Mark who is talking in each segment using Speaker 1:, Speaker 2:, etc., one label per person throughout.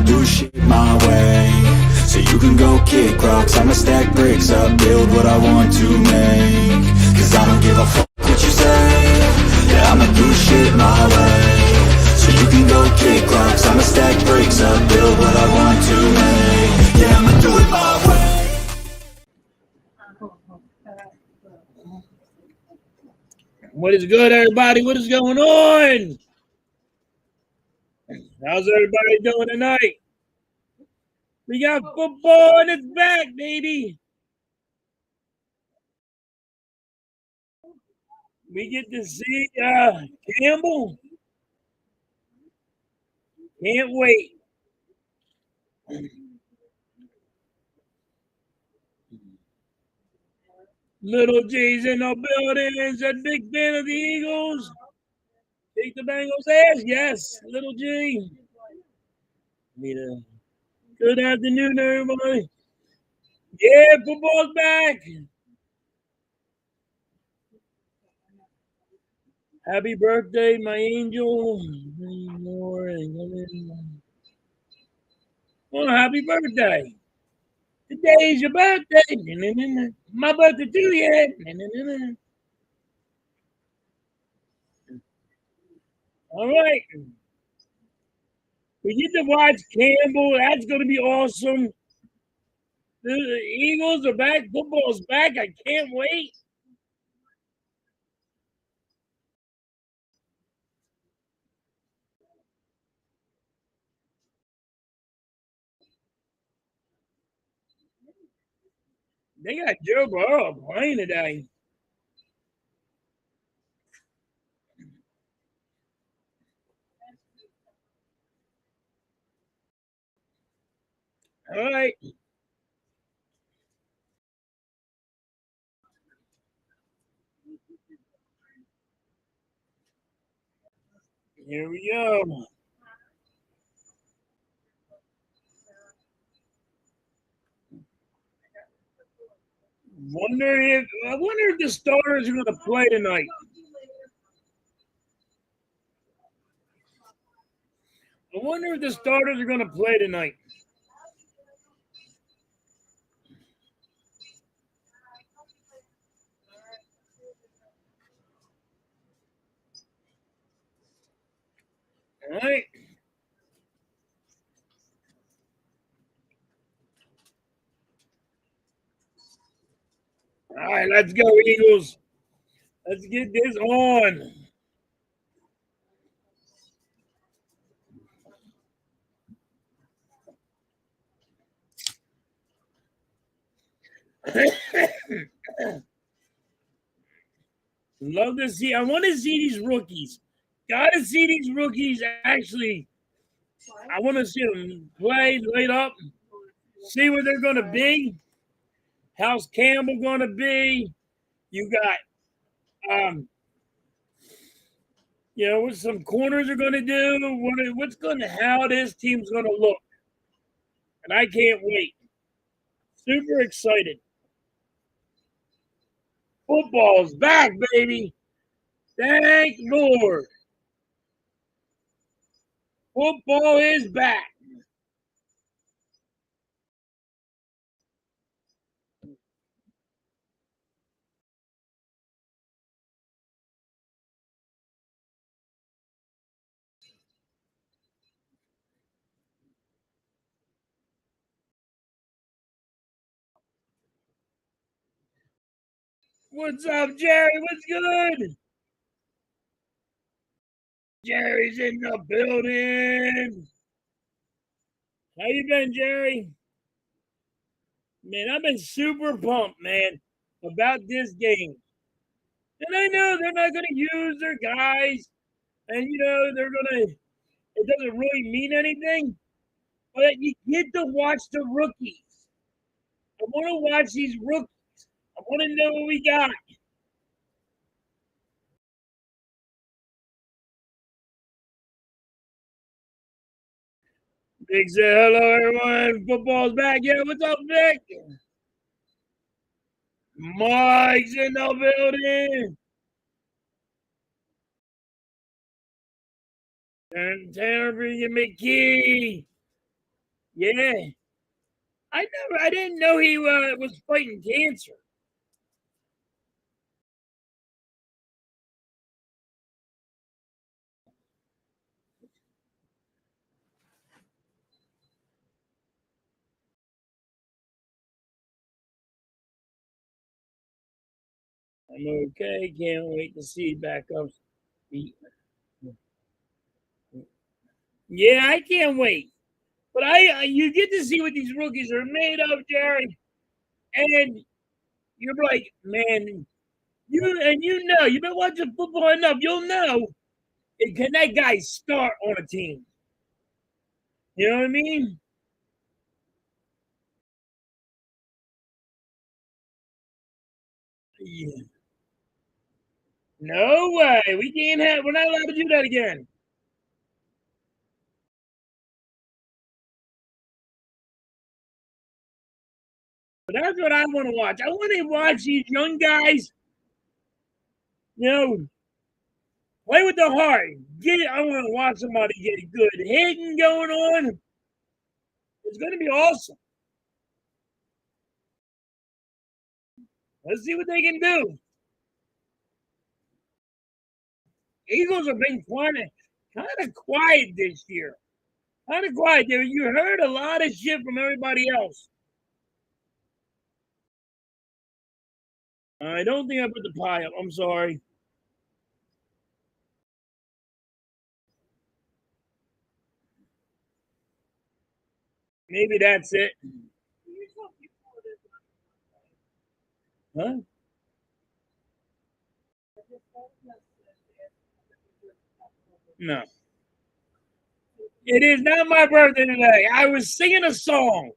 Speaker 1: do shit my way. So you can go kick rocks, I'ma stack bricks up, build what I want to make. Cause I don't give a fuck what you say. Yeah, I'ma do shit my way. So you can go kick rocks, I'ma stack bricks up, build what I want to make. Yeah, I'ma do it my way.
Speaker 2: What is good, everybody? What is going on? How's everybody doing tonight? We got football and it's back, baby. We get to see Campbell. Can't wait. Little G's in the building. Is a big fan of the Eagles. Take the Bengals ass. Yes, Little G. Good afternoon, everybody. Yeah, football's back. Happy birthday, my angel. Well, happy birthday. Today is your birthday. My birthday too, yeah. All right. We get to watch Campbell. That's going to be awesome. The Eagles are back. Football's back. I can't wait. They got Joe Burrow playing today. All right. Here we go. I wonder if the starters are going to play tonight. I wonder if the starters are going to play tonight. All right. All right, let's go, Eagles. Let's get this on. Love to see. I want to see these rookies. Got to see these rookies actually. I want to see them play, light up, see where they're going to be. How's Campbell going to be? You got, what some corners are going to do. How this team's going to look. And I can't wait. Super excited. Football's back, baby. Thank Lord. Football is back. What's up, Jerry? What's good? Jerry's in the building. How you been, Jerry? Man, I've been super pumped, man, about this game. And I know they're not going to use their guys, and it doesn't really mean anything, but you get to watch the rookies. I want to watch these rookies. I want to know what we got. Big say hello, everyone. Football's back. Yeah, what's up, Vic? Mike's in the building. And Tanner bringing McKee. Yeah. I didn't know he was fighting cancer. I'm okay. Can't wait to see backups. Yeah, I can't wait. But you get to see what these rookies are made of, Jerry, and you're like, man, you've been watching football enough. You'll know, can that guy start on a team? You know what I mean? Yeah. No way. We're not allowed to do that again. But that's what I want to watch. I want to watch these young guys, you know, play with the heart. I want to watch somebody get good hitting going on. It's going to be awesome. Let's see what they can do. Eagles have been kind of quiet this year. Kind of quiet. You heard a lot of shit from everybody else. I don't think I put the pie up. I'm sorry. Maybe that's it. Huh? No. It is not my birthday today. I was singing a song.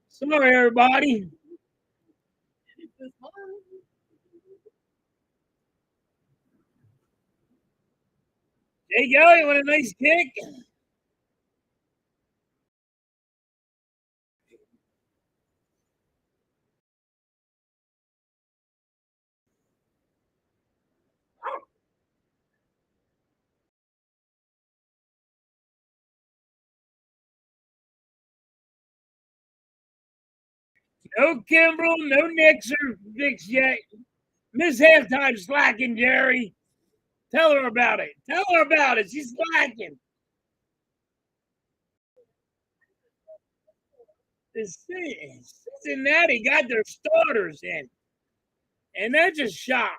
Speaker 2: Sorry, everybody. There you go. You want a nice kick? No Kimbrel, no Nix yet. Miss halftime slacking, Jerry. Tell her about it. Tell her about it. She's slacking. Cincinnati got their starters in, and that's a shock.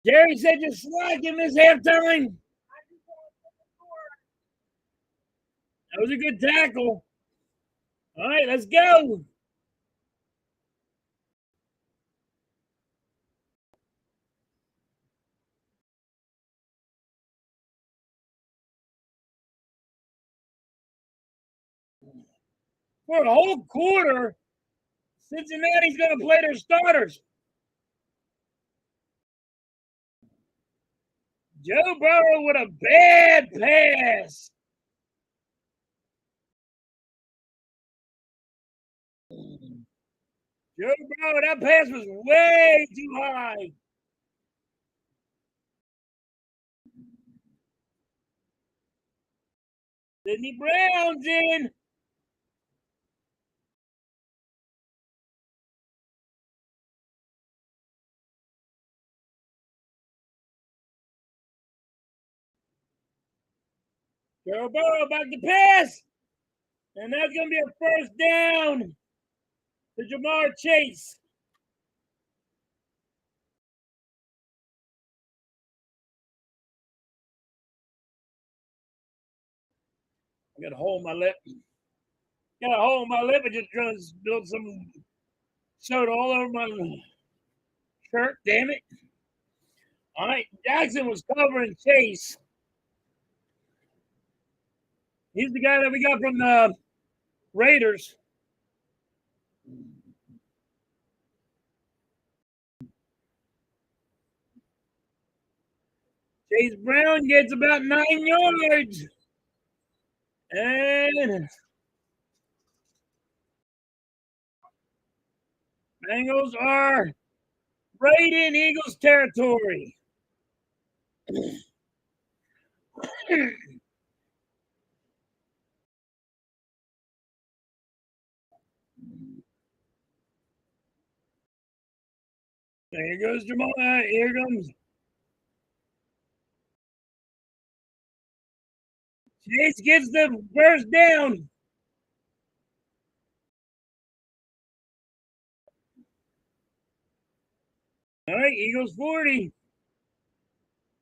Speaker 2: Jerry said you're slacking this halftime. That was a good tackle. All right, let's go. For a whole quarter, Cincinnati's going to play their starters. Joe Burrow with a bad pass. Joe Burrow, that pass was way too high. Sidney Brown's in. Joe Burrow back to pass. And that's going to be a first down to Jamar Chase. I got a hole in my lip. Got a hole in my lip. I just spilled some soda all over my shirt. Damn it. All right. Jackson was covering Chase. He's the guy that we got from the Raiders. Chase Brown gets about 9 yards. And Bengals are right in Eagles territory. Here goes Jamal. Here comes Chase, gets the first down. All right, Eagles 40.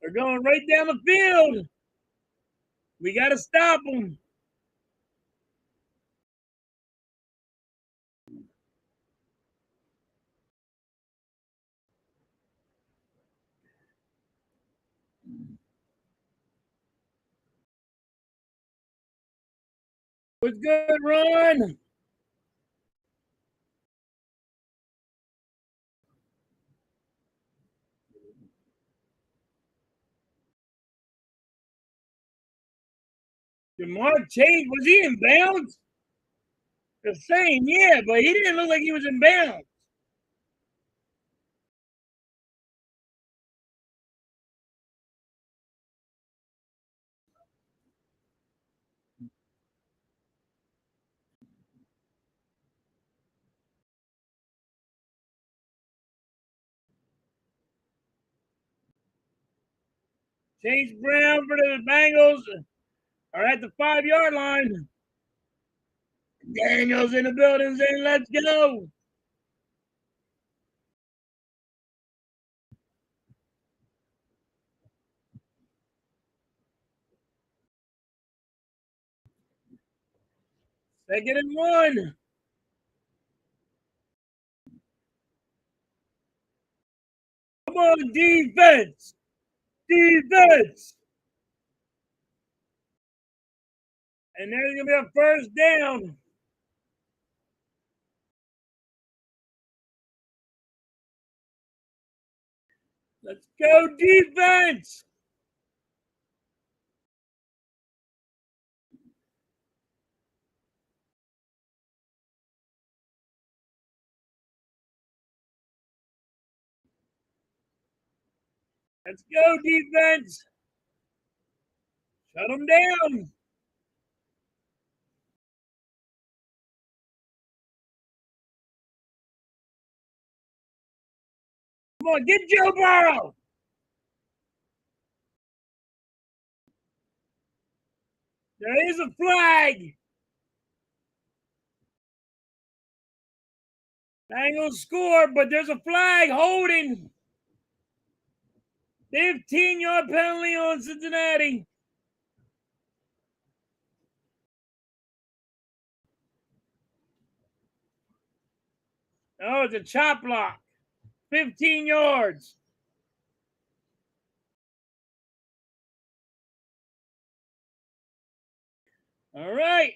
Speaker 2: They're going right down the field. We got to stop them. What's good, Ron? Jamar Chase, was he in bounds? The same, yeah, but he didn't look like he was in bounds. Chase Brown for the Bengals are at the 5-yard line. Daniels in the building saying, let's go. Second and 1. Come on, defense. Defense. And there's going to be a first down. Let's go, defense. Let's go, defense. Shut them down. Come on, get Joe Burrow. There is a flag. Bengals score, but there's a flag holding. 15-yard penalty on Cincinnati. Oh, it's a chop block. 15 yards. All right.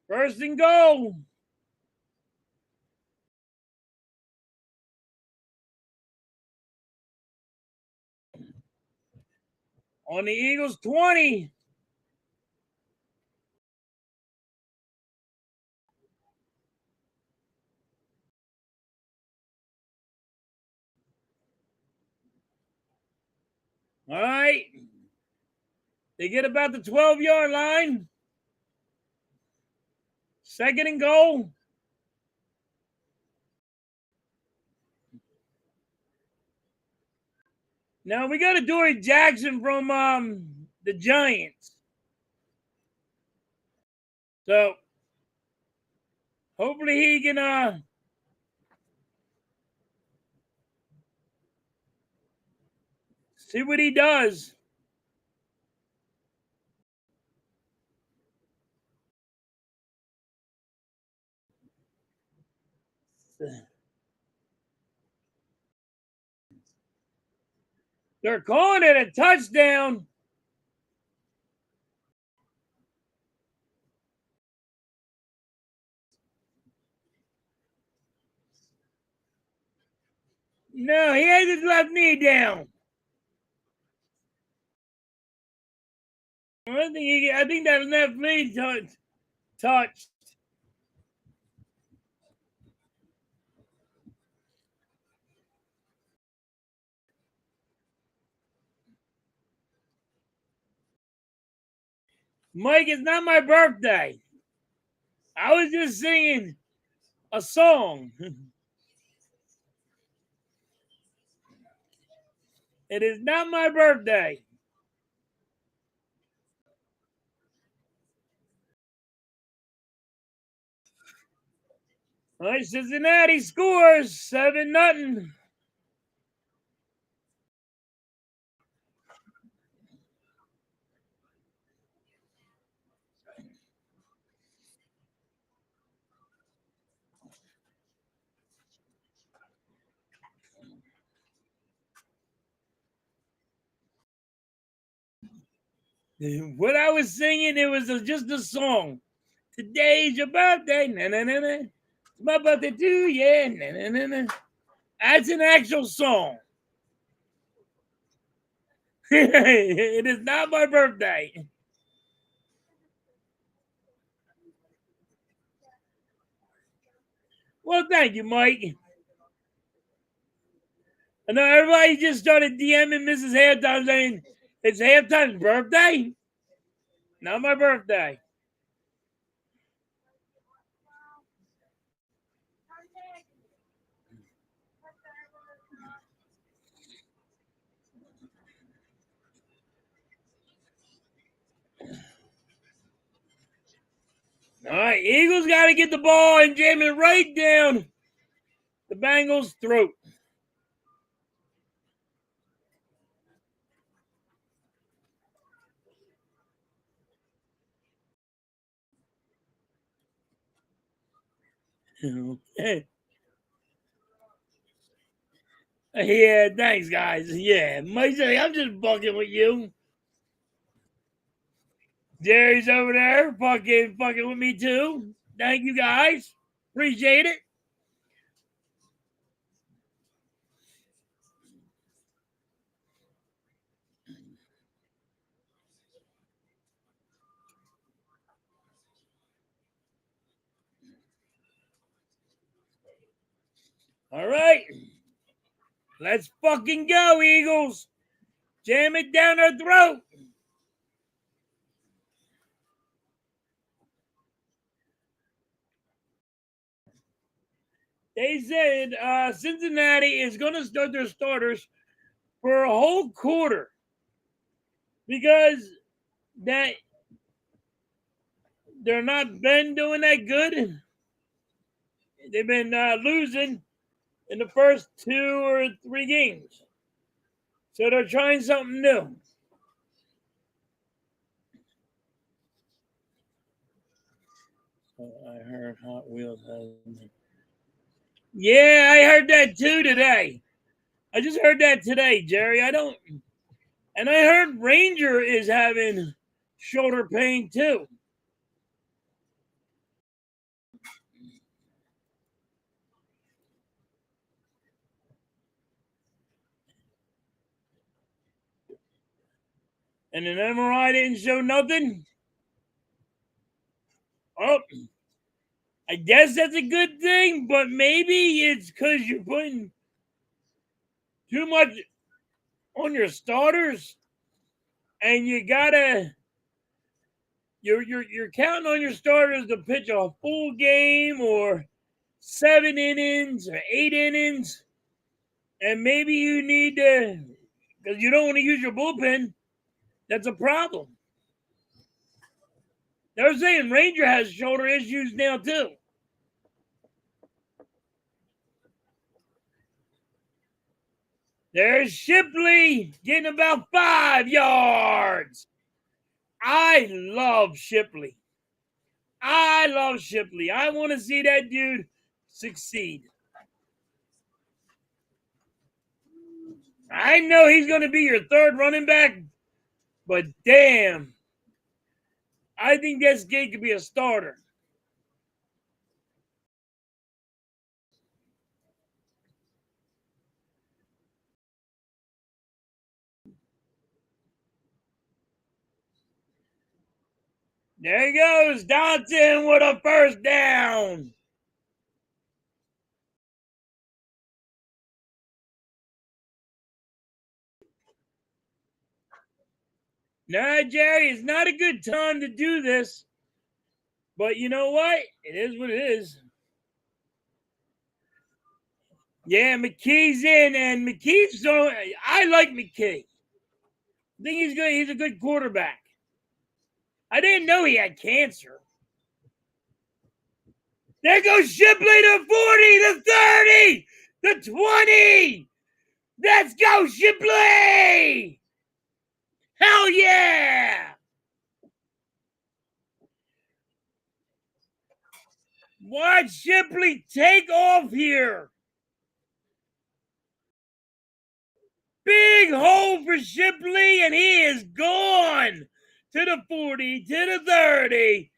Speaker 2: First and goal. On the Eagles 20. All right. They get about the 12-yard line. Second and goal. Now we got a Dory Jackson from the Giants. So hopefully he can see what he does. They're calling it a touchdown. No, he has his left knee down. I think that left knee touched. Mike, it's not my birthday. I was just singing a song. It is not my birthday. All right, Cincinnati scores 7-0. What I was singing, it was just a song. Today's your birthday. Na, na, na, na. It's my birthday too, yeah. Na, na, na, na. That's an actual song. It is not my birthday. Well, thank you, Mike. I know everybody just started DMing Mrs. Halftime saying it's Halftime's birthday. Not my birthday. All right, Eagles got to get the ball and jam it right down the Bengals' throat. Yeah, thanks, guys. Yeah, Mike said, I'm just bucking with you. Jerry's over there fucking with me too. Thank you, guys. Appreciate it. All right. Let's fucking go, Eagles. Jam it down our throat. They said Cincinnati is going to start their starters for a whole quarter because that they're not been doing that good. They've been losing in the first 2 or 3 games, so they're trying something new. I heard Hot Wheels has. Yeah, I heard that too today. I just heard that today, Jerry. I don't. And I heard Ranger is having shoulder pain too. And an MRI didn't show nothing. Oh, I guess that's a good thing, but maybe it's because you're putting too much on your starters, and you're counting on your starters to pitch a full game or 7 innings or 8 innings, and maybe you need to because you don't want to use your bullpen. That's a problem. They're saying Ranger has shoulder issues now too. There's Shipley getting about 5 yards. I love Shipley. I love Shipley. I want to see that dude succeed. I know he's going to be your third running back, but damn, I think this kid could be a starter. There he goes, Dodson with a first down. No, Jerry, it's not a good time to do this. But you know what? It is what it is. Yeah, McKee's in, and McKee's so I like McKee. I think he's good. He's a good quarterback. I didn't know he had cancer. There goes Shipley to 40, the 30, the 20. Let's go, Shipley! Hell yeah! Watch Shipley take off here. Big hole for Shipley, and he is gone to the 40, to the 30.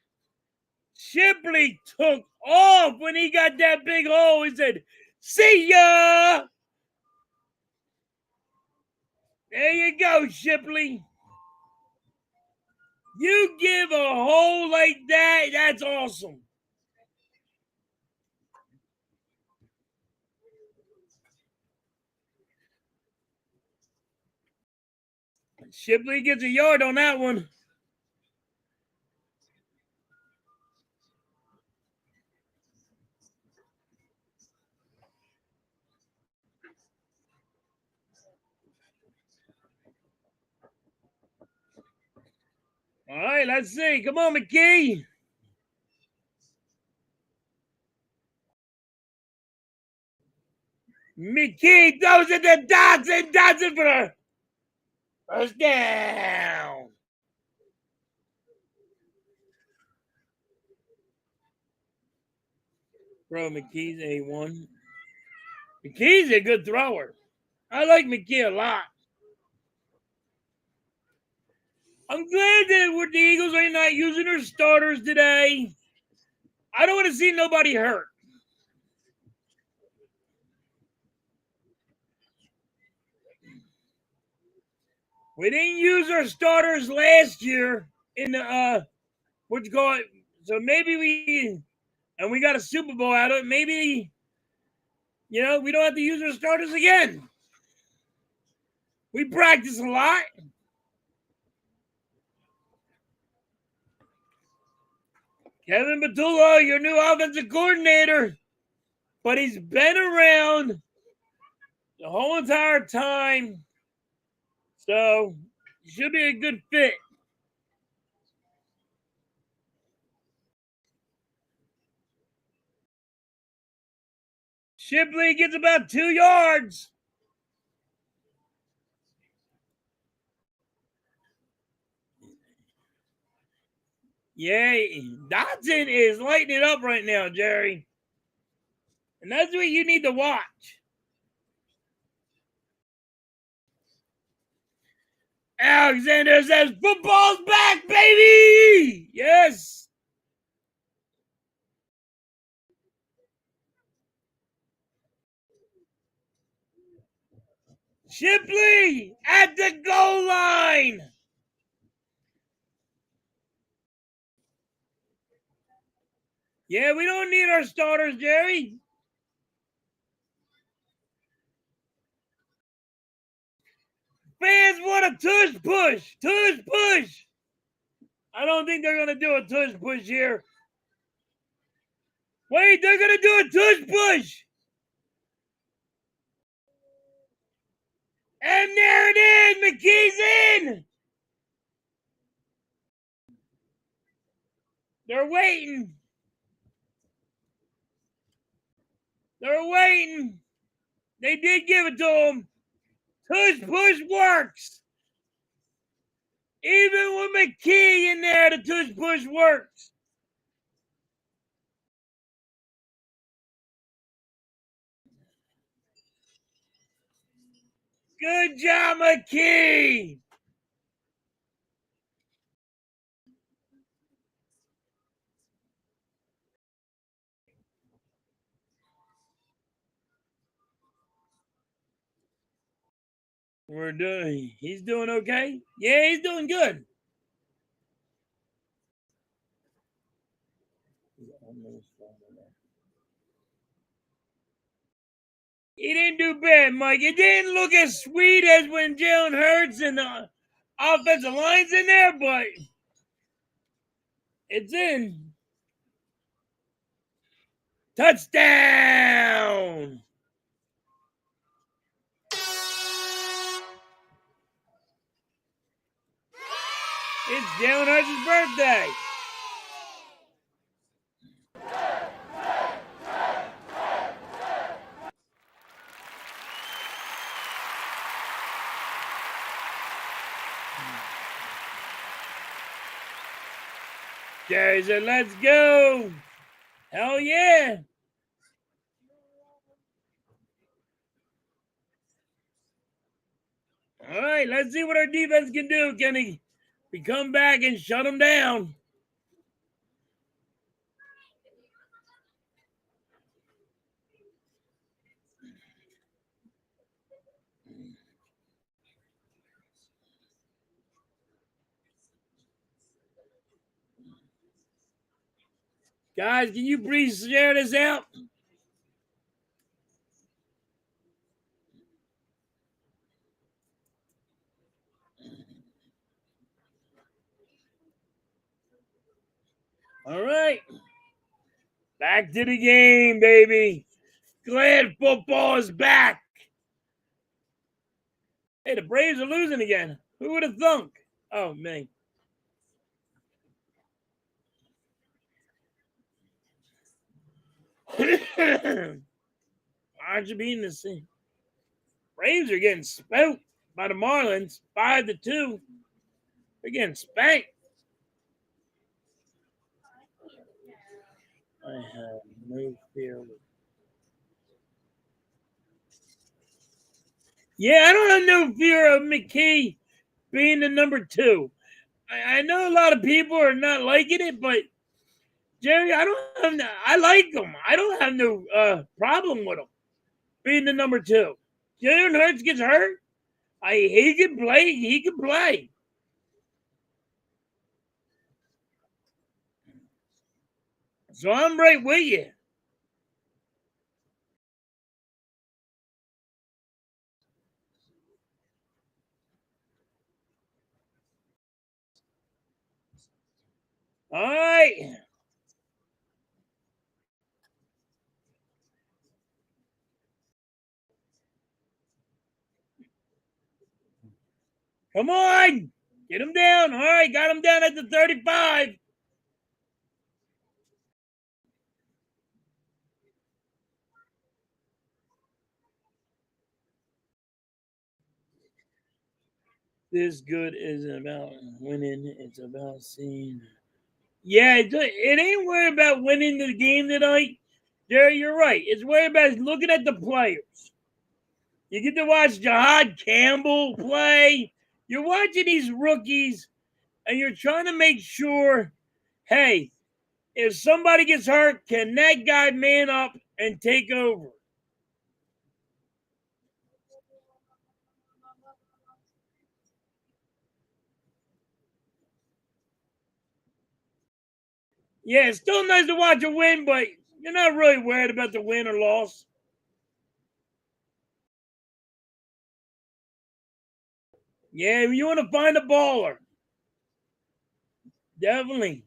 Speaker 2: Shipley took off when he got that big hole. He said, see ya! There you go, Shipley. You give a hole like that, that's awesome. Shipley gets a yard on that one. All right, let's see. Come on, McKee. McKee throws it to Dodson. Dodson for the first down. Bro, McKee's A1. McKee's a good thrower. I like McKee a lot. I'm glad that the Eagles are not using their starters today. I don't want to see nobody hurt. We didn't use our starters last year in the what you call it. So maybe we got a Super Bowl out of it. Maybe we don't have to use our starters again. We practice a lot. Kevin Batullo, your new offensive coordinator, but he's been around the whole entire time, so he should be a good fit. Shipley gets about 2 yards. Yeah, Dodson is lighting it up right now, Jerry. And that's what you need to watch. Alexander says, football's back, baby! Yes. Shipley at the goal line. Yeah, we don't need our starters, Jerry. Fans want a tush push. Tush push. I don't think they're going to do a tush push here. Wait, they're going to do a tush push. And there it is. McKee's in. They're waiting. They're waiting. They did give it to him. Tush push works. Even with McKee in there, the tush push works. Good job, McKee. He's doing okay? Yeah, he's doing good. He didn't do bad, Mike. It didn't look as sweet as when Jalen Hurts and the offensive line's in there, but it's in. Touchdown! It's Jalen Hurts' birthday. Jerry said, let's go. Hell yeah. All right, let's see what our defense can do. Can we come back and shut them down? Guys, can you please share this out? All right. Back to the game, baby. Glad football is back. Hey, the Braves are losing again. Who would have thunk? Oh, man. Why'd you be in the scene? Braves are getting spanked by the Marlins, 5-2. They're getting spanked. I have no fear. Yeah, I don't have no fear of McKay being the number 2. I know a lot of people are not liking it, but Jerry, I like him. I don't have no problem with him being the number 2. Jalen Hurts gets hurt. He can play. He can play. So I'm right with you. All right. Come on. Get him down. All right. Got him down at the 35. This good isn't about winning. It's about seeing. Yeah, it ain't worried about winning the game tonight. Jerry, you're right. It's worried about looking at the players. You get to watch Jahad Campbell play. You're watching these rookies, and you're trying to make sure, hey, if somebody gets hurt, can that guy man up and take over? Yeah, it's still nice to watch a win, but you're not really worried about the win or loss. Yeah, you want to find a baller. Definitely.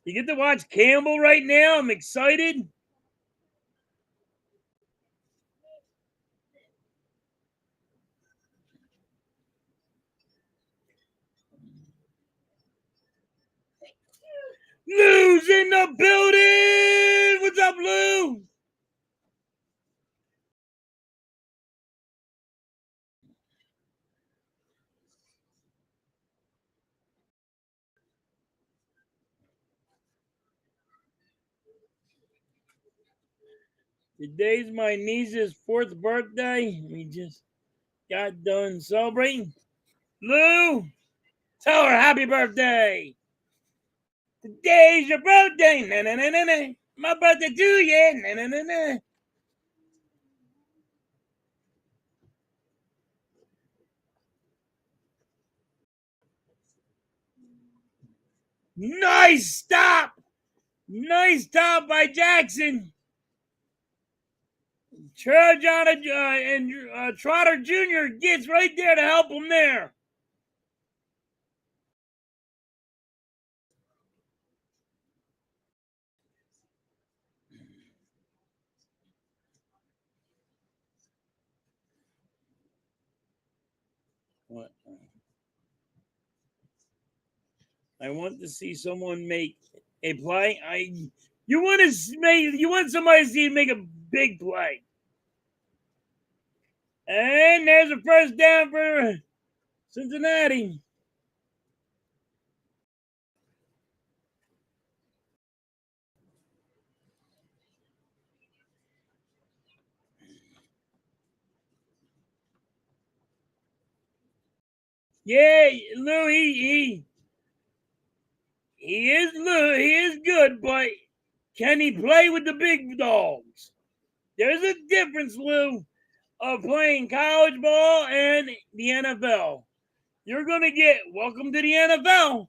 Speaker 2: You get to watch Campbell right now. I'm excited. Lou's in the building. What's up, Lou? Today's my niece's 4th birthday. We just got done celebrating. Lou, tell her happy birthday. Today's your birthday. Na, na, na, na, na. My birthday too, yeah. Na, na, na, na. Nice stop. Nice stop by Jackson. Trojan and Trotter Jr. gets right there to help him there. I want to see someone make a play. You want somebody to see make a big play. And there's a first down for Cincinnati. Yeah, Lou, he is good, but can he play with the big dogs? There's a difference, Lou, of playing college ball and the NFL. You're gonna get welcome to the NFL.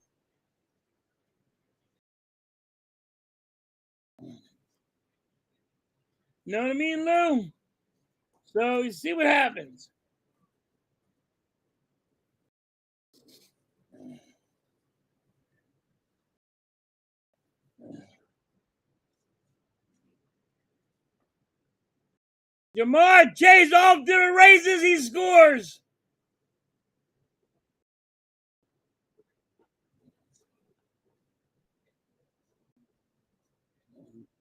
Speaker 2: You know what I mean, Lou? So you see what happens. Jamar Chase off to the races, he scores.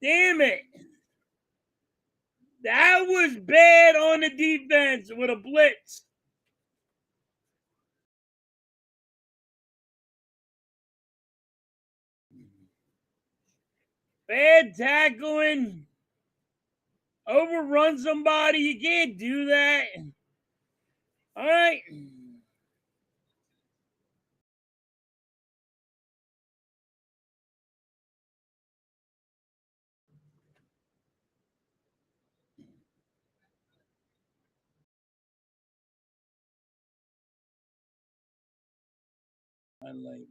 Speaker 2: Damn it. That was bad on the defense with a blitz. Bad tackling. Overrun somebody. You can't do that. All right. I like it.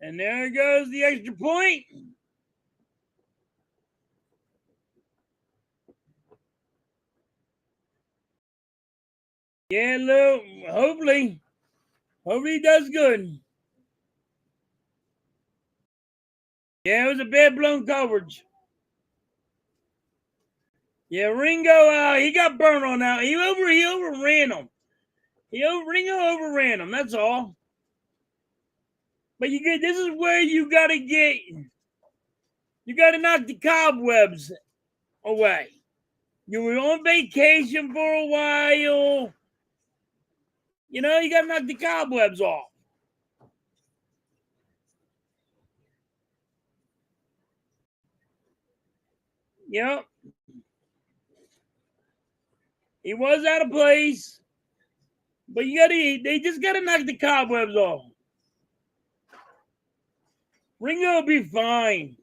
Speaker 2: And there goes the extra point. Yeah, Lou. Hopefully he does good. Yeah, it was a bad blown coverage. Yeah, Ringo, he got burned on that. He overran him. Ringo overran him. That's all. But this is where you gotta knock the cobwebs away. You were on vacation for a while. You know, you gotta knock the cobwebs off. Yep. He was out of place. But they just gotta knock the cobwebs off. Ringo will be fine.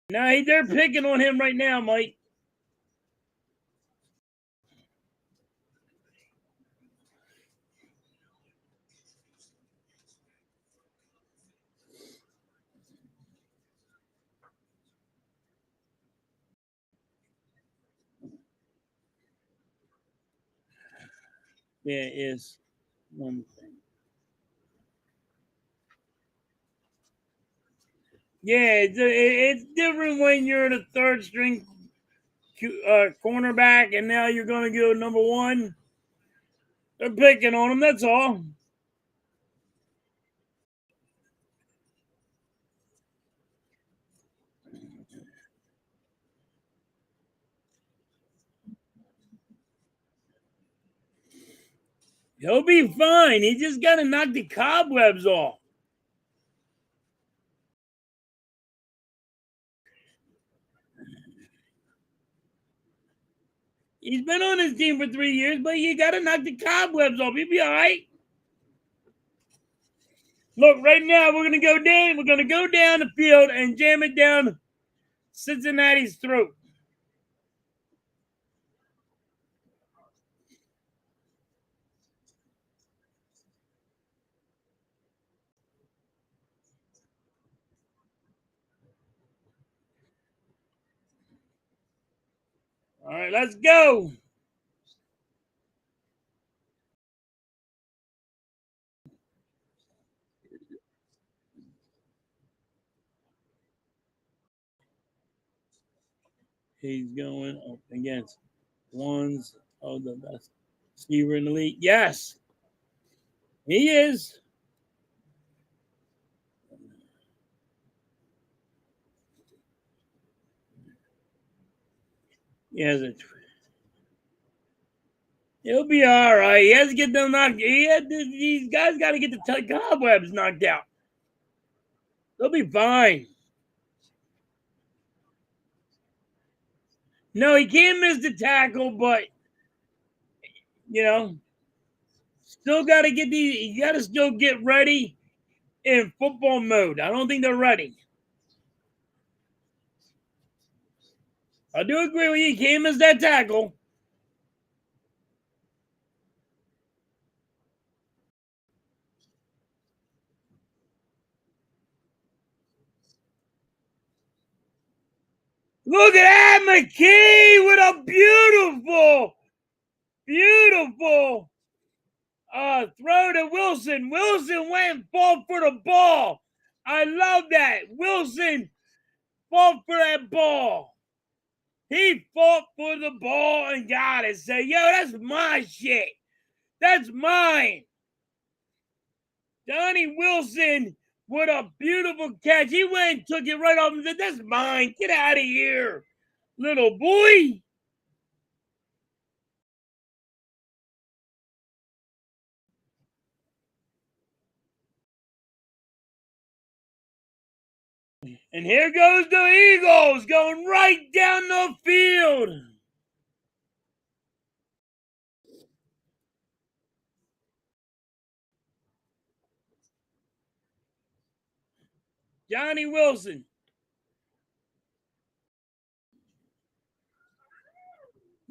Speaker 2: Now they're picking on him right now, Mike. Yeah, it is one thing. Yeah, it's different when you're the third string cornerback and now you're going to go number one. They're picking on him, that's all. He'll be fine. He just got to knock the cobwebs off. He's been on his team for 3 years, but you got to knock the cobwebs off. He'll be all right. Look, right now we're gonna go down. We're gonna go down the field and jam it down Cincinnati's throat. All right, let's go. He's going up against ones of the best receiver in the league. Yes. He is. He has a. He'll be all right. He has to get them knocked. These guys got to get the cobwebs knocked out. They'll be fine. No, he can't miss the tackle, but still got to get these. You got to still get ready in football mode. I don't think they're ready. I do agree with you. He can't miss that tackle. Look at that, McKee with a beautiful throw to Wilson. Wilson went and fought for the ball. I love that. Wilson fought for that ball. He fought for the ball and got it. Say, yo, that's my shit. That's mine. Donnie Wilson with a beautiful catch. He went and took it right off and said, that's mine. Get out of here, little boy. And here goes the Eagles going right down the field. Johnny Wilson.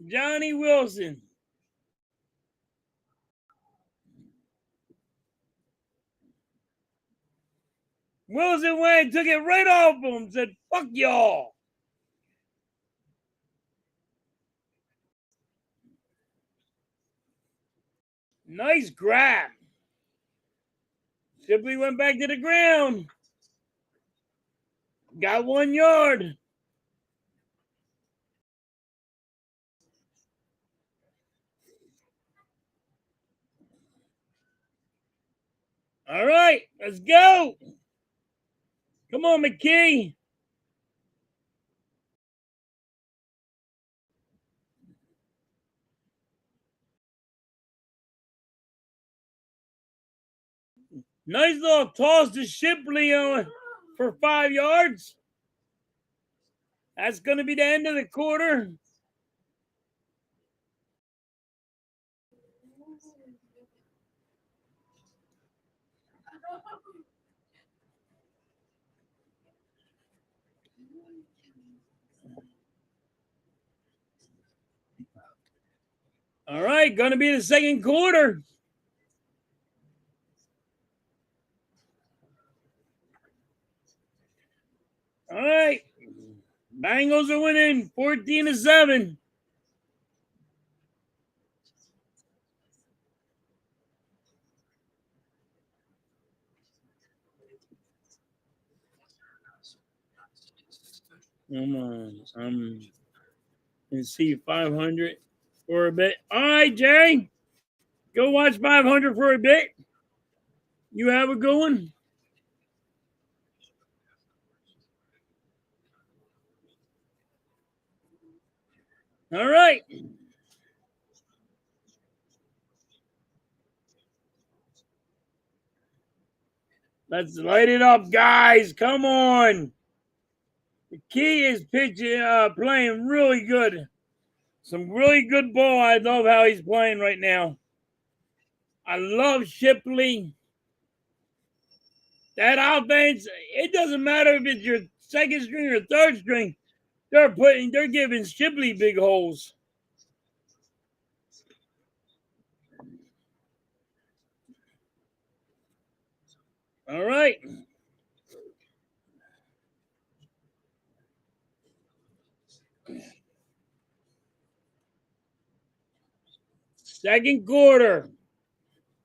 Speaker 2: Johnny Wilson. Wilson went and took it right off him. Said, fuck y'all. Nice grab. Shipley went back to the ground. Got 1 yard. All right, let's go. Come on, McKee. Nice little toss to Shipley for 5 yards. That's going to be the end of the quarter. All right, going to be the second quarter. All right. Bengals are winning 14-7. Come on. I'm going to see 500 for a bit. All right, Jay. Go watch 500 for a bit. You have a good one. All right. Let's light it up, guys. Come on. The key is playing really good. Some really good ball. I love how he's playing right now. I love Shipley. That offense, it doesn't matter if it's your second string or third string. They're giving Shipley big holes. All right. Second quarter.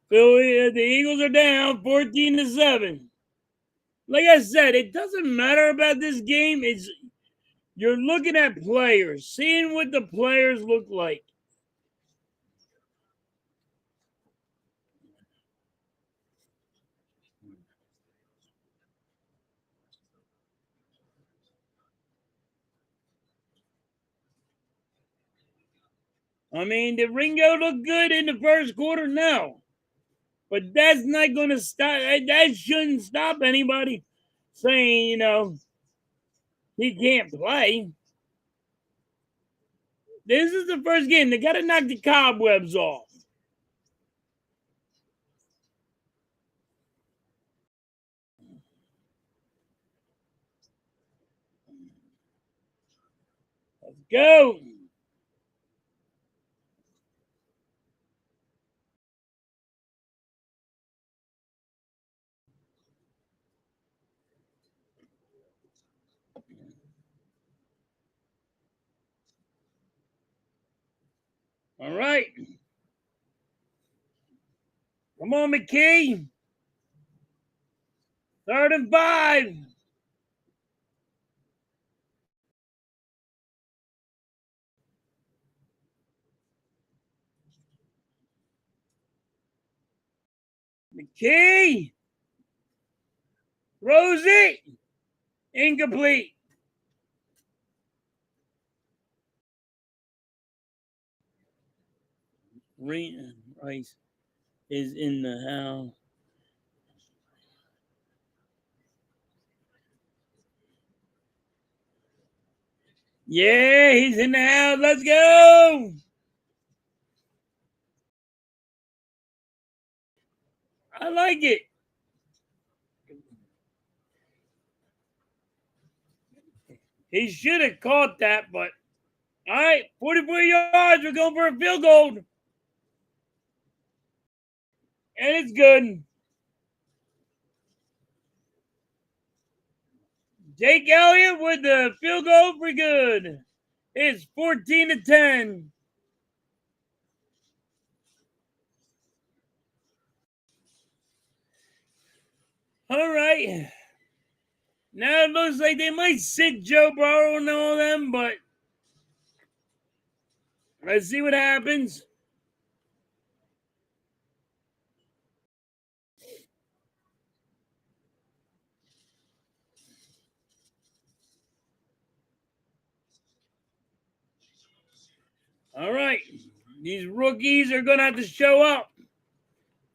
Speaker 2: The Eagles are down 14-7. Like I said, it doesn't matter about this game. You're looking at players, seeing what the players look like. I mean, did Ringo look good in the first quarter? No. But that's not going to stop. That shouldn't stop anybody saying, he can't play. This is the first game. They got to knock the cobwebs off. Let's go. All right. Come on, McKee. 3rd and 5. McKee. Rosie. Incomplete. Rice is in the house. Yeah, he's in the house. Let's go. I like it. He should have caught that, but all right, 44 yards. We're going for a field goal. And it's good. Jake Elliott with the field goal for good. It's 14-10. All right. Now it looks like they might sit Joe Burrow and all them, but let's see what happens. All right. These rookies are going to have to show up.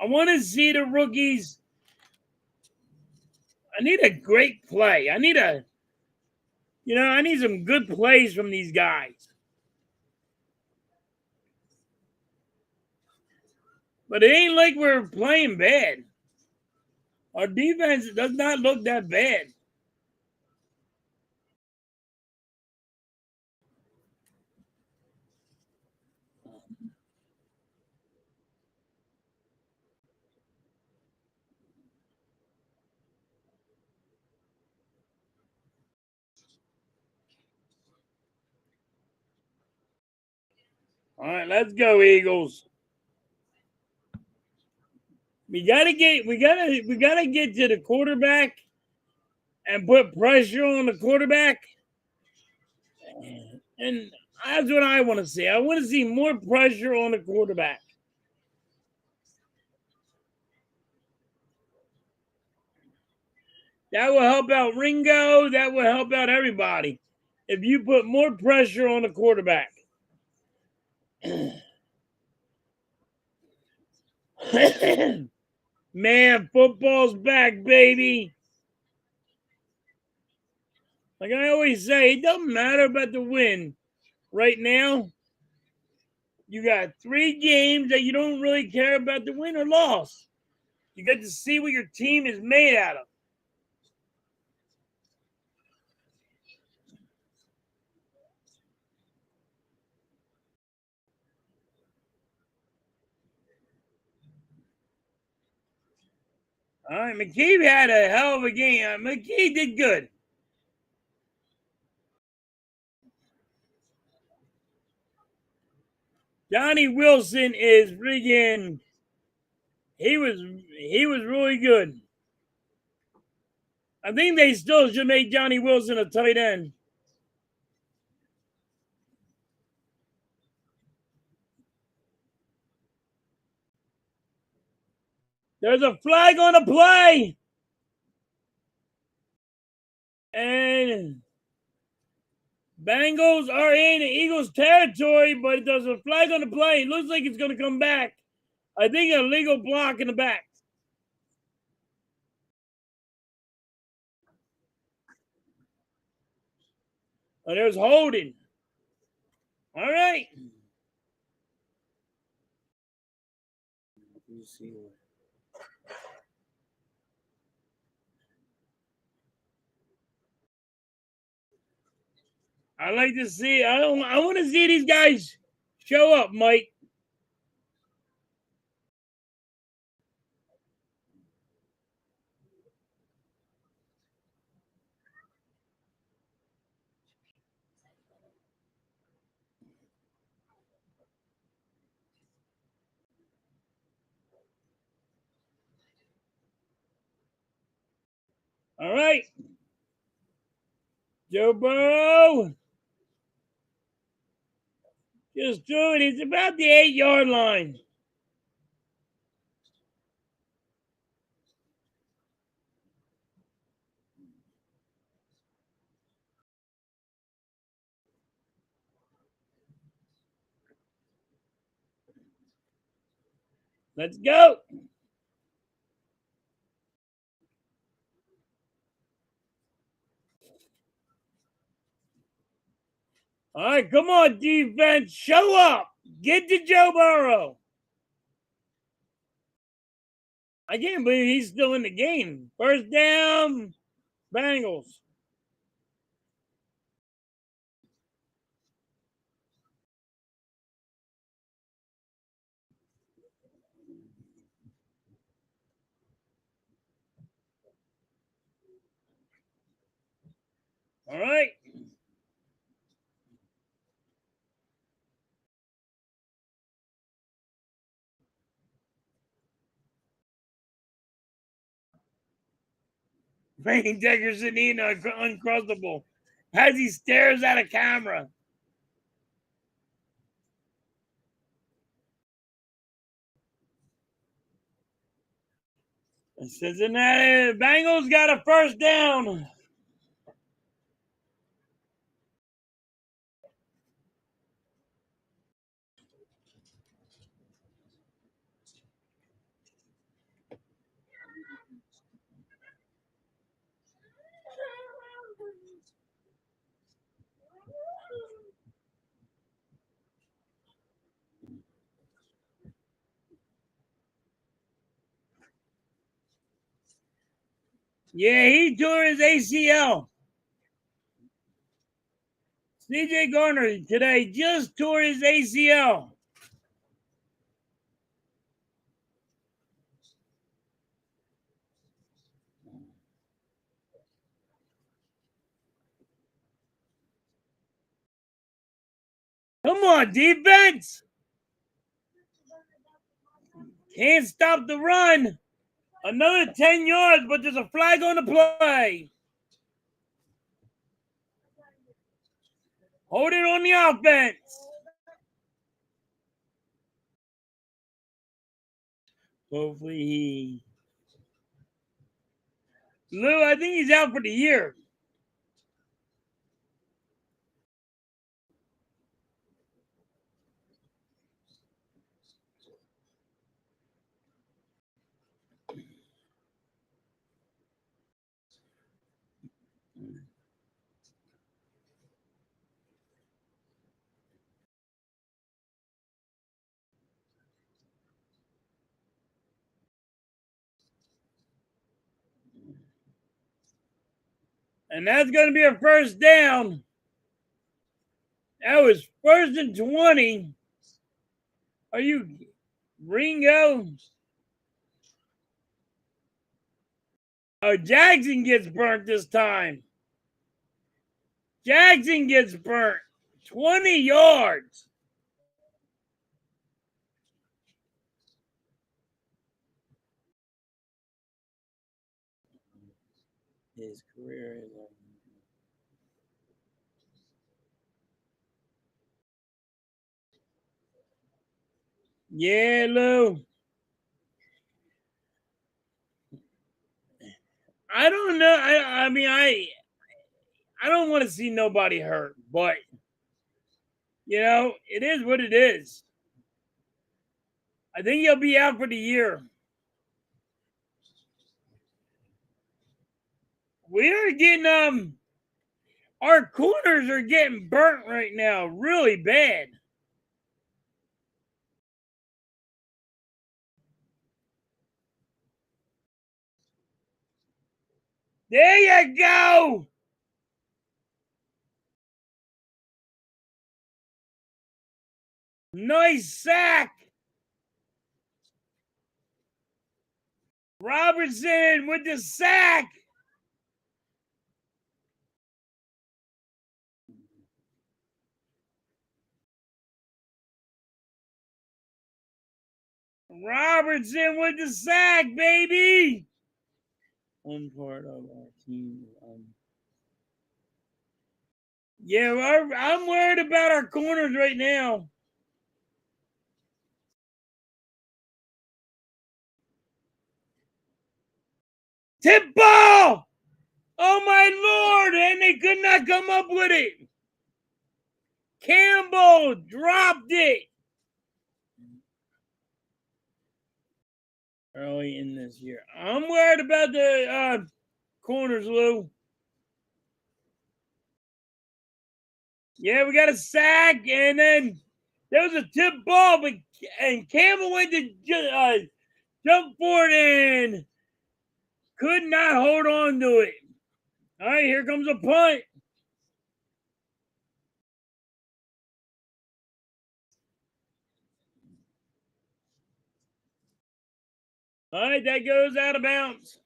Speaker 2: I want to see the rookies. I need a great play. I need some good plays from these guys. But it ain't like we're playing bad. Our defense does not look that bad. All right, let's go, Eagles. We gotta get to the quarterback and put pressure on the quarterback. And that's what I want to see. I want to see more pressure on the quarterback. That will help out Ringo. That will help out everybody. If you put more pressure on the quarterback. Man, football's back, baby. Like I always say, it doesn't matter about the win. Right now, you got 3 games that you don't really care about the win or loss. You get to see what your team is made out of. All right, McKee had a hell of a game. McKee did good. Johnny Wilson is freaking. He was really good. I think they still should make Johnny Wilson a tight end. There's a flag on the play. And Bengals are in Eagles territory, but there's a flag on the play. It looks like it's going to come back. I think a legal block in the back. Oh, there's holding. All right. Let me see what. I like to see. I want to see these guys show up, Mike. All right. Joe Burrow just threw it. He's about the 8-yard line. Let's go. All right, come on, defense. Show up. Get to Joe Burrow. I can't believe he's still in the game. First down, Bengals. All right. Frank Dickerson in uncrustable as he stares at a camera. Cincinnati Bengals got a first down. Yeah, he tore his ACL. CJ Garner today just tore his ACL. Come on, defense. Can't stop the run. Another 10 yards, but there's a flag on the play. Hold it on the offense. Hopefully he. Lou, I think he's out for the year. And that's going to be a first down. That was first and 20. Are you Ringo? Oh, Jackson gets burnt this time. Jackson gets burnt. 20 yards. His career is over. Yeah, Lou. I don't know. I mean, I don't want to see nobody hurt, But, it is what it is. I think he'll be out for the year. We are getting our corners are getting burnt right now, really bad. There you go. Nice sack. Robertson with the sack. Robertson with the sack, baby. One part of our team. Yeah, I'm worried about our corners right now. Tip ball! Oh my Lord! And they could not come up with it. Campbell dropped it. Early in this year. I'm worried about the corners, Lou. Yeah, we got a sack, and then there was a tip ball, and Campbell went to jump for it and could not hold on to it. All right, here comes a punt. All right, that goes out of bounds.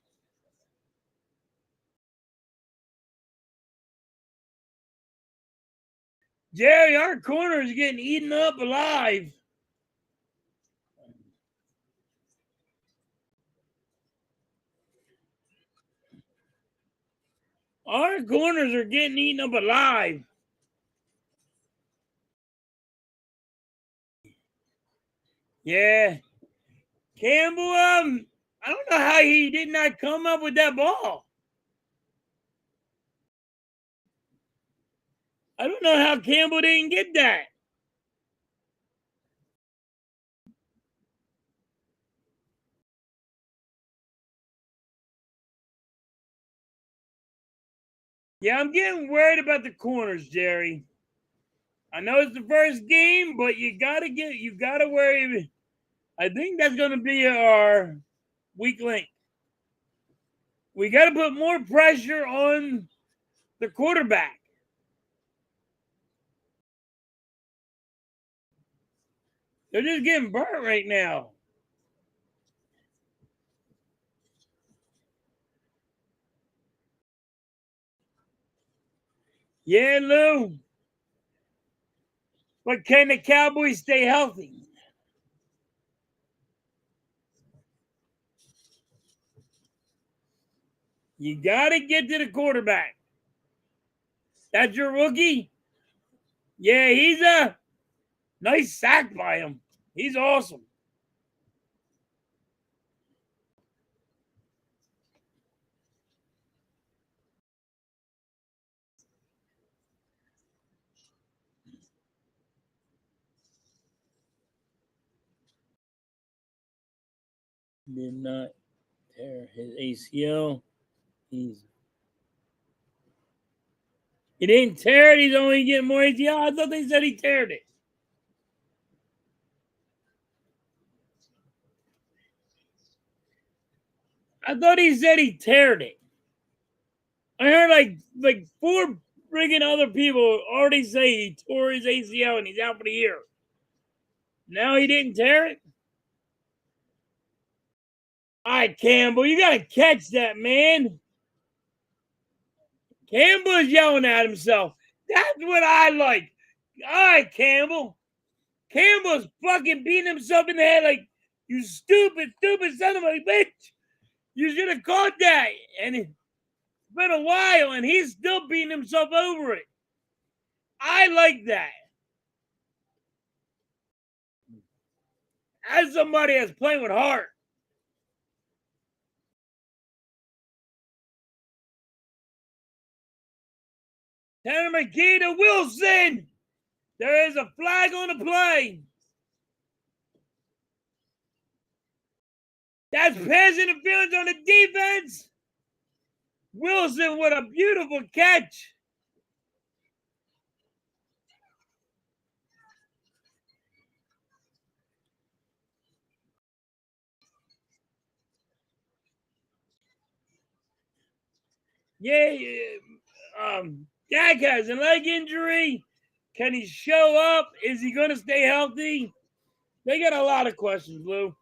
Speaker 2: Jerry, our corner is getting eaten up alive. Our corners are getting eaten up alive. Yeah. Campbell, I don't know how he did not come up with that ball. I don't know how Campbell didn't get that. Yeah, I'm getting worried about the corners, Jerry. I know it's the first game, but you gotta worry. I think that's gonna be our weak link. We gotta put more pressure on the quarterback. They're just getting burnt right now. Yeah, Lou. But can the Cowboys stay healthy? You gotta get to the quarterback. That's your rookie? Yeah, he's a nice sack by him. He's awesome. Did not tear his ACL. He didn't tear it. He's only getting more ACL. I thought they said he teared it. I thought he said he teared it. I heard like four friggin' other people already say he tore his ACL and he's out for the year. Now he didn't tear it? All right, Campbell, you got to catch that, man. Campbell's yelling at himself. That's what I like. All right, Campbell. Campbell's fucking beating himself in the head like, you stupid son of a bitch. You should have caught that. And it's been a while, and he's still beating himself over it. I like that. As somebody that's playing with heart. Tanner McKee to Wilson. There is a flag on the play. That's pass interference on the defense. Wilson with a beautiful catch. Yeah, Dak has a leg injury. Can he show up? Is he going to stay healthy? They got a lot of questions, Lou.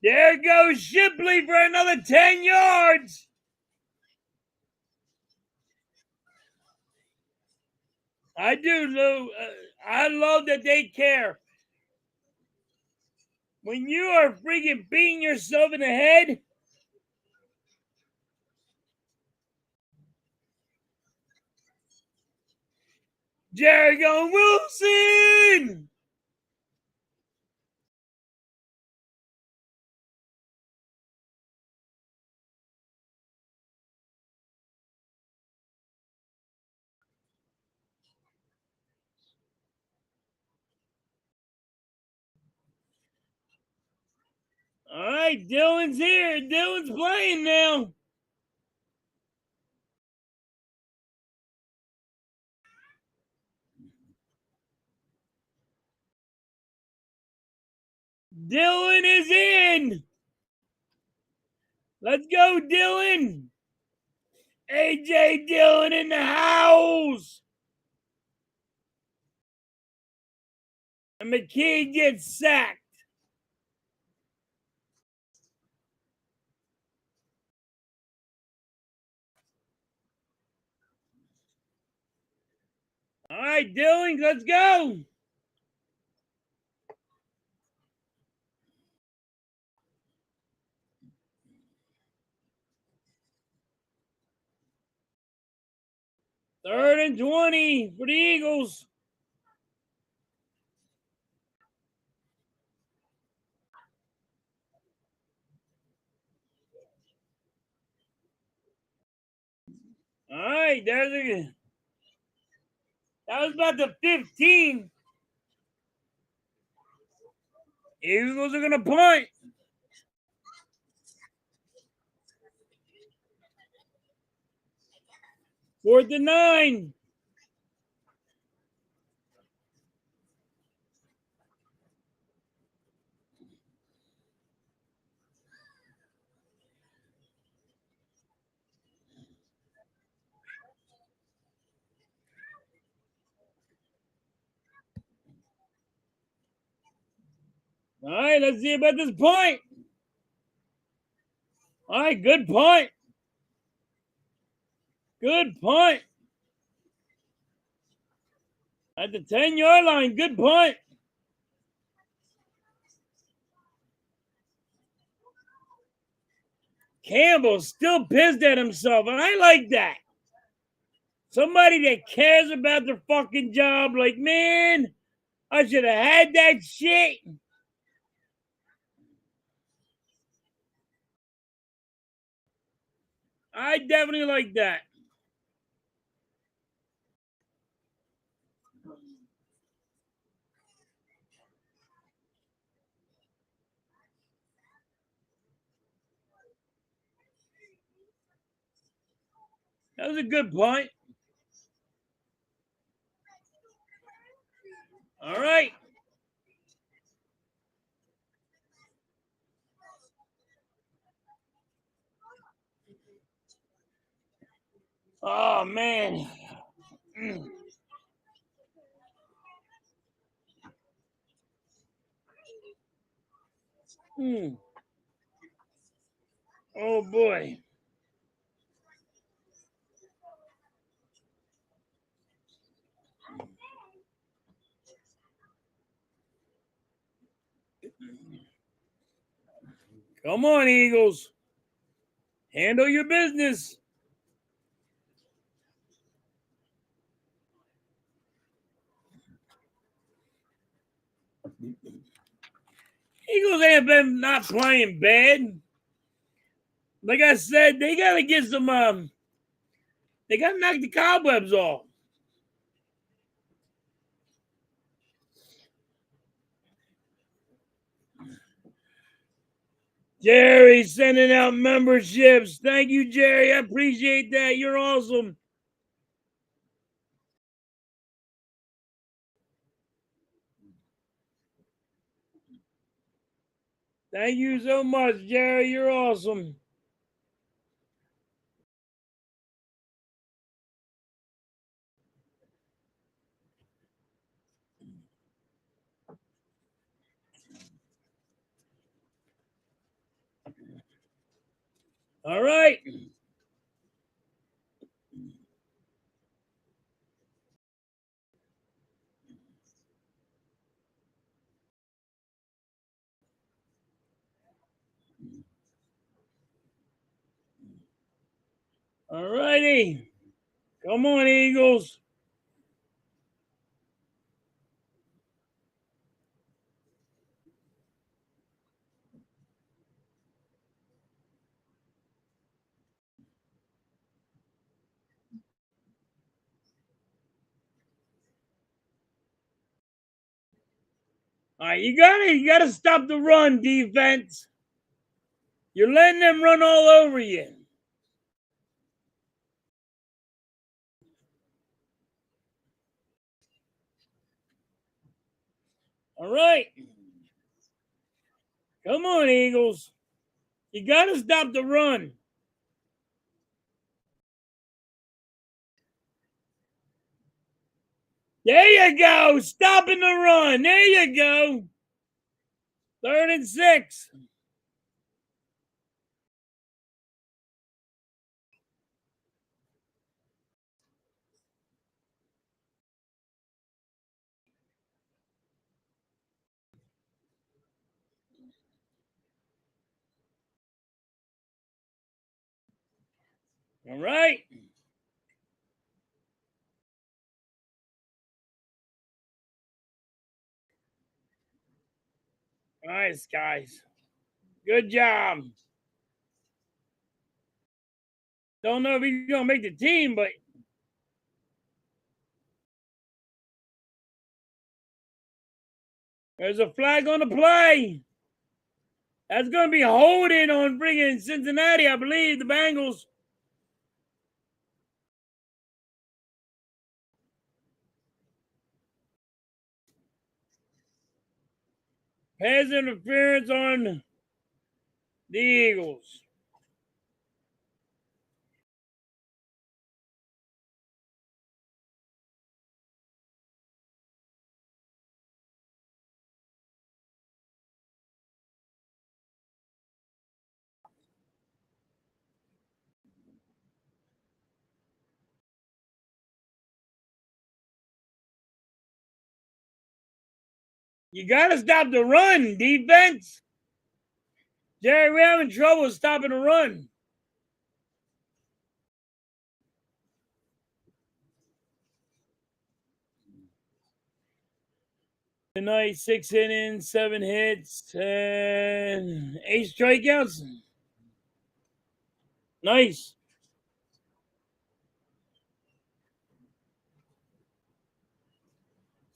Speaker 2: There goes Shipley for another 10 yards. I do, Lou. I love that they care. When you are freaking beating yourself in the head, Jericho Wilson. All right, Dylan's here. Dylan's playing now. Dylan is in. Let's go, Dylan. AJ Dillon in the house. And McKee gets sacked. All right, Dylan, let's go. Third and 20 for the Eagles. All right, that was about the 15. Eagles are going to punt. 4th and 9. All right, let's see about this punt. All right, good punt. Good punt. At the 10-yard line, good punt. Campbell's still pissed at himself, and I like that. Somebody that cares about their fucking job, like, man, I should have had that shit. I definitely like that. That was a good punt. All right. Oh, man. Oh, boy. Come on, Eagles. Handle your business. Eagles ain't been not playing bad. Like I said, they got to get some, they got to knock the cobwebs off. Jerry sending out memberships. Thank you, Jerry. I appreciate that. You're awesome. Thank you so much, Jerry. You're awesome. All right. All righty. Come on, Eagles. All right, you gotta stop the run, defense. You're letting them run all over you. All right. Come on, Eagles. You gotta stop the run. There you go. Stopping the run. There you go. 3rd and 6. All right. Nice, guys. Good job. Don't know if he's going to make the team, but there's a flag on the play. That's going to be holding on friggin' Cincinnati, I believe, the Bengals. Pass interference on the Eagles. You got to stop the run, defense. Jerry, we're having trouble stopping the run. Tonight, 6 innings, 7 hits, and 8 strikeouts. Nice.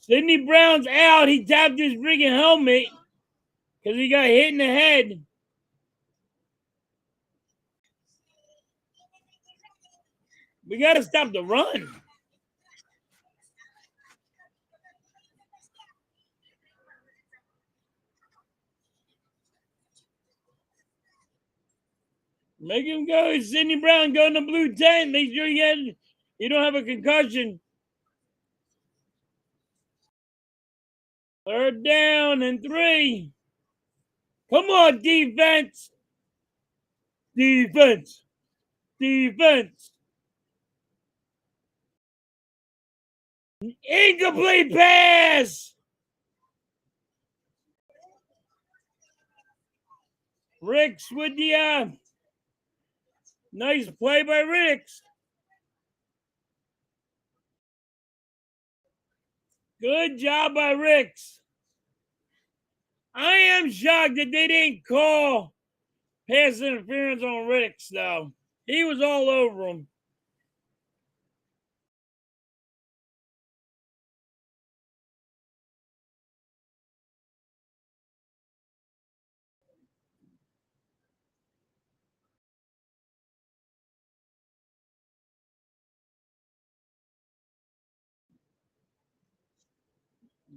Speaker 2: Sidney Brown's out. He tapped his freaking helmet because he got hit in the head. We got to stop the run. Make him go. Sidney Brown, go in the blue tent. Make sure you don't have a concussion. 3rd down and 3. Come on, defense. Defense. Defense. Incomplete pass. Ricks with the nice play by Ricks. Good job by Ricks. I am shocked that they didn't call pass interference on Ricks, though. He was all over him.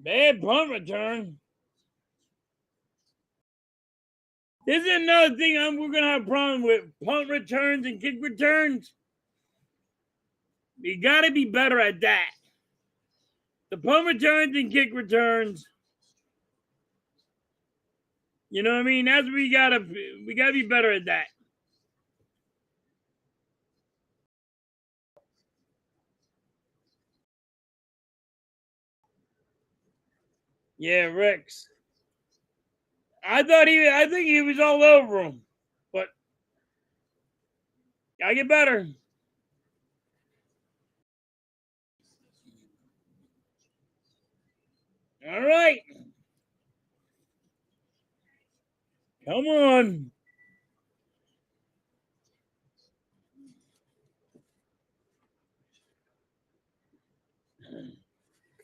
Speaker 2: Bad punt return. This is another thing we're going to have a problem with. Punt returns and kick returns. You got to be better at that. The punt returns and kick returns. You know what I mean? That's what we gotta be better at that. Yeah, Rex. I think he was all over him. But gotta get better. All right. Come on.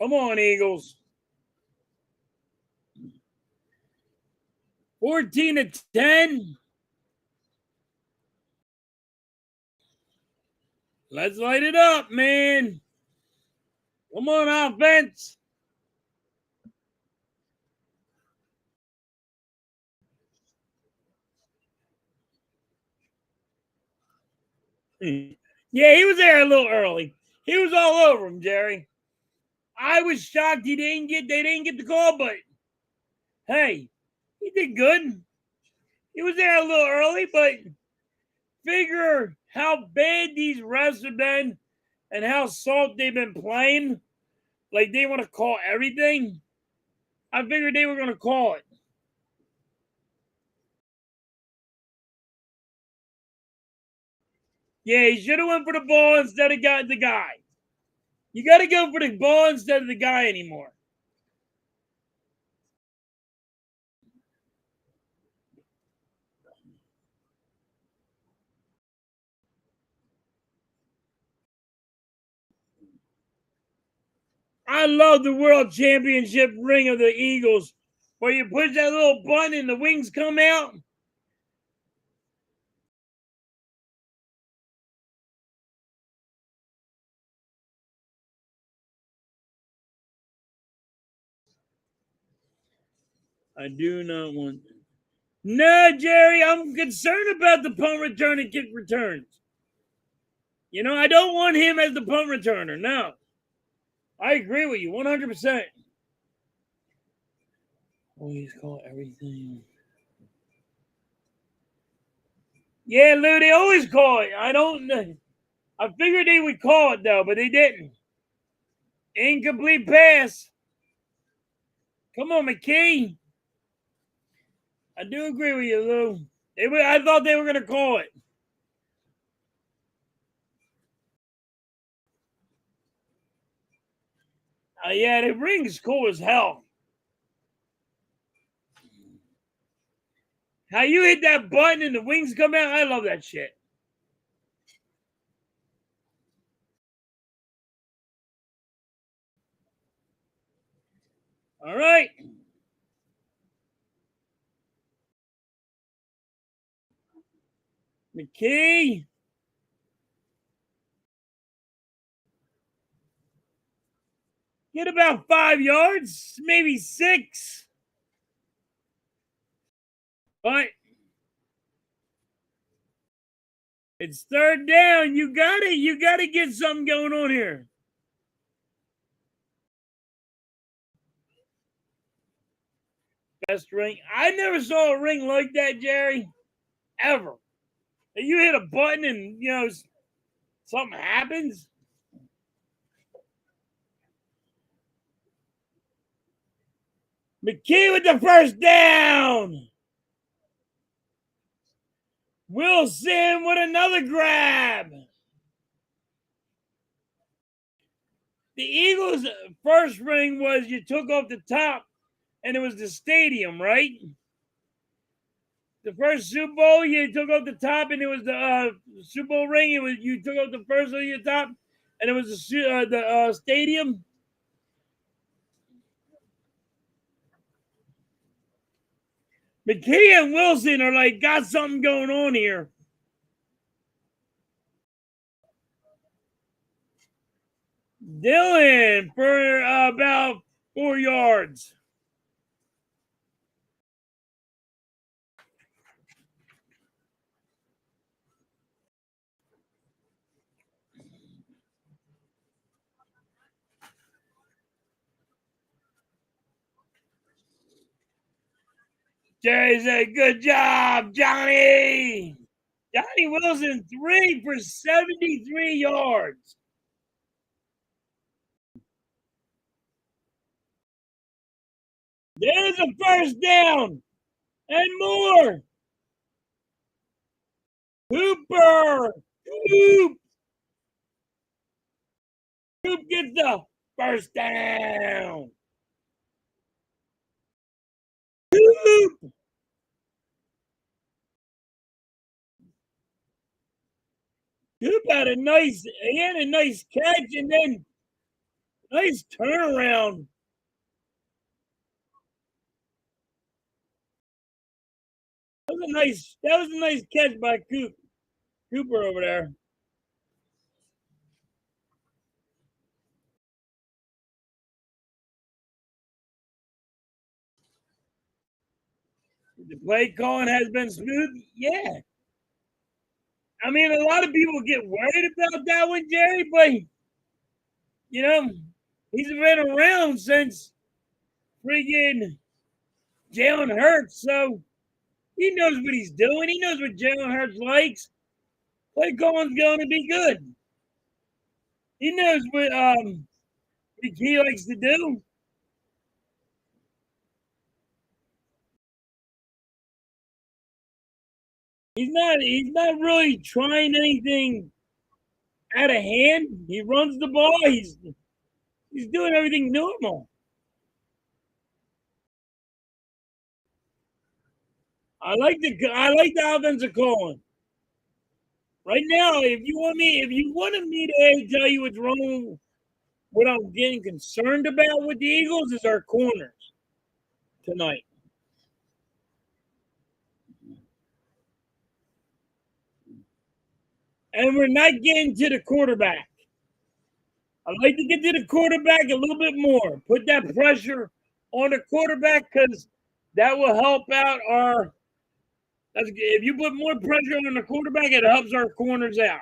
Speaker 2: Come on, Eagles. 14-10. Let's light it up, man. Come on, offense. Yeah, he was there a little early. He was all over him, Jerry. I was shocked they didn't get the call, but hey, he did good. He was there a little early, but figure how bad these refs have been and how soft they've been playing. Like they want to call everything. I figured they were going to call it. Yeah, he should have went for the ball instead of got the guy. You got to go for the ball instead of the guy anymore. I love the world championship ring of the Eagles, where you push that little button and the wings come out. I do not want. No, Jerry, I'm concerned about the punt return and kick returns. You know, I don't want him as the punt returner. No. I agree with you 100%. Always call everything. Yeah, Lou, they always call it. I figured they would call it, though, but they didn't. Incomplete pass. Come on, McKee. I do agree with you, Lou. I thought they were going to call it. Yeah, the ring's cool as hell. How you hit that button and the wings come out, I love that shit. All right. McKee. Get about 5 yards, maybe 6. But it's third down. You gotta get something going on here. Best ring. I never saw a ring like that, Jerry. Ever. You hit a button and something happens. McKee with the first down. Wilson with another grab. The Eagles' first ring was you took off the top and it was the stadium, right? The first Super Bowl, you took out the top, and it was the Super Bowl ring. It was you took out the first of your top, and it was the stadium. McKay and Wilson are like got something going on here. Dylan for about 4 yards. Jerry said, "Good job, Johnny." Johnny Wilson 3 for 73 yards. There's a first down and more. Cooper. Coop gets the first down. Coop. Coop had a nice catch and then nice turnaround. That was a nice catch by Cooper over there. The play calling has been smooth. Yeah. I mean, a lot of people get worried about that one, Jerry, but you know, he's been around since friggin' Jalen Hurts, so he knows what he's doing. He knows what Jalen Hurts likes. Play calling's going to be good. He knows what he likes to do. He's not really trying anything out of hand. He runs the ball. He's doing everything normal. I like the offensive calling. Right now, if you wanted me to tell you what's wrong, what I'm getting concerned about with the Eagles is our corners tonight. And we're not getting to the quarterback. I'd like to get to the quarterback a little bit more. Put that pressure on the quarterback because that will help out our. If you put more pressure on the quarterback, it helps our corners out.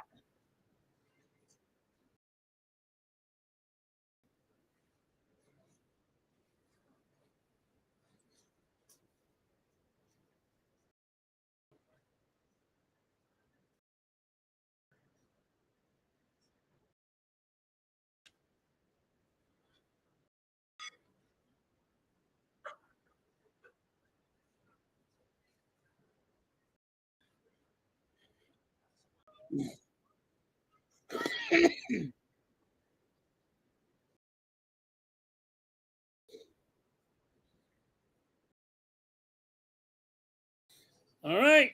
Speaker 2: All right.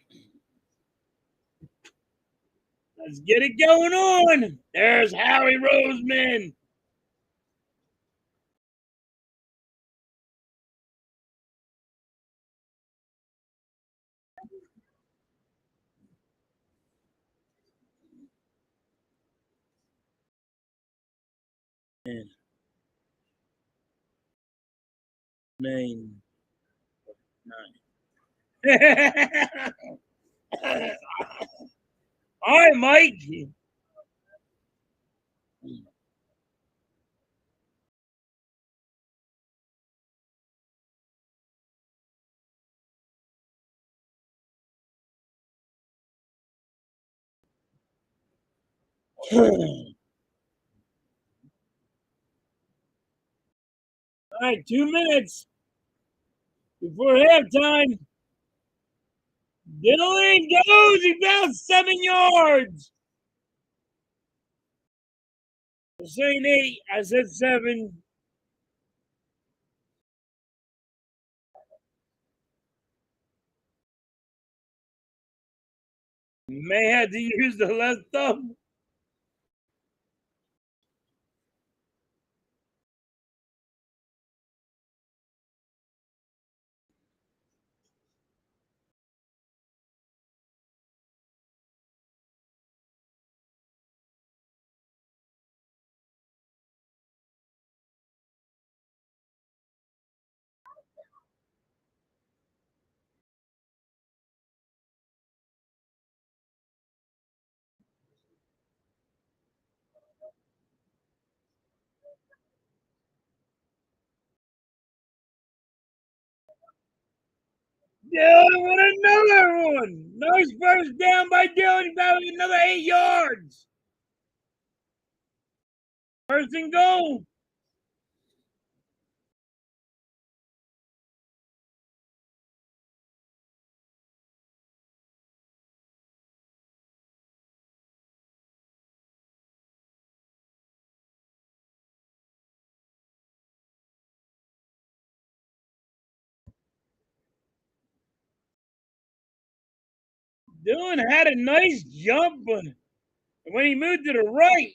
Speaker 2: Let's get it going on. There's Harry Roseman. Nine. All right, Mike. All right, 2 minutes before halftime. Dylan goes. He found 7 yards. I'm saying 8. I said 7. May have to use the left thumb. Dylan with another one. Nice first down by Dylan. About another 8 yards. First and goal. Dylan had a nice jump, but when he moved to the right,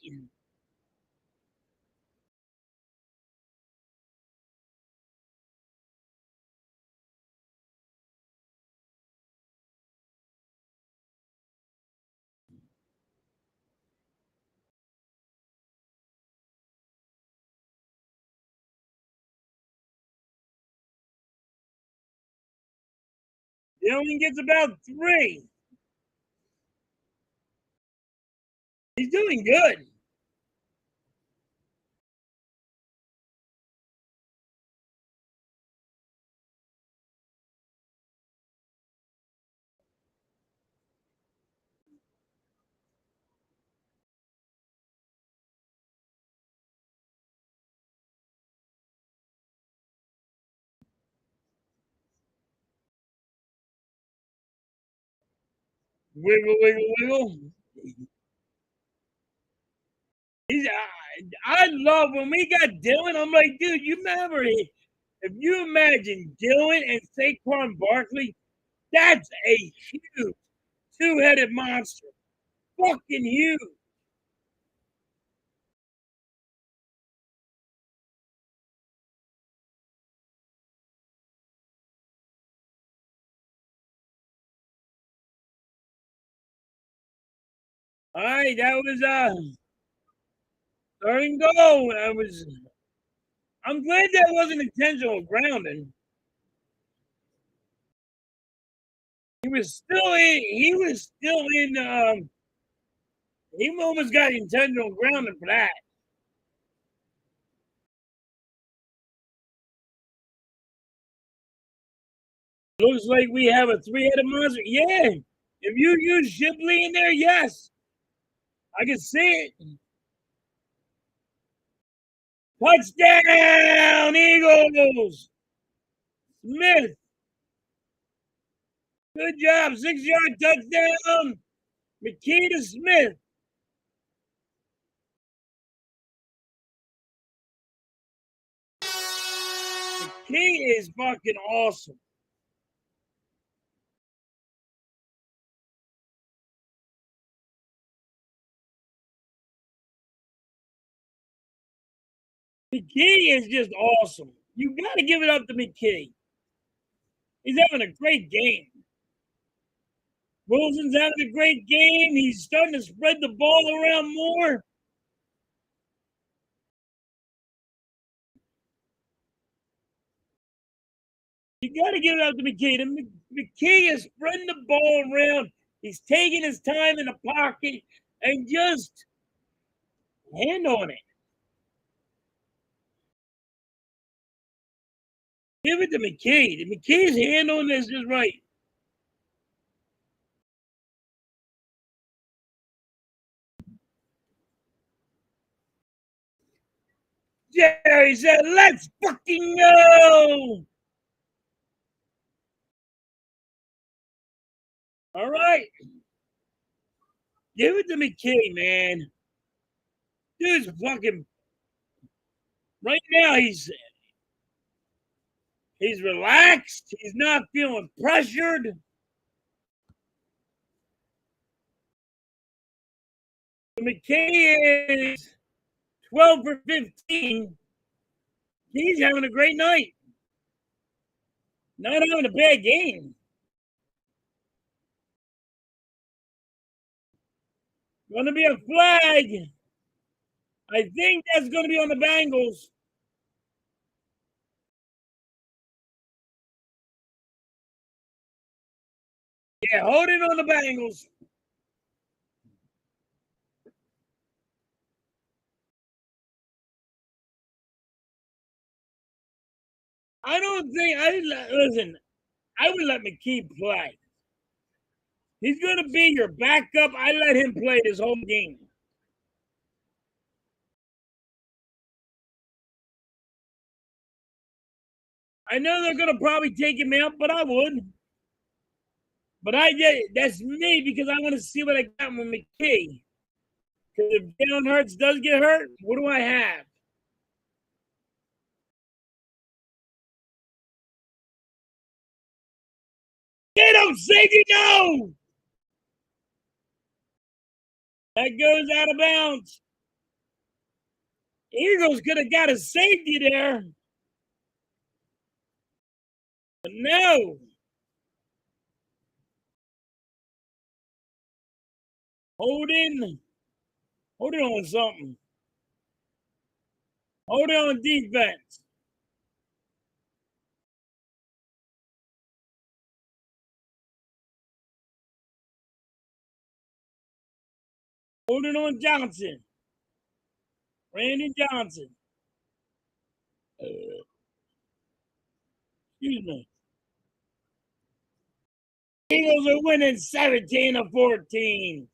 Speaker 2: Dylan gets about 3. He's doing good. Wiggle, wiggle, wiggle. I love when we got Dylan. I'm like, dude, you remember if you imagine Dylan and Saquon Barkley, that's a huge two-headed monster. Fucking huge. All right, that was third and goal. I'm glad that wasn't intentional grounding. He almost got intentional grounding for that. Looks like we have a three-headed monster. Yeah. If you use Shipley in there, yes. I can see it. Touchdown, Eagles! Smith. Good job. 6-yard touchdown. McKee to Smith. McKee is fucking awesome. McKee is just awesome. You got to give it up to McKee. He's having a great game. Wilson's having a great game. He's starting to spread the ball around more. You got to give it up to McKee. McKee is spreading the ball around. He's taking his time in the pocket and just hand on it. Give it to McKee. McKee's hand on this is right. Jerry said, let's fucking go. All right. Give it to McKee, man. Dude's fucking right now he's relaxed. He's not feeling pressured. McKay is 12 for 15. He's having a great night. Not having a bad game. Going to be a flag. I think that's going to be on the Bengals. Yeah, hold it on the Bengals. I don't think listen. I would let McKee play. He's going to be your backup. I let him play this whole game. I know they're going to probably take him out, but I would. But that's me because I want to see what I got with McKee. Because if Jalen Hurts does get hurt, what do I have? Get him, safety, no! That goes out of bounds. Eagles could have got a safety there. But no. Hold in on something. Hold on defense. Holding on Johnson. Randy Johnson. Excuse me. Eagles are winning 17-14.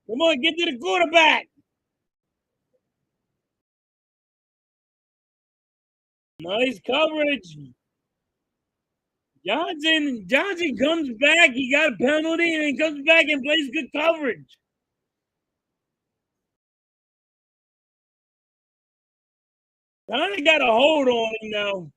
Speaker 2: Come on, get to the quarterback. Nice coverage. Johnson comes back. He got a penalty, and he comes back and plays good coverage. Kind of got a hold on him now.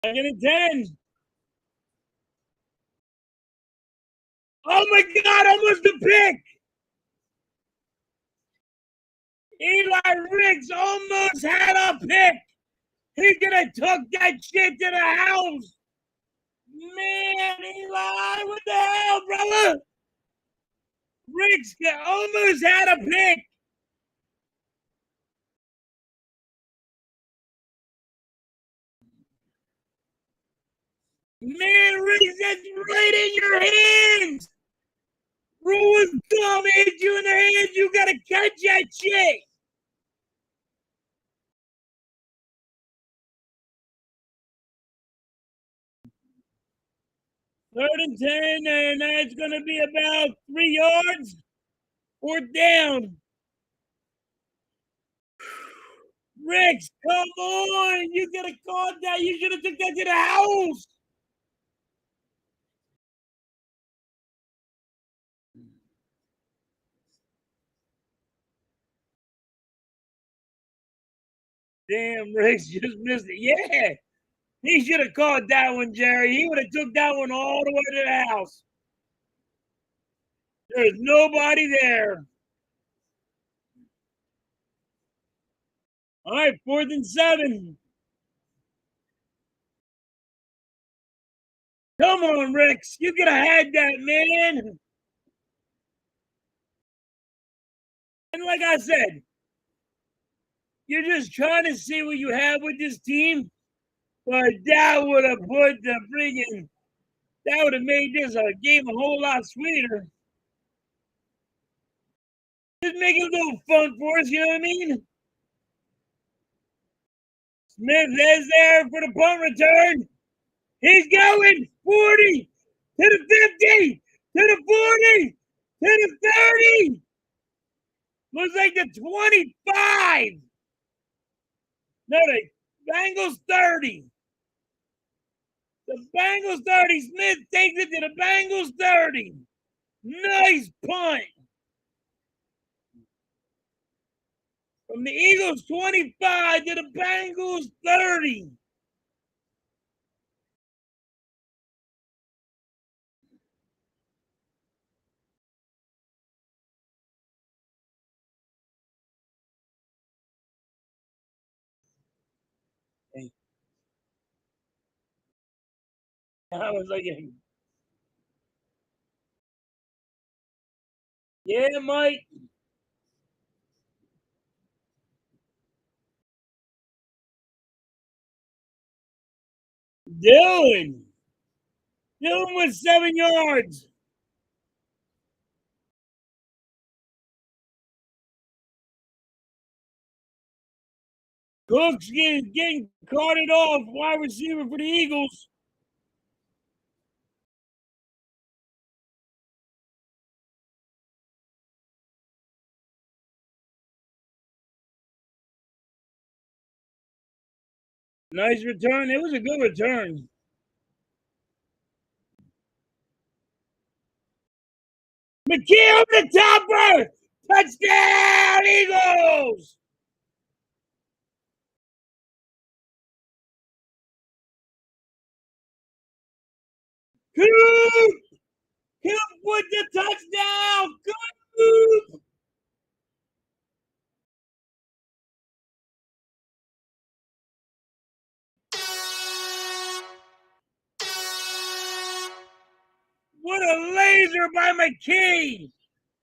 Speaker 2: Second and 10. Oh my God! Almost a pick. Eli Riggs almost had a pick. He could have took that shit to the house. Man, Eli, what the hell, brother? Riggs almost had a pick. Man, Riggs, that's right in your hands. Rules come hit you in the hands. You got to catch that shit. Third and 10, and that's going to be about 3 yards. Fourth down. Riggs, come on. You could have caught that. You should have took that to the house. Damn, Riggs just missed it. Yeah. He should have caught that one, Jerry. He would have took that one all the way to the house. There's nobody there. All right, 4th and 7. Come on, Riggs. You could have had that, man. And like I said, you're just trying to see what you have with this team. But that would have put the freaking, that would have made this a game a whole lot sweeter. Just make it a little fun for us, you know what I mean? Smith is there for the punt return. He's going 40 to the 50 to the 40 to the 30. Looks like the 25. No, the Bengals 30. The Bengals 30. Smith takes it to the Bengals 30. Nice punt. From the Eagles 25 to the Bengals 30. I was like, yeah, Mike. Dylan. Dylan with 7 yards. Cooks getting carted off. Wide receiver for the Eagles. Nice return. It was a good return. McKee over the topper. Touchdown, Eagles. Coop with the touchdown. Coop. What a laser by McKee.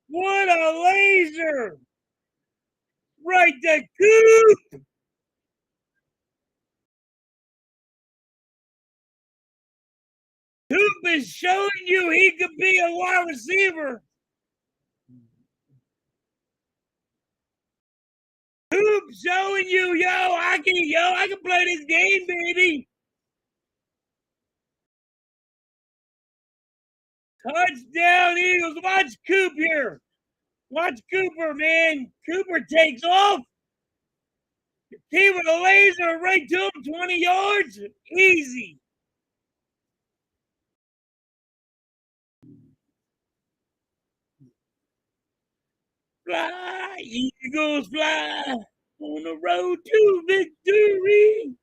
Speaker 2: What a laser. Right to Coop. Coop is showing you he could be a wide receiver. Coop showing you, I can play this game, baby. Touchdown, Eagles. Watch Coop here. Watch Cooper, man. Cooper takes off. He with a laser right to him, 20 yards. Easy. Fly, Eagles, fly. On the road to victory.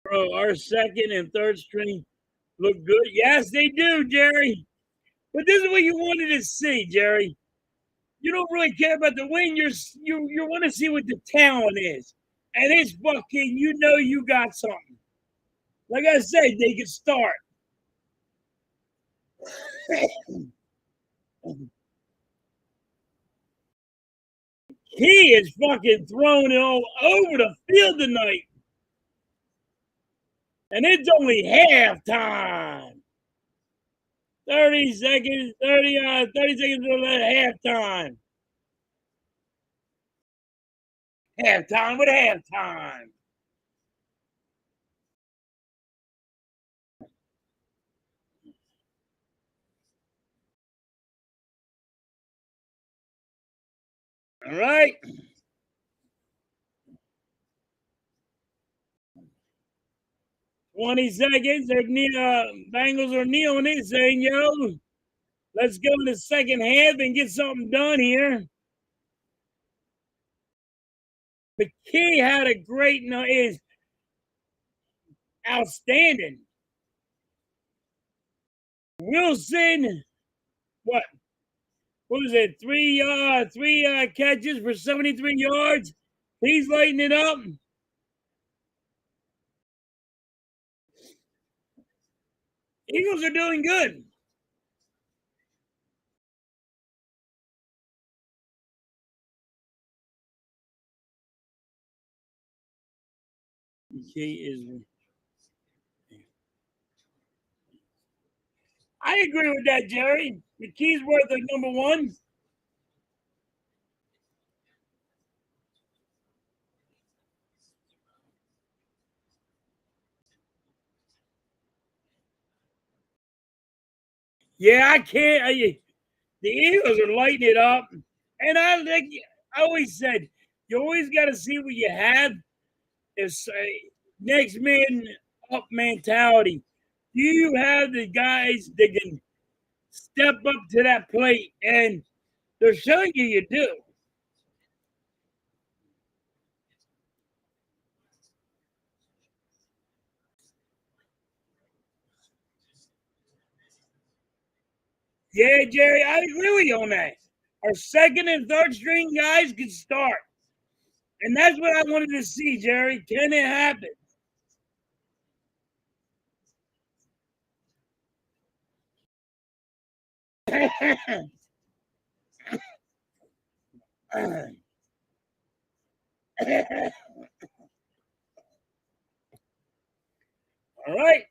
Speaker 2: Bro, our second and third string look good. Yes, they do, Jerry. But this is what you wanted to see, Jerry. You don't really care about the win. You want to see what the talent is, and it's fucking. You got something. Like I said, they can start. He is fucking throwing it all over the field tonight, and it's only halftime. 30 seconds. 30 seconds to halftime. Halftime with halftime. All right. 20 seconds. Bengals are kneeling it, saying, yo, let's go in the second half and get something done here. McKee had a great night. Is outstanding. Wilson, what was it? Three catches for 73 yards. He's lighting it up. Eagles are doing good. McKee is. I agree with that, Jerry. McKee's worth of number one. Yeah, I can't. The Eagles are lighting it up, and I always said, you always got to see what you have. It's next man up mentality. Do you have the guys that can step up to that plate? And they're showing you do. Yeah, Jerry, I agree with you on that. Our second and third string guys can start. And that's what I wanted to see, Jerry. Can it happen? All right.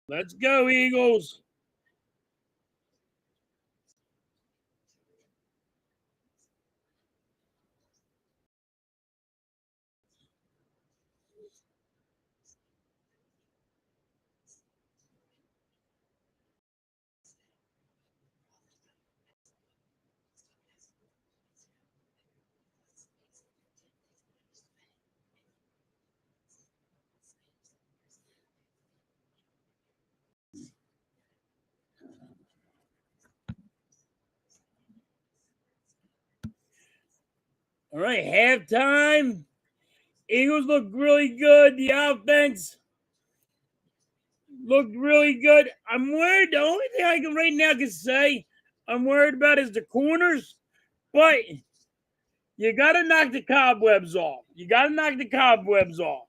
Speaker 2: Let's go, Eagles. All right, halftime. Eagles look really good. The offense looked really good. I'm worried. The only thing I can right now can say I'm worried about is the corners, but you got to knock the cobwebs off. You got to knock the cobwebs off.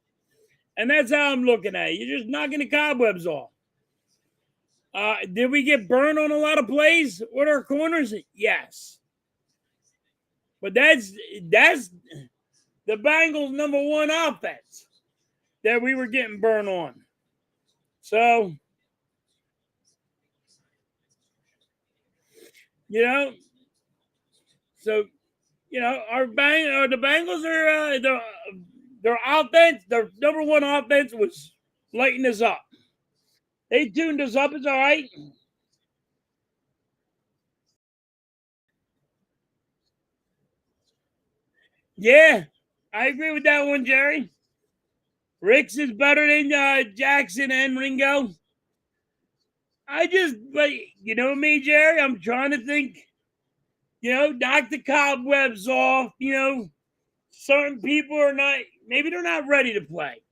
Speaker 2: And that's how I'm looking at it. You're just knocking the cobwebs off. Did we get burned on a lot of plays with our corners? Yes. But that's the Bengals' number one offense that we were getting burned on. So, you know, so the Bengals are their offense, their number one offense was lighting us up. They tuned us up. It's all right. Yeah, I agree with that one, Jerry. Ricks is better than Jackson and Ringo. But you know me, Jerry. I'm trying to think. Knock the cobwebs off. Certain people are not. Maybe they're not ready to play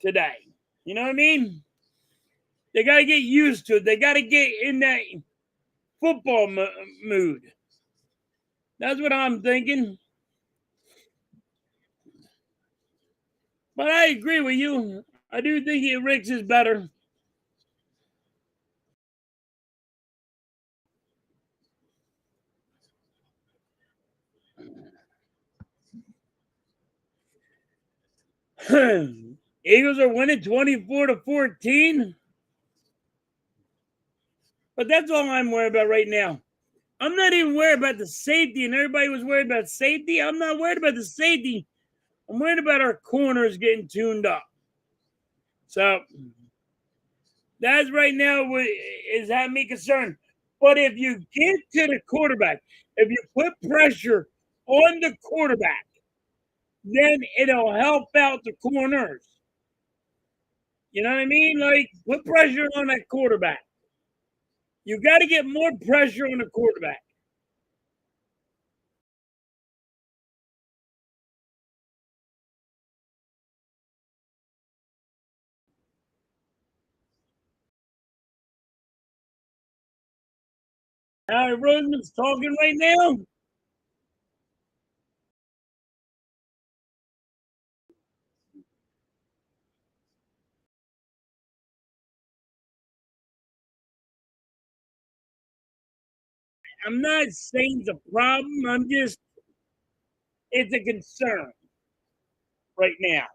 Speaker 2: today. You know what I mean? They got to get used to it. They got to get in that football mood. That's what I'm thinking. But I agree with you. I do think Ricks is better. Eagles are winning 24-14. But that's all I'm worried about right now. I'm not even worried about the safety, and everybody was worried about safety. I'm not worried about the safety. I'm worried about our corners getting tuned up. So that's right now what is having me concerned. But if you get to the quarterback, if you put pressure on the quarterback, then it'll help out the corners. You know what I mean? Like, put pressure on that quarterback. You got to get more pressure on the quarterback. Roseman's talking right now. I'm not saying it's a problem. It's a concern right now.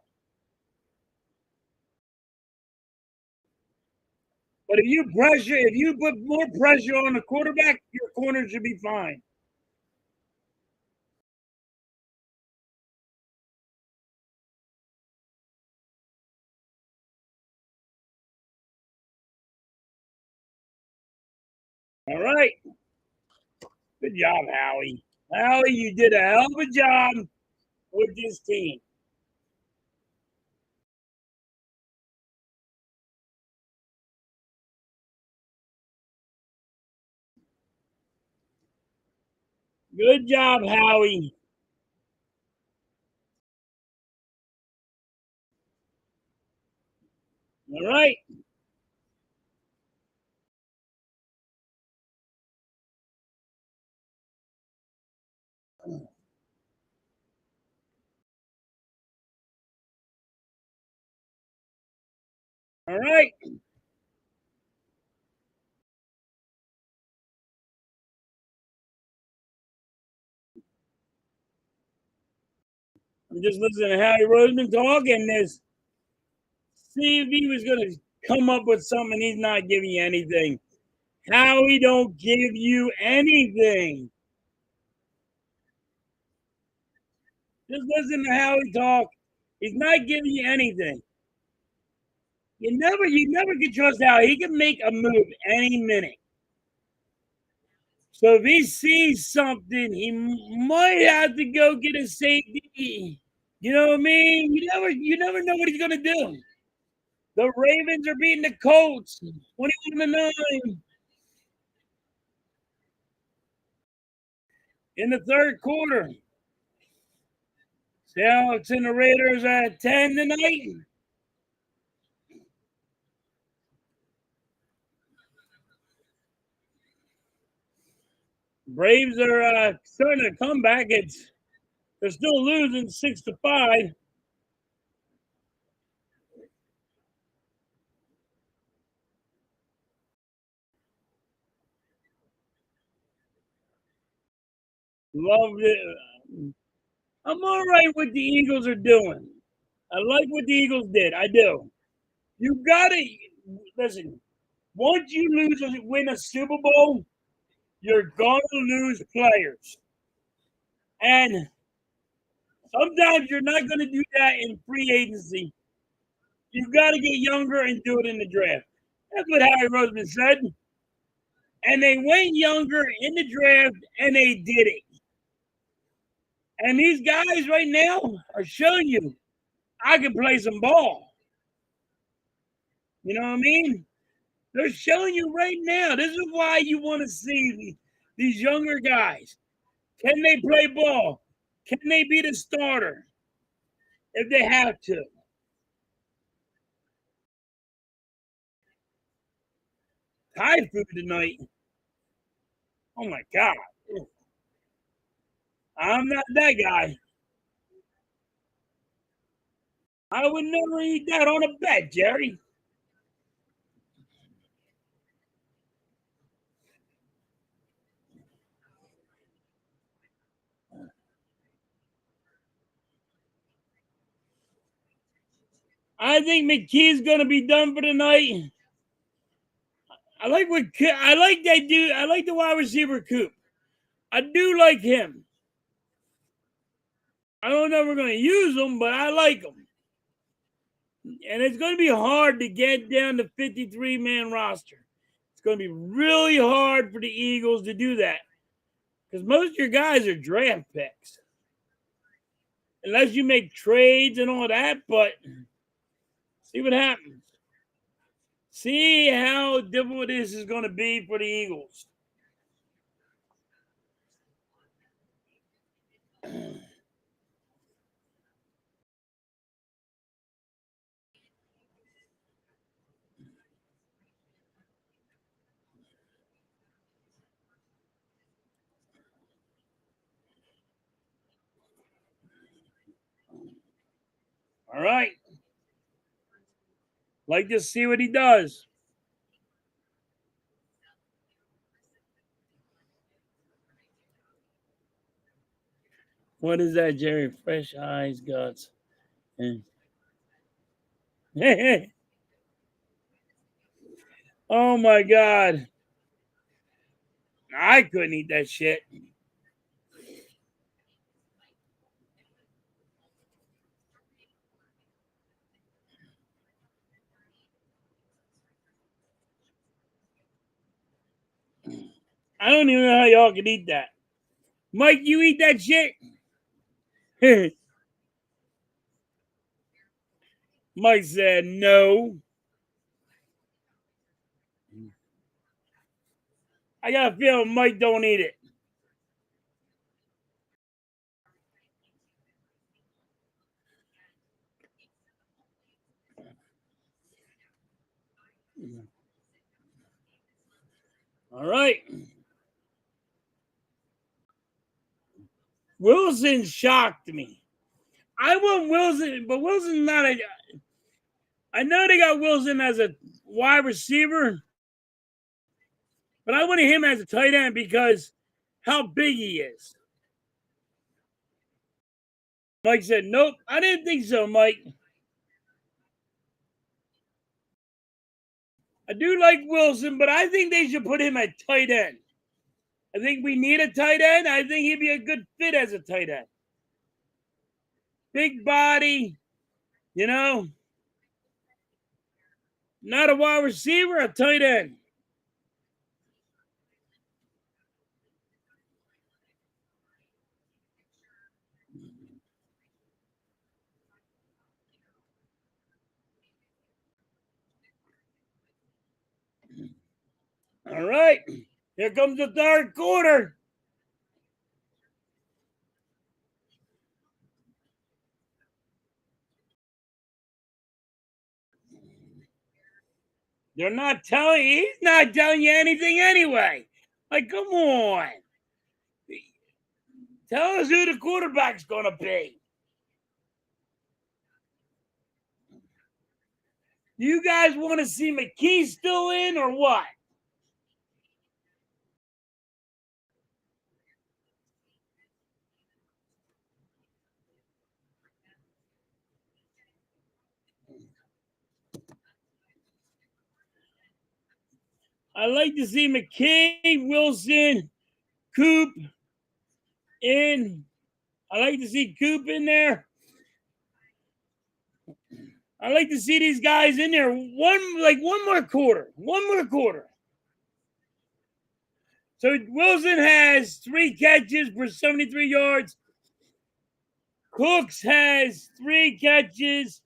Speaker 2: But if you put more pressure on the quarterback, your corner should be fine. All right. Good job, Howie. Howie, you did a hell of a job with this team. Good job, Howie. All right. All right. I'm just listening to Howie Roseman talk and this. See if he was going to come up with something. He's not giving you anything. Howie don't give you anything. Just listen to Howie talk. He's not giving you anything. You never can trust Howie. He can make a move any minute. So if he sees something, he might have to go get a safety. You know what I mean? You never know what he's gonna do. The Ravens are beating the Colts 21-9 in the third quarter. Seahawks and the Raiders are at 10 tonight. Braves are starting to come back. They're still losing 6-5. Love it. I'm all right with the Eagles are doing. I like what the Eagles did. I do. You gotta listen. Once you win a Super Bowl, you're gonna lose players, and sometimes you're not gonna do that in free agency. You got to get younger and do it in the draft. That's what Harry Roseman said. And they went younger in the draft, and they did it. And these guys right now are showing you I can play some ball. You know what I mean? They're showing you right now. This is why you want to see these younger guys. Can they play ball? Can they be the starter if they have to? Thai food tonight. Oh my God. I'm not that guy. I would never eat that on a bet, Jerry. I think McKee's going to be done for the night. I like that dude. I like the wide receiver Coop. I do like him. I don't know if we're going to use him, but I like him. And it's going to be hard to get down to 53-man roster. It's going to be really hard for the Eagles to do that because most of your guys are draft picks. Unless you make trades and all that, but see what happens. See how difficult this is going to be for the Eagles. All right. Like to see what he does. What is that, Jerry? Fresh eyes, guts. Oh my God. I couldn't eat that shit. I don't even know how y'all can eat that. Mike, you eat that shit? Mike said no. I got a feeling Mike don't eat it. All right. Wilson shocked me. I want Wilson, but Wilson's not a. I know they got Wilson as a wide receiver, but I wanted him as a tight end because how big he is. Mike said, nope, I didn't think so, Mike. I do like Wilson, but I think they should put him at tight end. I think we need a tight end. I think he'd be a good fit as a tight end. Big body, you know, not a wide receiver, a tight end. All right, here comes the third quarter. They're not telling he's not telling you anything anyway. Like, come on. Tell us who the quarterback's gonna be. Do you guys want to see McKee still in or what? I like to see McKee, Wilson, Coop in. I like to see Coop in there. I like to see these guys in there. One more quarter. One more quarter. So Wilson has 3 catches for 73 yards. Cooks has 3 catches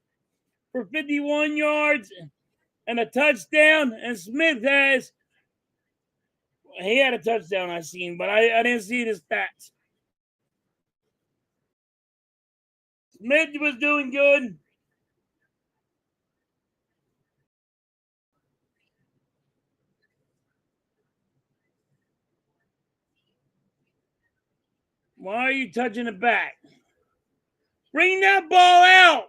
Speaker 2: for 51 yards and a touchdown. And Smith he had a touchdown I seen, but I didn't see the stats. Smith was doing good. Why are you touching the back? Bring that ball out.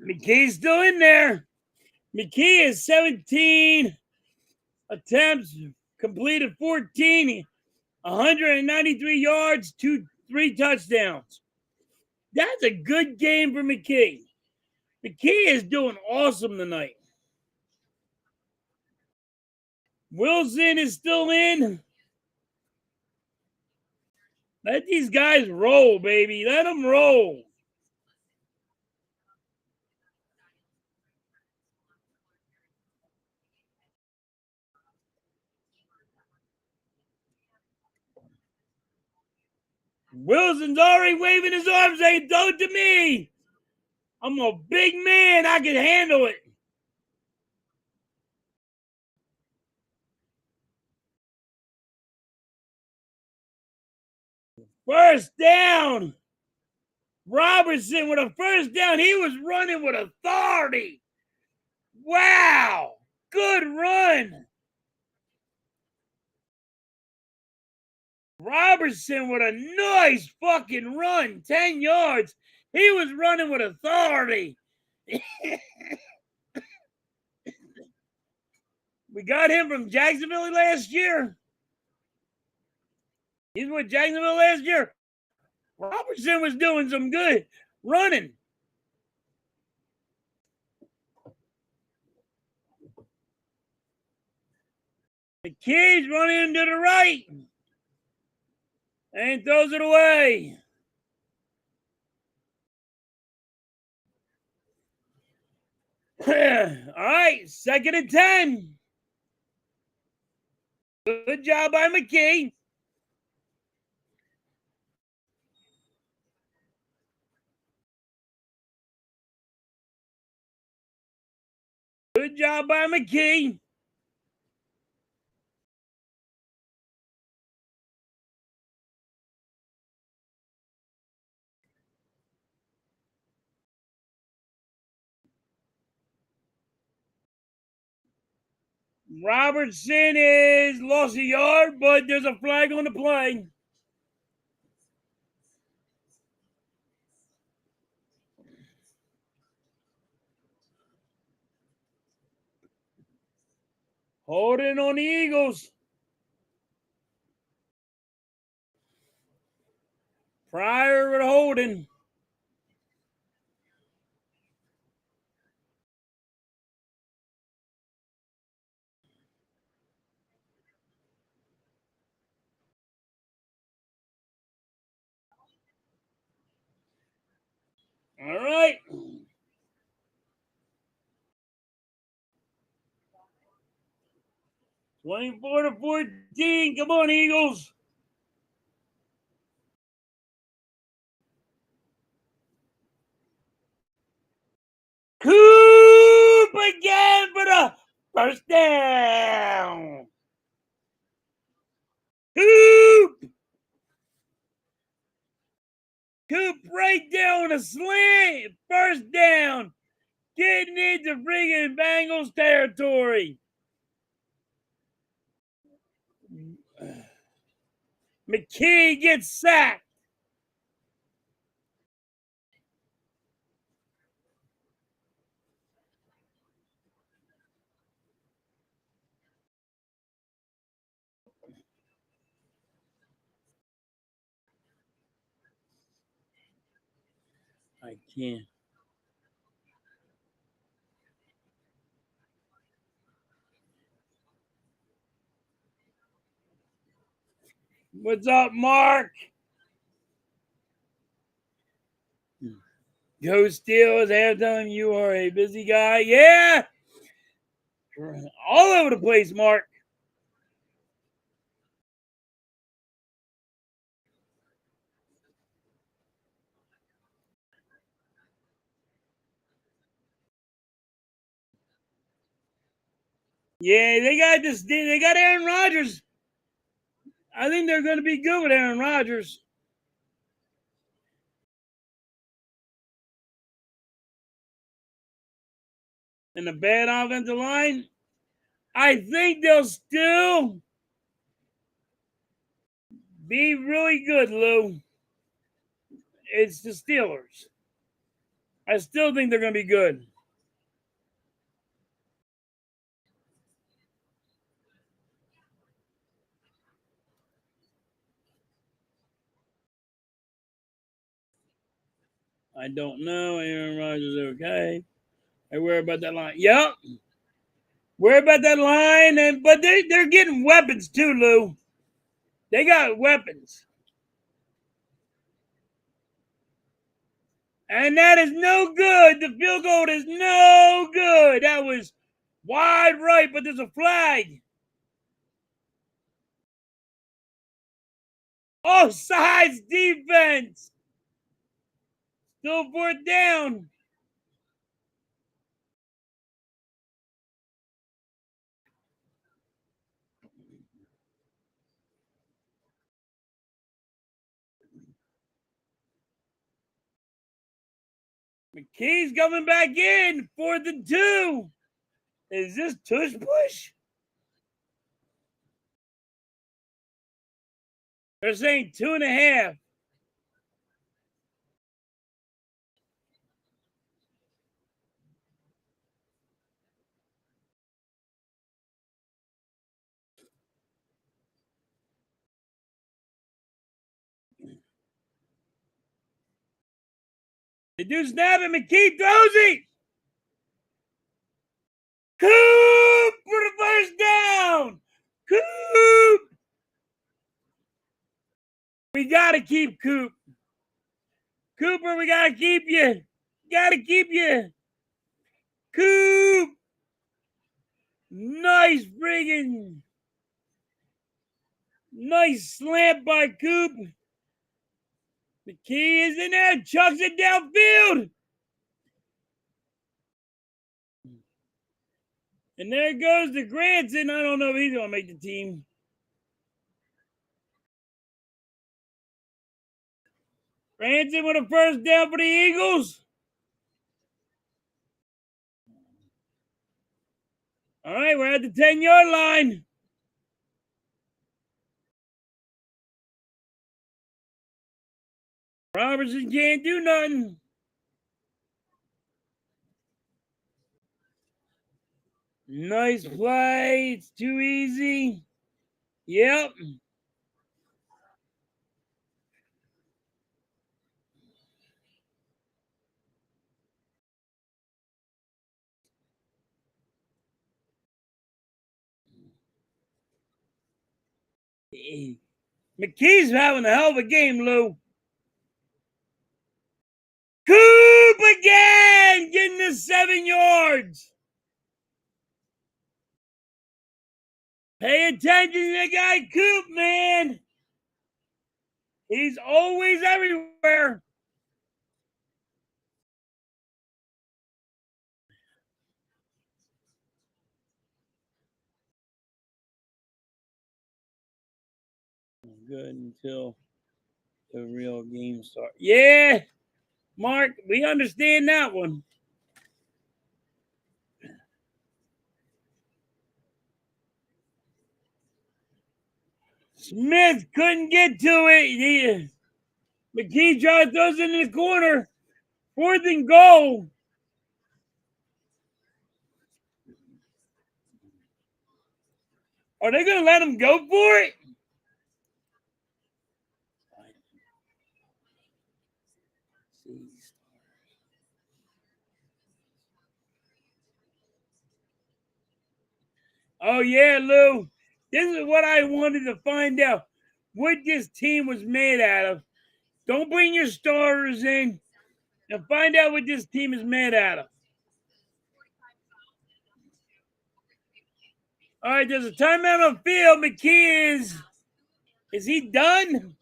Speaker 2: McKee's still in there. McKee is 17 attempts, completed 14, 193 yards, 3 touchdowns. That's a good game for McKee. McKee is doing awesome tonight. Wilson is still in. Let these guys roll, baby. Let them roll. Wilson's already waving his arms saying, throw it to me. I'm a big man. I can handle it. First down. Robertson with a first down. He was running with authority. Wow. Good run. Robertson with a nice fucking run. 10 yards. He was running with authority. We got him from Jacksonville last year. He's with Jacksonville last year. Robertson was doing some good running. The kid's running to the right and throws it away. All right, 2nd and 10. Good job by McKee. Good job by McKee. Robertson is lost a yard, but there's a flag on the play. Holding on the Eagles. Pryor with holding. All right. 24-14. Come on, Eagles. Coop again for the first down. Coop. Coop right down a slant. First down. Getting into friggin' Bengals territory. McKee gets sacked. I can't. What's up, Mark? Go Steelers. Halftime, you are a busy guy. Yeah. All over the place, Mark. Yeah, they got this. They got Aaron Rodgers. I think they're going to be good with Aaron Rodgers. And the bad offensive line, I think they'll still be really good, Lou. It's the Steelers. I still think they're going to be good. I don't know. Aaron Rodgers, okay. I worry about that line. Yep. Worry about that line, but they're getting weapons too, Lou. They got weapons. And that is no good. The field goal is no good. That was wide right, but there's a flag. Offsides defense. Still 4th down. McKee's coming back in. 4th and 2. Is this tush push? They're saying 2.5. They do snap it. McKee throws it. Coop for the first down. Coop. We got to keep Coop. Cooper, we got to keep you. Got to keep you. Coop! Nice friggin' nice slant by Coop. McKee is in there, chucks it downfield. And there goes the Granson. I don't know if he's going to make the team. Granson with a first down for the Eagles. All right, we're at the 10-yard line. Robertson can't do nothing. Nice play. It's too easy. Yep. McKee's having a hell of a game, Lou. Coop again, getting the 7 yards. Pay attention to the guy, Coop, man. He's always everywhere. Good until the real game starts. Yeah, Mark, we understand that one. Smith couldn't get to it. McKee tried to throw it in the corner. 4th and goal. Are they going to let him go for it? Oh, yeah, Lou. This is what I wanted to find out. What this team was made out of. Don't bring your starters in and find out what this team is made out of. All right, there's a timeout on field. McKee is he done?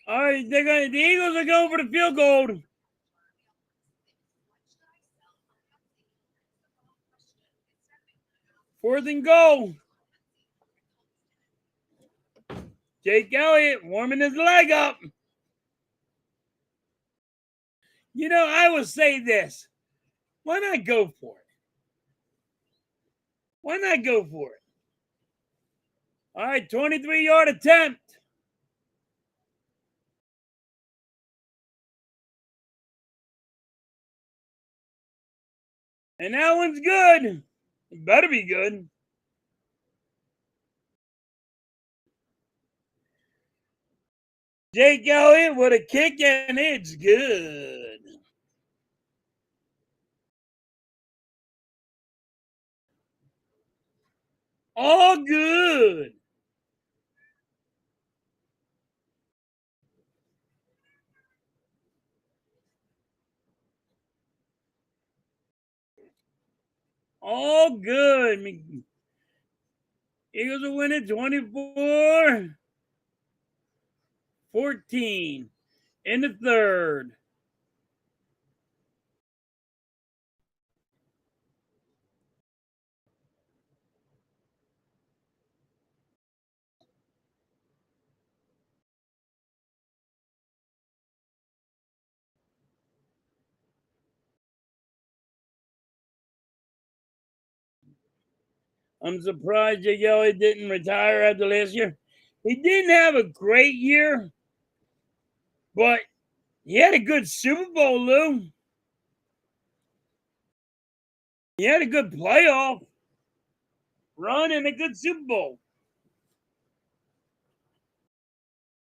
Speaker 2: All right, the Eagles are going for the field goal. Fourth and goal. Jake Elliott warming his leg up. You know, I will say this. Why not go for it? Why not go for it? All right, 23-yard attempt. And that one's good. It better be good. Jake Elliott with a kick, and it's good. All good. All good. Eagles will win it 24-14 in the third. I'm surprised Jake Elliott didn't retire after last year. He didn't have a great year, but he had a good Super Bowl, Lou. He had a good playoff run and a good Super Bowl.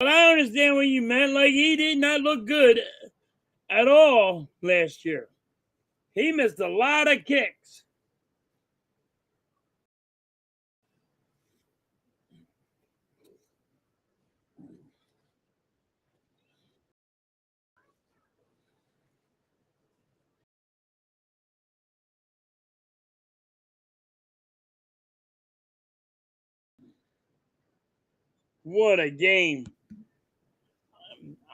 Speaker 2: But I understand what you meant. Like, he did not look good at all last year. He missed a lot of kicks. What a game.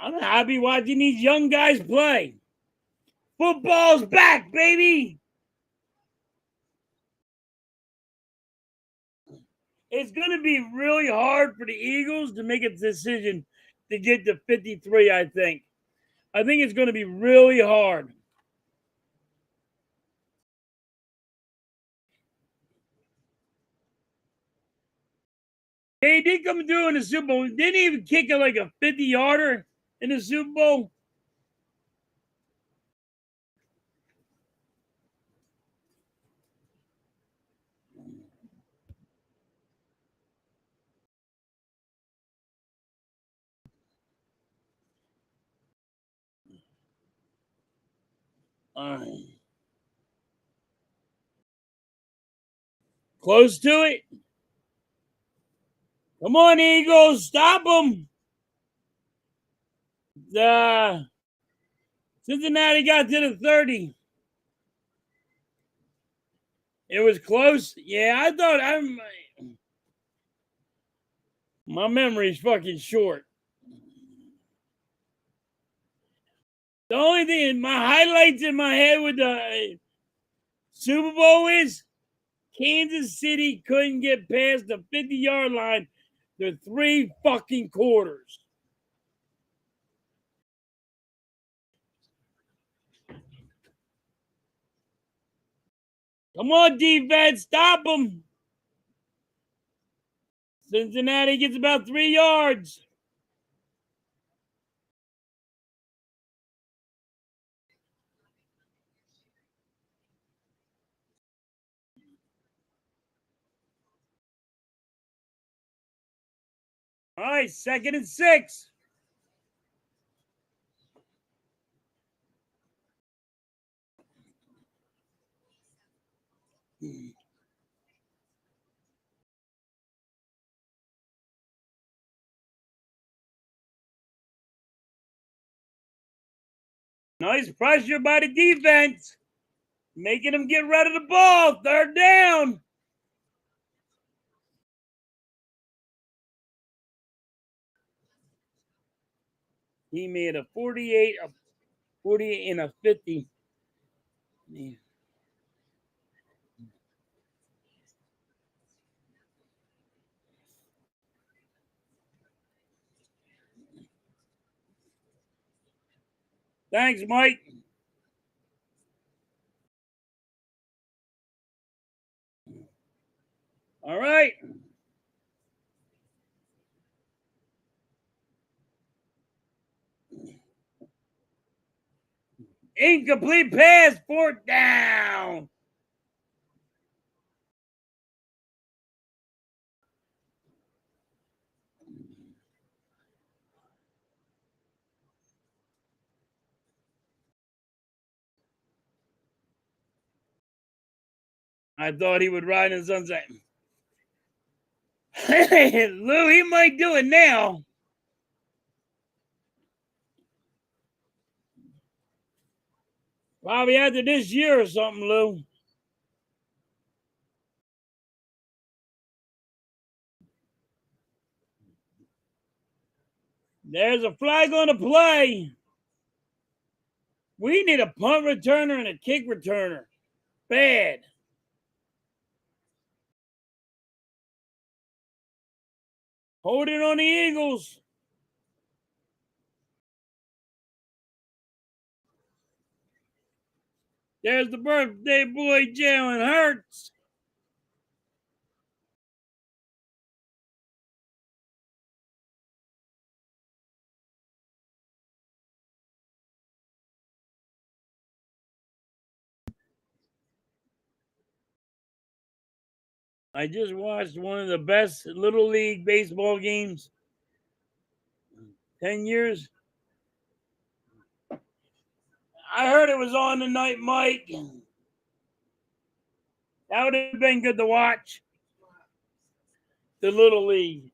Speaker 2: I'm happy watching these young guys play. Football's back, baby. It's going to be really hard for the Eagles to make a decision to get to 53, I think. I think it's going to be really hard. He did come through in the Super Bowl. Didn't he even kick like a 50-yarder in the Super Bowl? Close to it. Come on, Eagles. Stop them. Cincinnati got to the 30. It was close. Yeah, I thought my memory's fucking short. The only thing, my highlights in my head with the Super Bowl is Kansas City couldn't get past the 50-yard line for 3 fucking quarters. Come on, defense, stop them. Cincinnati gets about 3 yards. All right, 2nd and 6. Nice pressure by the defense, making them get rid of the ball. 3rd down. He made a 48, and a 50. Thanks, Mike. All right. Incomplete pass, 4th down. I thought he would ride in the sunset. Lou, he might do it now. Probably after this year or something, Lou. There's a flag on the play. We need a punt returner and a kick returner. Bad. Hold it on the Eagles. There's the birthday boy, Jalen Hurts. I just watched one of the best Little League baseball games. 10 years. I heard it was on tonight, Mike. That would have been good to watch. The Little League.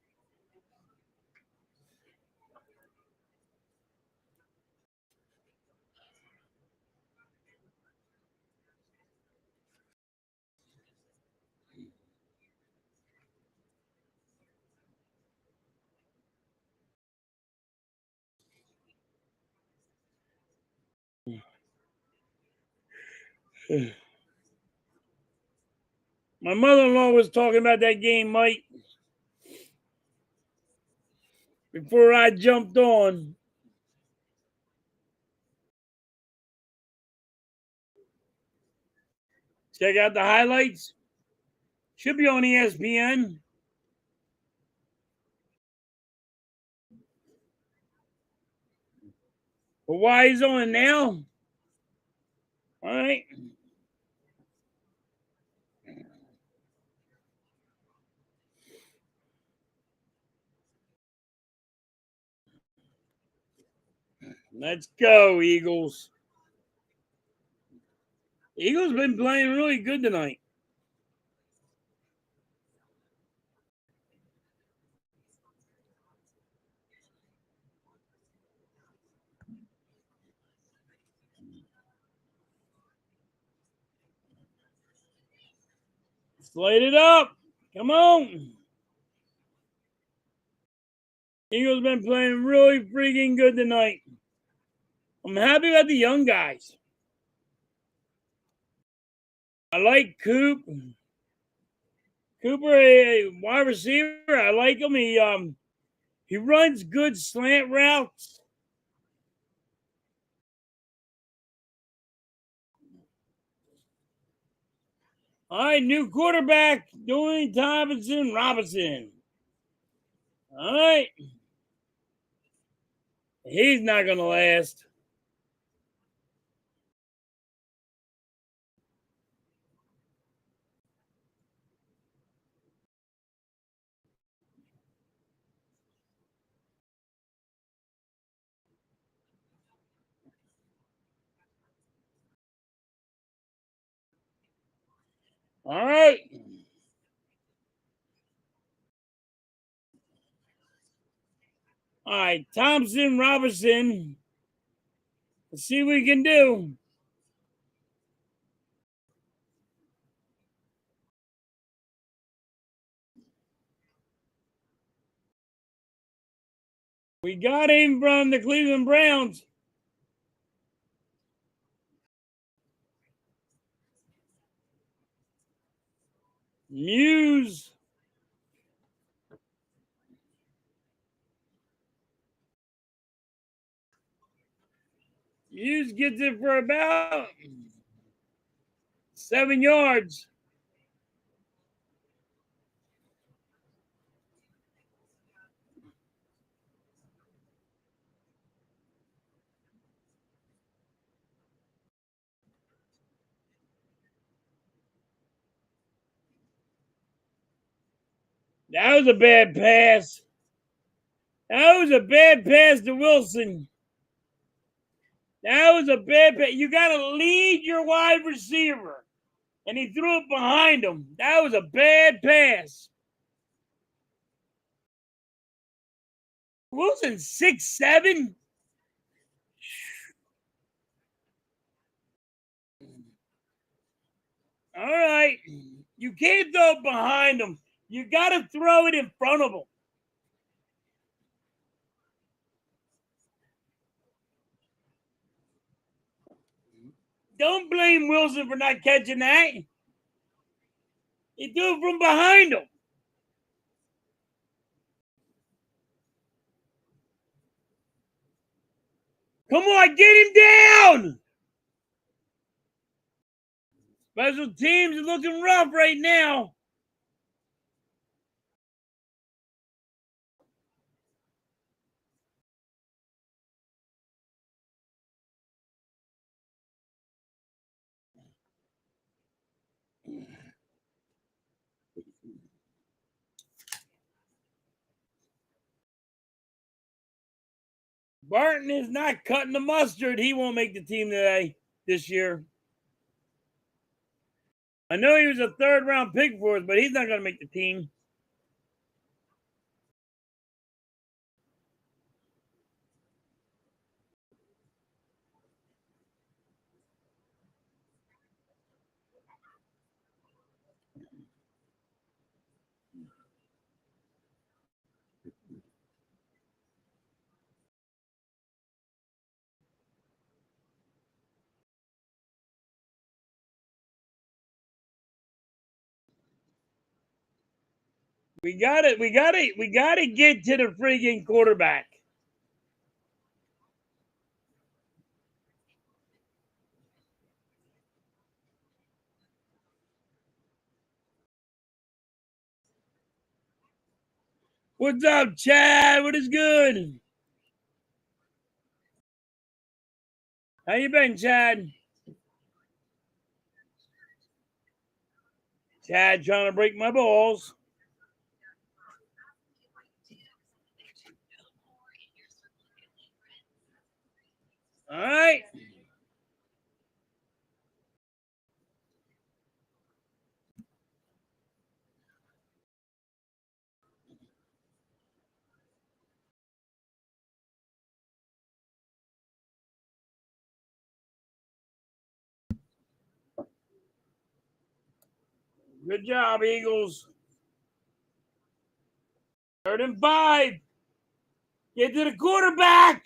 Speaker 2: My mother-in-law was talking about that game, Mike, before I jumped on. Check out the highlights. Should be on ESPN. But why he's on it now? All right. Let's go, Eagles. Eagles been playing really good tonight. Slate it up. Come on. Eagles been playing really freaking good tonight. I'm happy about the young guys. I like Coop. Cooper, a wide receiver. I like him. He runs good slant routes. All right, new quarterback, Dwayne Robinson. All right. He's not going to last. All right. All right, Thompson, Robinson. Let's see what we can do. We got him from the Cleveland Browns. Muse. Muse gets it for about 7 yards. That was a bad pass. That was a bad pass to Wilson. That was a bad pass. You got to lead your wide receiver. And he threw it behind him. That was a bad pass. Wilson 6'7". All right. You can't throw it behind him. You got to throw it in front of him. Don't blame Wilson for not catching that. He threw it from behind him. Come on, get him down. Special teams are looking rough right now. Barton is not cutting the mustard. He won't make the team this year. I know he was a third-round pick for us, but he's not going to make the team. We got it. We got to get to the freaking quarterback. What's up, Chad? What is good? How you been, Chad? Chad trying to break my balls. All right. Good job, Eagles. 3rd and 5. Get to the quarterback.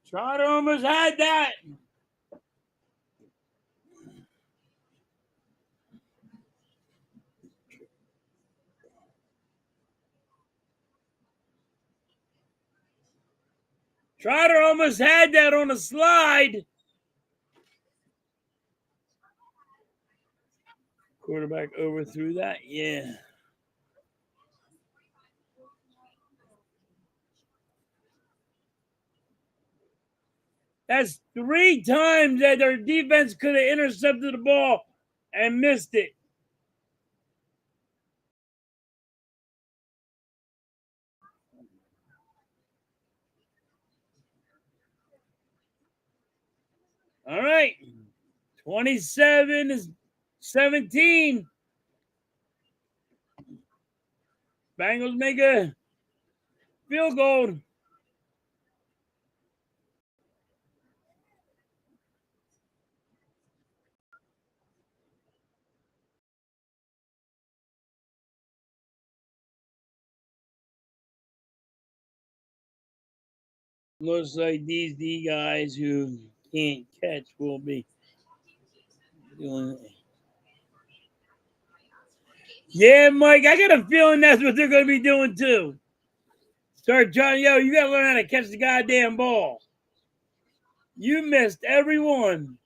Speaker 2: Trotter almost had that. Trotter almost had that on a slide. Quarterback overthrew that. Yeah. That's 3 times that their defense could have intercepted the ball and missed it. All right. 27-17. Bengals make a field goal. Looks like these D guys who can't catch will be doing it. Yeah, Mike, I got a feeling that's what they're going to be doing too. Start trying, you got to learn how to catch the goddamn ball. You missed every one.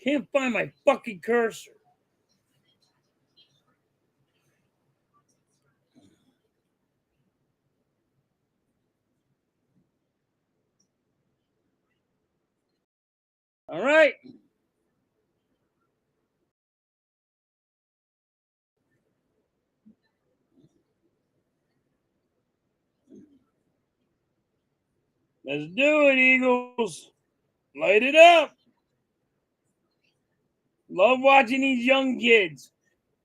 Speaker 2: Can't find my fucking cursor. All right. Let's do it, Eagles. Light it up. Love watching these young kids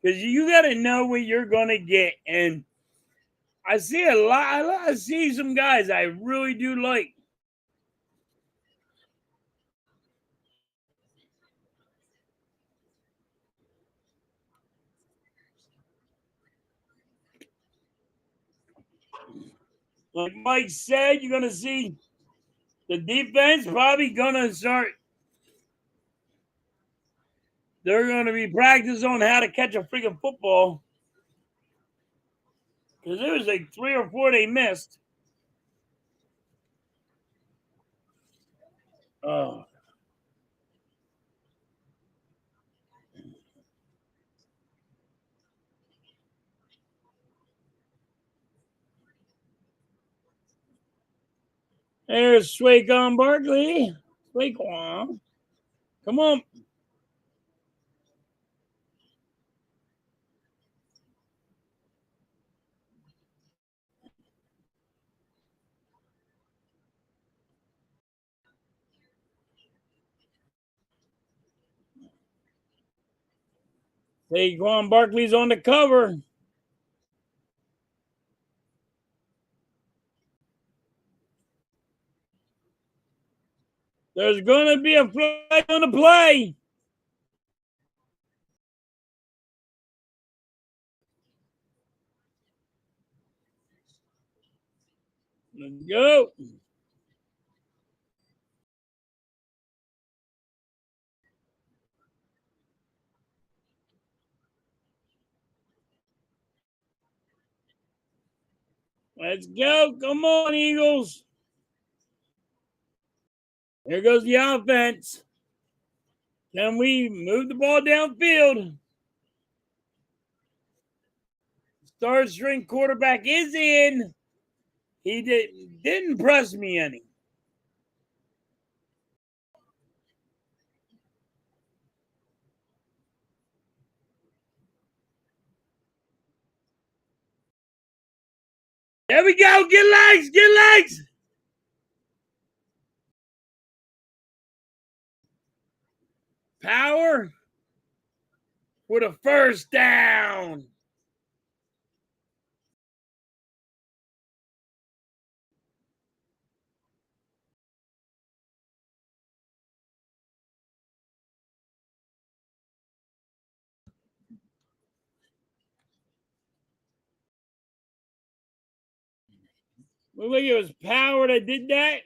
Speaker 2: because you got to know what you're going to get. And I see a lot. I see some guys I really do like. Like Mike said, you're going to see the defense probably going to start. They're going to be practicing on how to catch a freaking football. Because there was like 3 or 4 they missed. Oh. There's Saquon Barkley. Saquon. Come on. Saquon Barkley's on the cover. There's going to be a flag on the play. Let's go. Let's go. Come on, Eagles. There goes the offense. Can we move the ball downfield? Third string quarterback is in. He didn't press me any. There we go. Get legs. Get legs. Power with a first down. Look like it was Power that did that.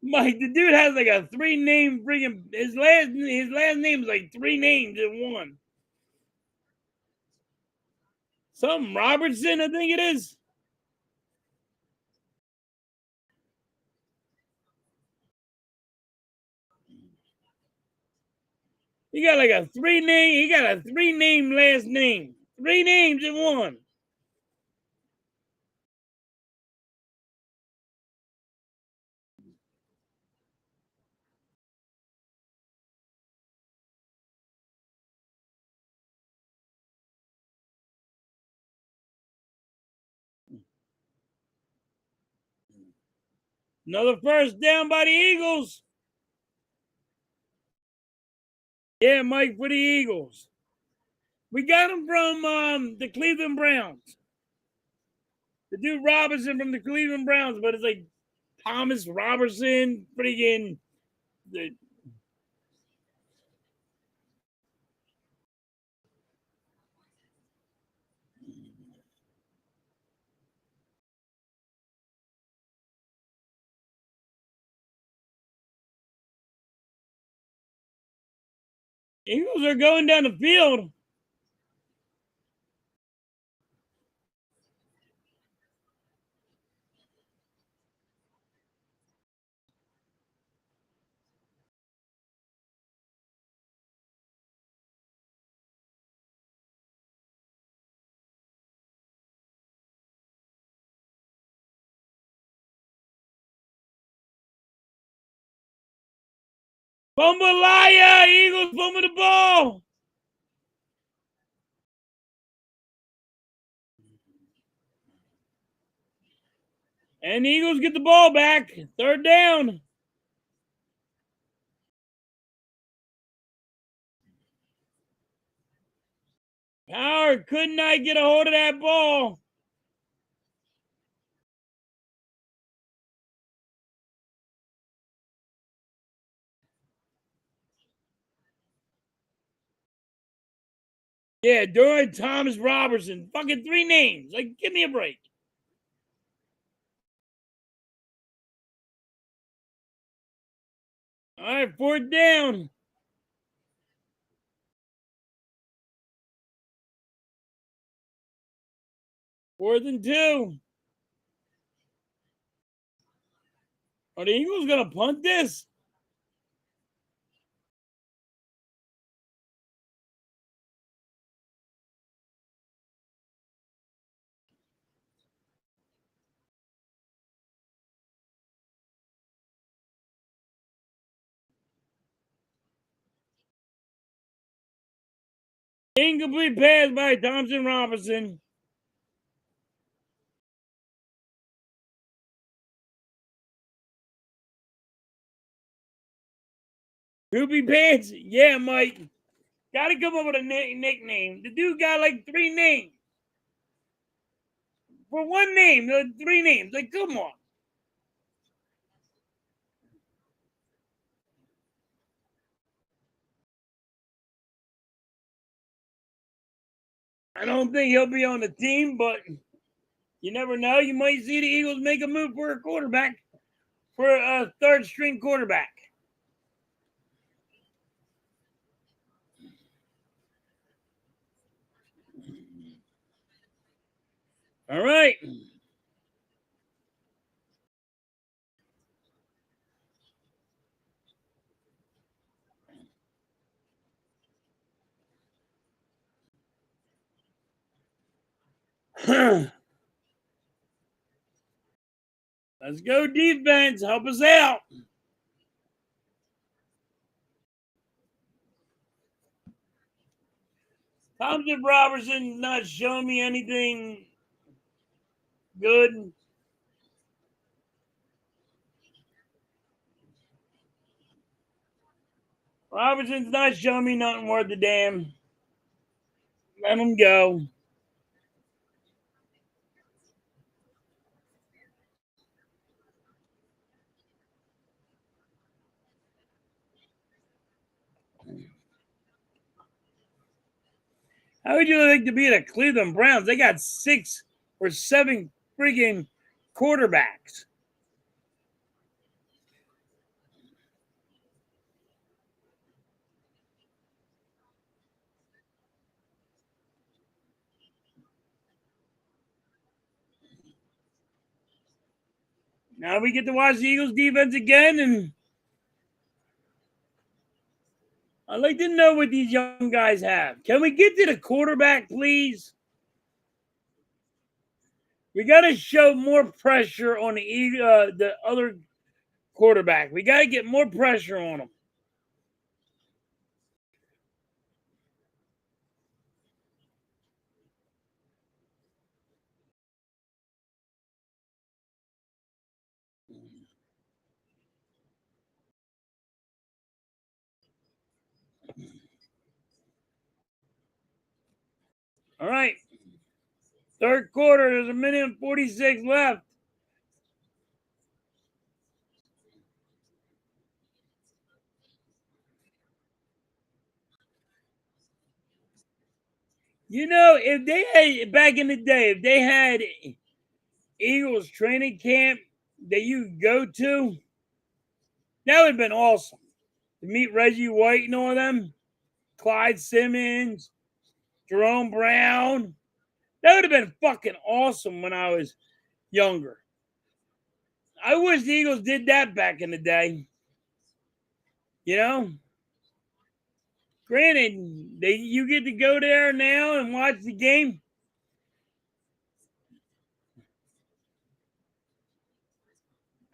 Speaker 2: Mike, the dude has like a 3-name freaking his last name is like 3 names in one. Something Robertson, I think it is. He got like a 3-name. He got a 3-name last name. 3 names in one. Another first down by the Eagles. Yeah, Mike, for the Eagles. We got him from the Cleveland Browns. The dude Robinson from the Cleveland Browns, but it's like Thomas Robertson, freaking. The Eagles are going down the field. Bumbalaya! Eagles fumble the ball. And the Eagles get the ball back. Third down. Power could not get a hold of that ball. Yeah, Durham Thomas Robertson. Fucking 3 names. Like, give me a break. All right, 4th down. 4th and 2. Are the Eagles going to punt this? Incomplete pass by Thompson Robinson. Poopy Pants? Yeah, Mike. Got to come up with a nickname. The dude got like 3 names. For 1 name, 3 names. Like, come on. I don't think he'll be on the team, but you never know. You might see the Eagles make a move for a quarterback, for a third string quarterback. All right. Let's go defense. Help us out. Thompson Robertson's not showing me anything good. Robertson's not showing me nothing worth a damn. Let him go. How would you like to be the Cleveland Browns? They got 6 or 7 freaking quarterbacks. Now we get to watch the Eagles defense again, and I'd like to know what these young guys have. Can we get to the quarterback, please? We got to show more pressure on the other quarterback. We got to get more pressure on him. All right. Third quarter, there's a minute and 46 left. You know, if they had, back in the day, if they had Eagles training camp that you go to, that would have been awesome. To meet Reggie White and all of them, Clyde Simmons, Jerome Brown. That would have been fucking awesome when I was younger. I wish the Eagles did that back in the day. You know? Granted, you get to go there now and watch the game.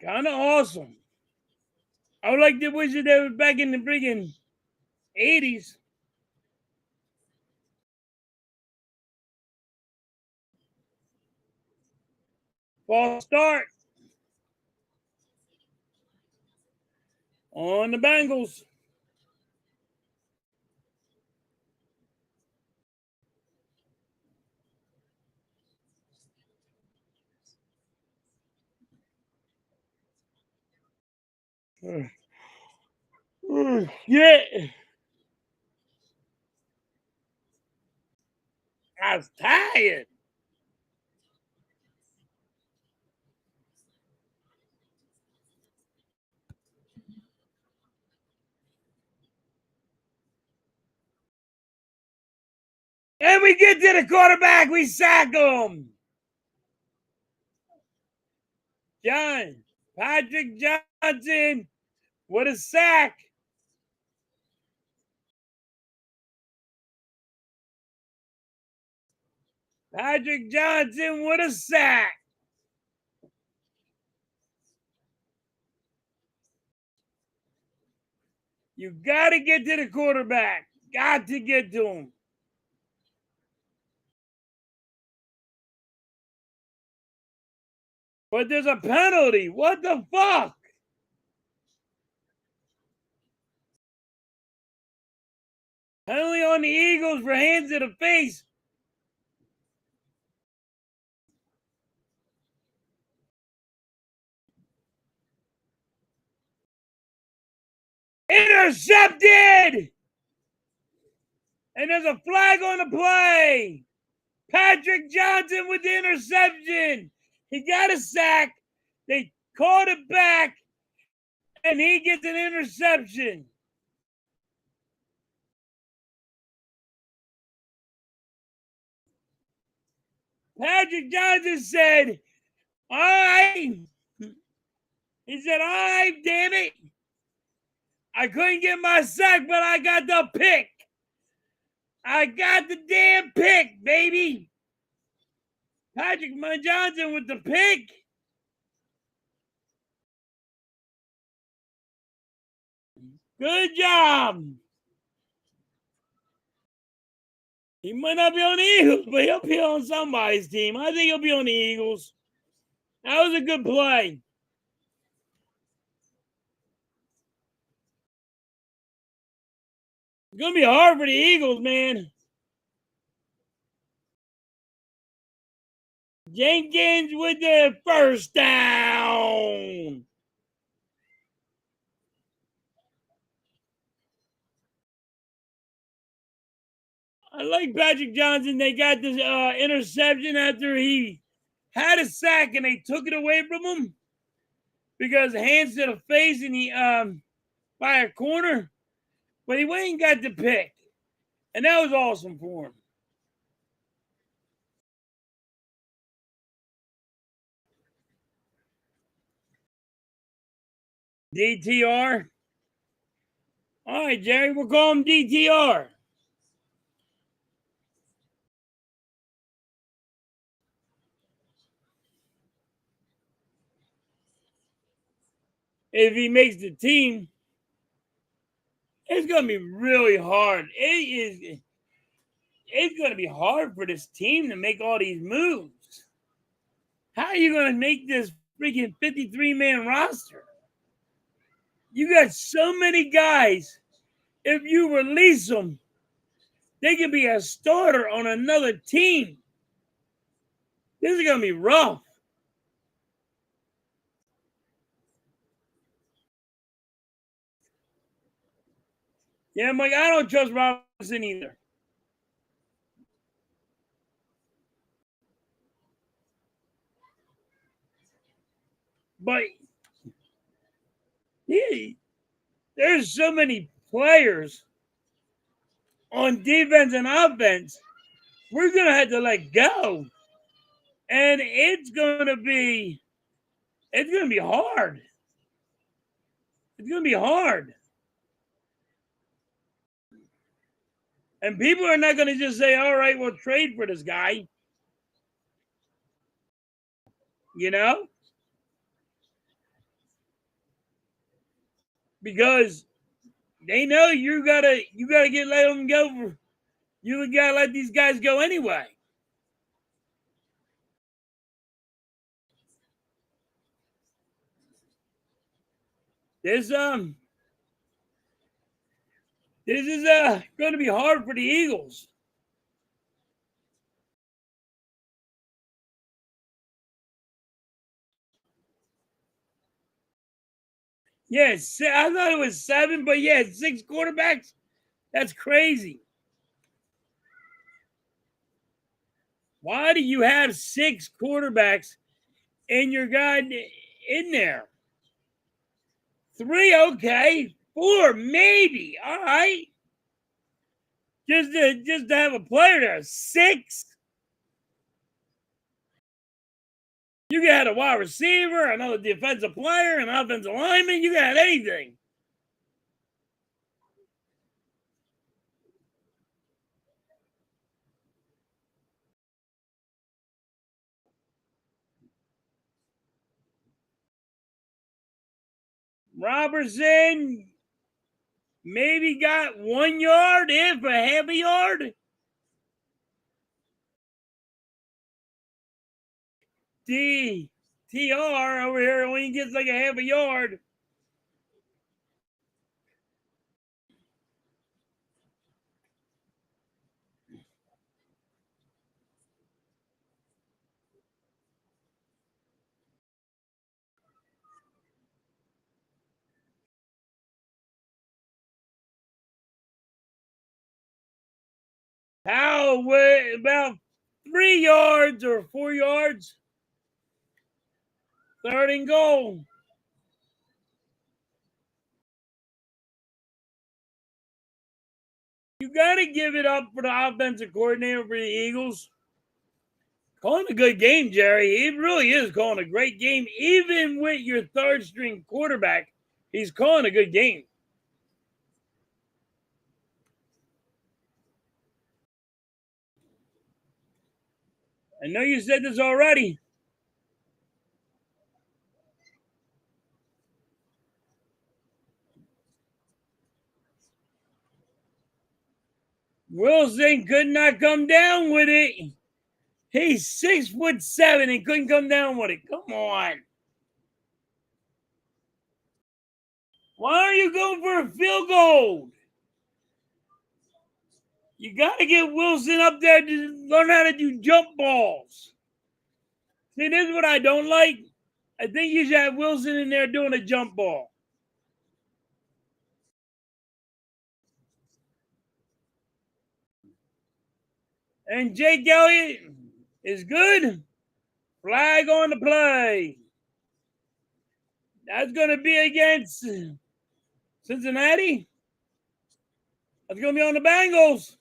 Speaker 2: Kind of awesome. I would like to wish that they was back in the freaking 80s. False start on the Bengals. Yeah. I was tired. And we get to the quarterback. We sack him. Patrick Johnson. What a sack. Patrick Johnson, what a sack. You got to get to the quarterback. Got to get to him. But there's a penalty. What the fuck? Penalty on the Eagles for hands to the face. Intercepted! And there's a flag on the play. Patrick Johnson with the interception. He got a sack. They called it back, and he gets an interception. Patrick Johnson said, all right. He said, all right, damn it. I couldn't get my sack, but I got the pick. I got the damn pick, baby. Patrick Johnson with the pick. Good job. He might not be on the Eagles, but he'll be on somebody's team. I think he'll be on the Eagles. That was a good play. It's going to be hard for the Eagles, man. Jenkins with the first down. I like Patrick Johnson. They got this interception after he had a sack and they took it away from him because hands to the face and he by a corner. But he went and got the pick. And that was awesome for him. DTR. All right, Jerry, we'll call him DTR. If he makes the team, it's going to be really hard. It's going to be hard for this team to make all these moves. How are you going to make this freaking 53-man roster? You got so many guys. If you release them, they can be a starter on another team. This is going to be rough. Yeah, Mike, I don't trust Robinson either. But there's so many players on defense and offense we're going to have to let go. And it's going to be hard. It's going to be hard. And people are not going to just say, all right, we'll trade for this guy. You know? Because they know you gotta let them go. You gotta let these guys go anyway. This is going to be hard for the Eagles. Yes, I thought it was 7, but yeah, 6 quarterbacks. That's crazy. Why do you have 6 quarterbacks in your guy in there? 3, okay. 4, maybe. All right. Just to have a player there. 6. You got a wide receiver, another defensive player, an offensive lineman. You got anything. Robertson maybe got 1 yard, if a half a yard. TR over here only gets like a half a yard. How about 3 yards or 4 yards. 3rd and goal. You got to give it up for the offensive coordinator for the Eagles. Calling a good game, Jerry. He really is calling a great game. Even with your 3rd string quarterback, he's calling a good game. I know you said this already. Wilson could not come down with it. He's 6'7" and couldn't come down with it. Come on. Why are you going for a field goal? You got to get Wilson up there to learn how to do jump balls. See, this is what I don't like. I think you should have Wilson in there doing a jump ball. And Jake Elliott is good. Flag on the play. That's going to be against Cincinnati. That's going to be on the Bengals.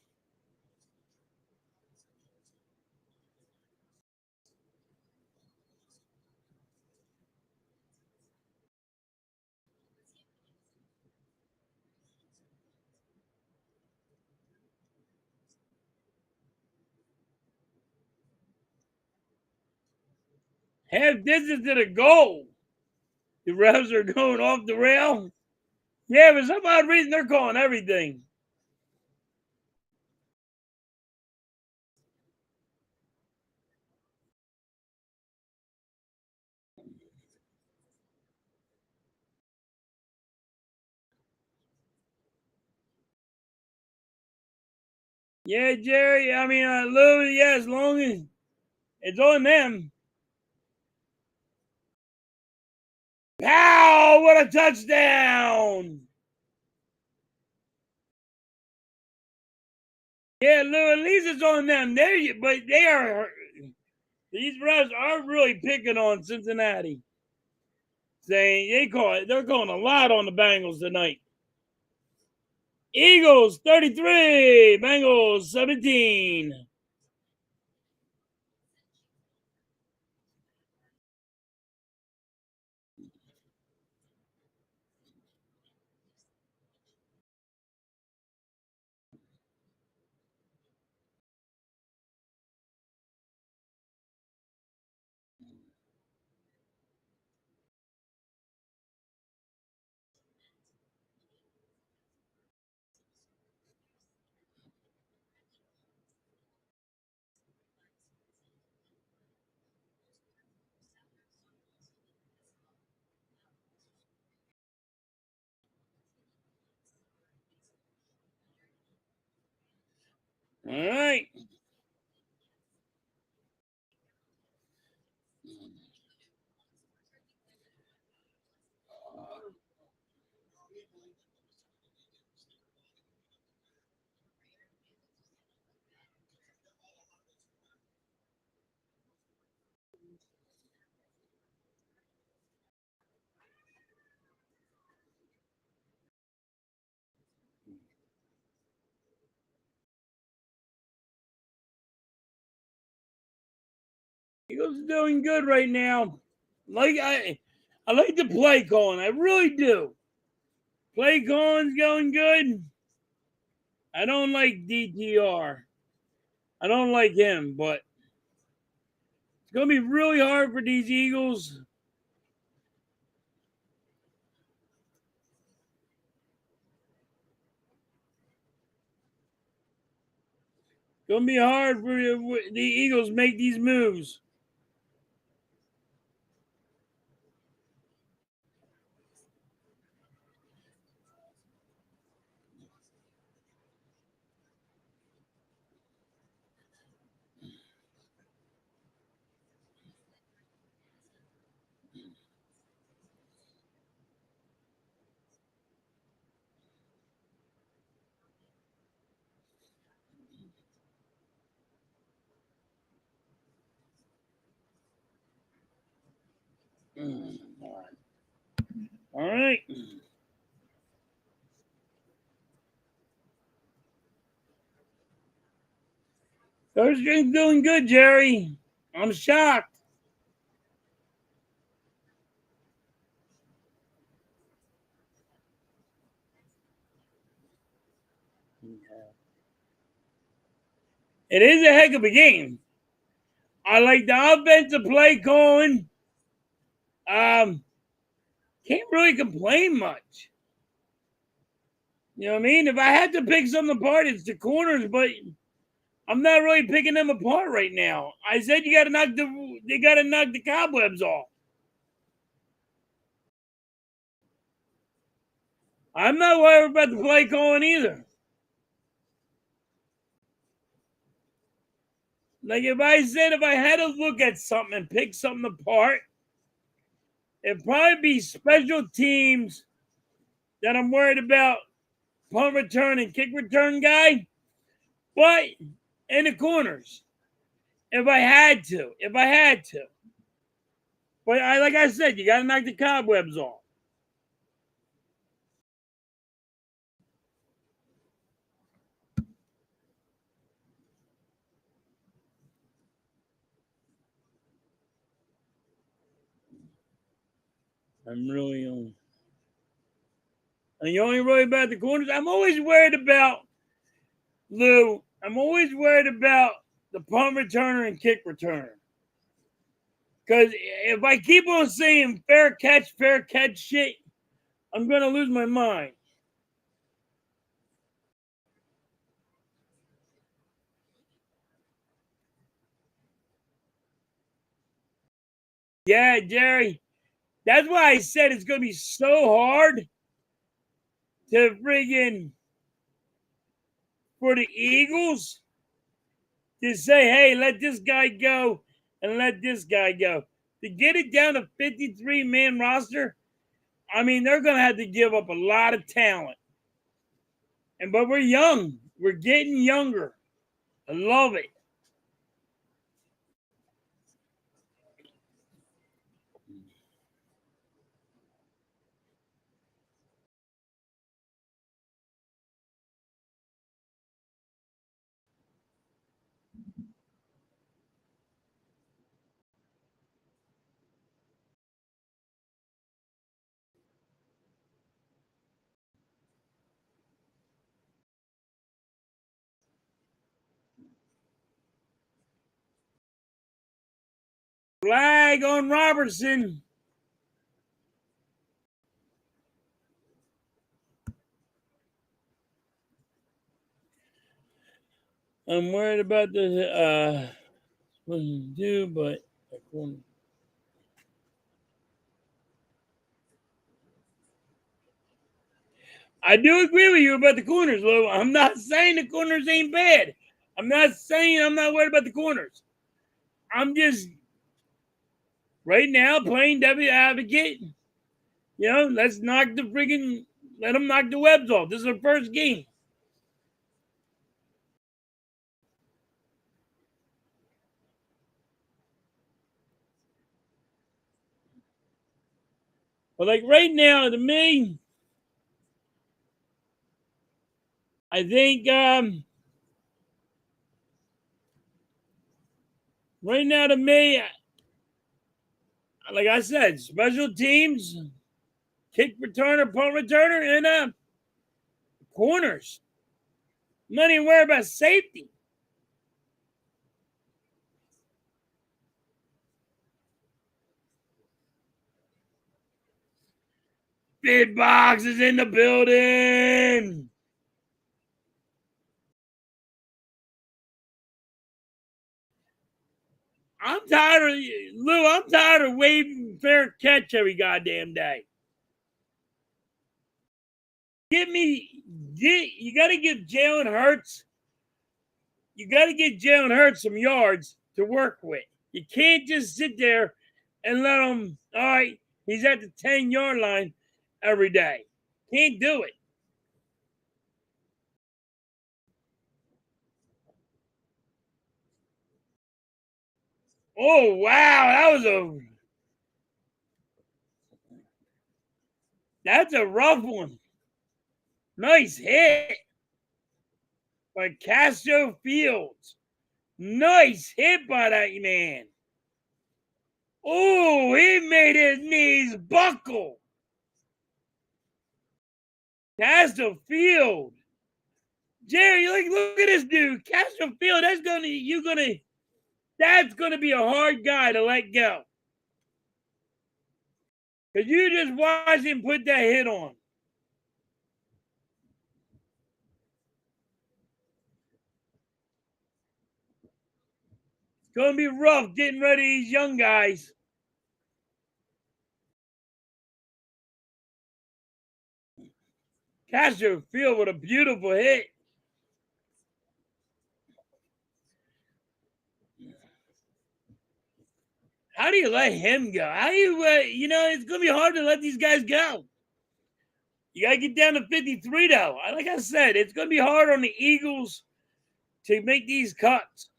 Speaker 2: Half distance to the goal. The refs are going off the rail. Yeah, for some odd reason, they're calling everything. Yeah, Jerry. I mean, Lou, yeah, as long as it's on them. Pow! What a touchdown! Yeah, Lou, at least it's on them. But they are, these refs are really picking on Cincinnati. Saying they're calling a lot on the Bengals tonight. Eagles 33, Bengals 17. All right. Eagles are doing good right now. I like the play calling. I really do. Play calling's going good. I don't like DTR. I don't like him, but it's going to be really hard for these Eagles. It's going to be hard for the Eagles make these moves. All right. Thursday's doing good, Jerry. I'm shocked. It is a heck of a game. I like the offensive play calling. Can't really complain much. You know what I mean? If I had to pick something apart, it's the corners, but I'm not really picking them apart right now. I said they gotta knock the cobwebs off. I'm not worried about the play calling either. Like if I had to look at something and pick something apart, it'd probably be special teams that I'm worried about, punt return and kick return guy, but in the corners. If I had to. But like I said, you gotta knock the cobwebs off. I'm really and you only worry about the corners. I'm always worried about Lou. I'm always worried about the punt returner and kick returner. Because if I keep on saying fair catch shit, I'm gonna lose my mind. Yeah, Jerry. That's why I said it's gonna be so hard to friggin' for the Eagles to say, hey, let this guy go and let this guy go. To get it down to 53-man roster, I mean, they're going to have to give up a lot of talent. But we're young. We're getting younger. I love it. Flag on Robertson. I'm worried about the what to do, but I do agree with you about the corners, Lou. I'm not saying the corners ain't bad. I'm not saying I'm not worried about the corners. I'm just right now playing W advocate. You know, let them knock the webs off. This is our first game. But like right now, to me, I think right now to me, like I said, special teams, kick returner, punt returner, and corners. I'm not even worried about safety. Big box is in the building. I'm tired of Lou. I'm tired of waving fair catch every goddamn day. You got to give Jalen Hurts. You got to get Jalen Hurts some yards to work with. You can't just sit there and let him. All right, he's at the 10-yard line every day. Can't do it. Oh wow, that was a That's a rough one. Nice hit by Castro Fields. Nice hit by that man. Oh, he made his knees buckle. Castro Field. Jerry, look at this dude. Castro Field, that's gonna be a hard guy to let go. Because you just watch him put that hit on. It's going to be rough getting rid of these young guys. Castro Field with a beautiful hit. How do you let him go? How do you, it's going to be hard to let these guys go. You got to get down to 53, though. Like I said, it's going to be hard on the Eagles to make these cuts.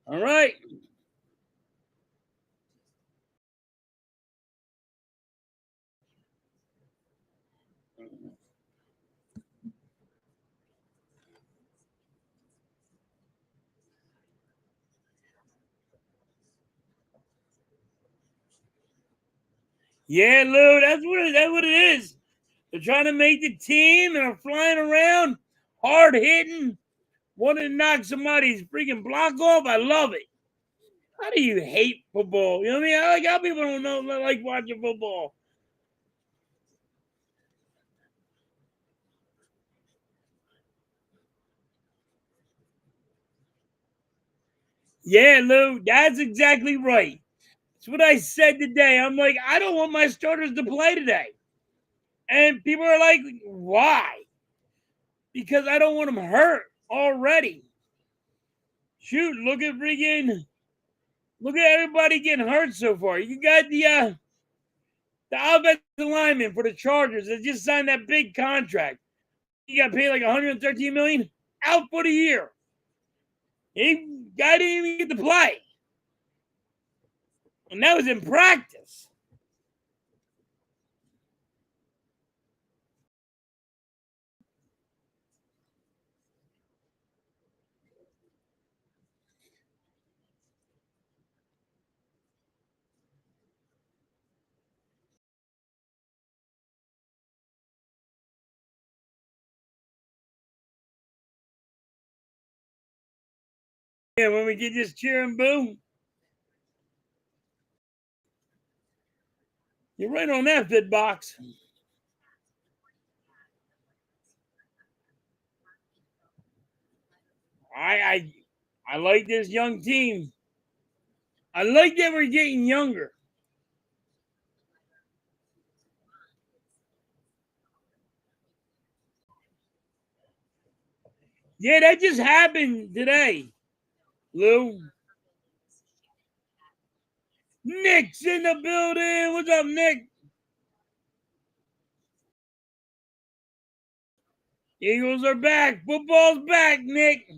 Speaker 2: All right. Yeah, Lou, that's what it is. They're trying to make the team and are flying around, hard hitting, wanting to knock somebody's freaking block off. I love it. How do you hate football? You know what I mean? I like how people don't know like watching football. Yeah, Lou, that's exactly right. That's what I said today. I'm like, I don't want my starters to play today. And people are like, why? Because I don't want them hurt already. Shoot, look at everybody getting hurt so far. You got the offensive lineman for the Chargers that just signed that big contract. He got paid like $113 million out for the year. He guy didn't even get to play. And that was in practice. Yeah, when we get just cheer and boo. You're right on that, Fit Box. I like this young team. I like that we're getting younger. Yeah, that just happened today, Lou. Nick's in the building. What's up, Nick? Eagles are back. Football's back, Nick.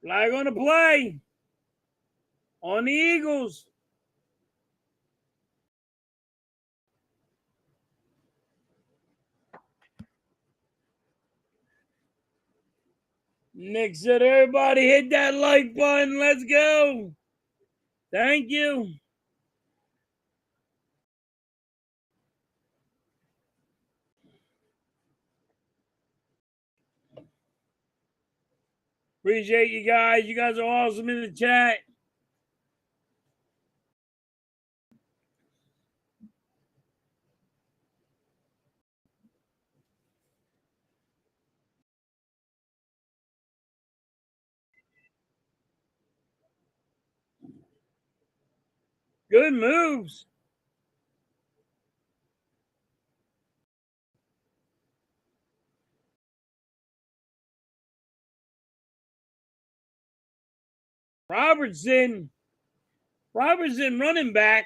Speaker 2: Flag on the play on the Eagles. Nick said, everybody hit that like button. Let's go. Thank you. Appreciate you guys. You guys are awesome in the chat. Good moves. Robertson running back.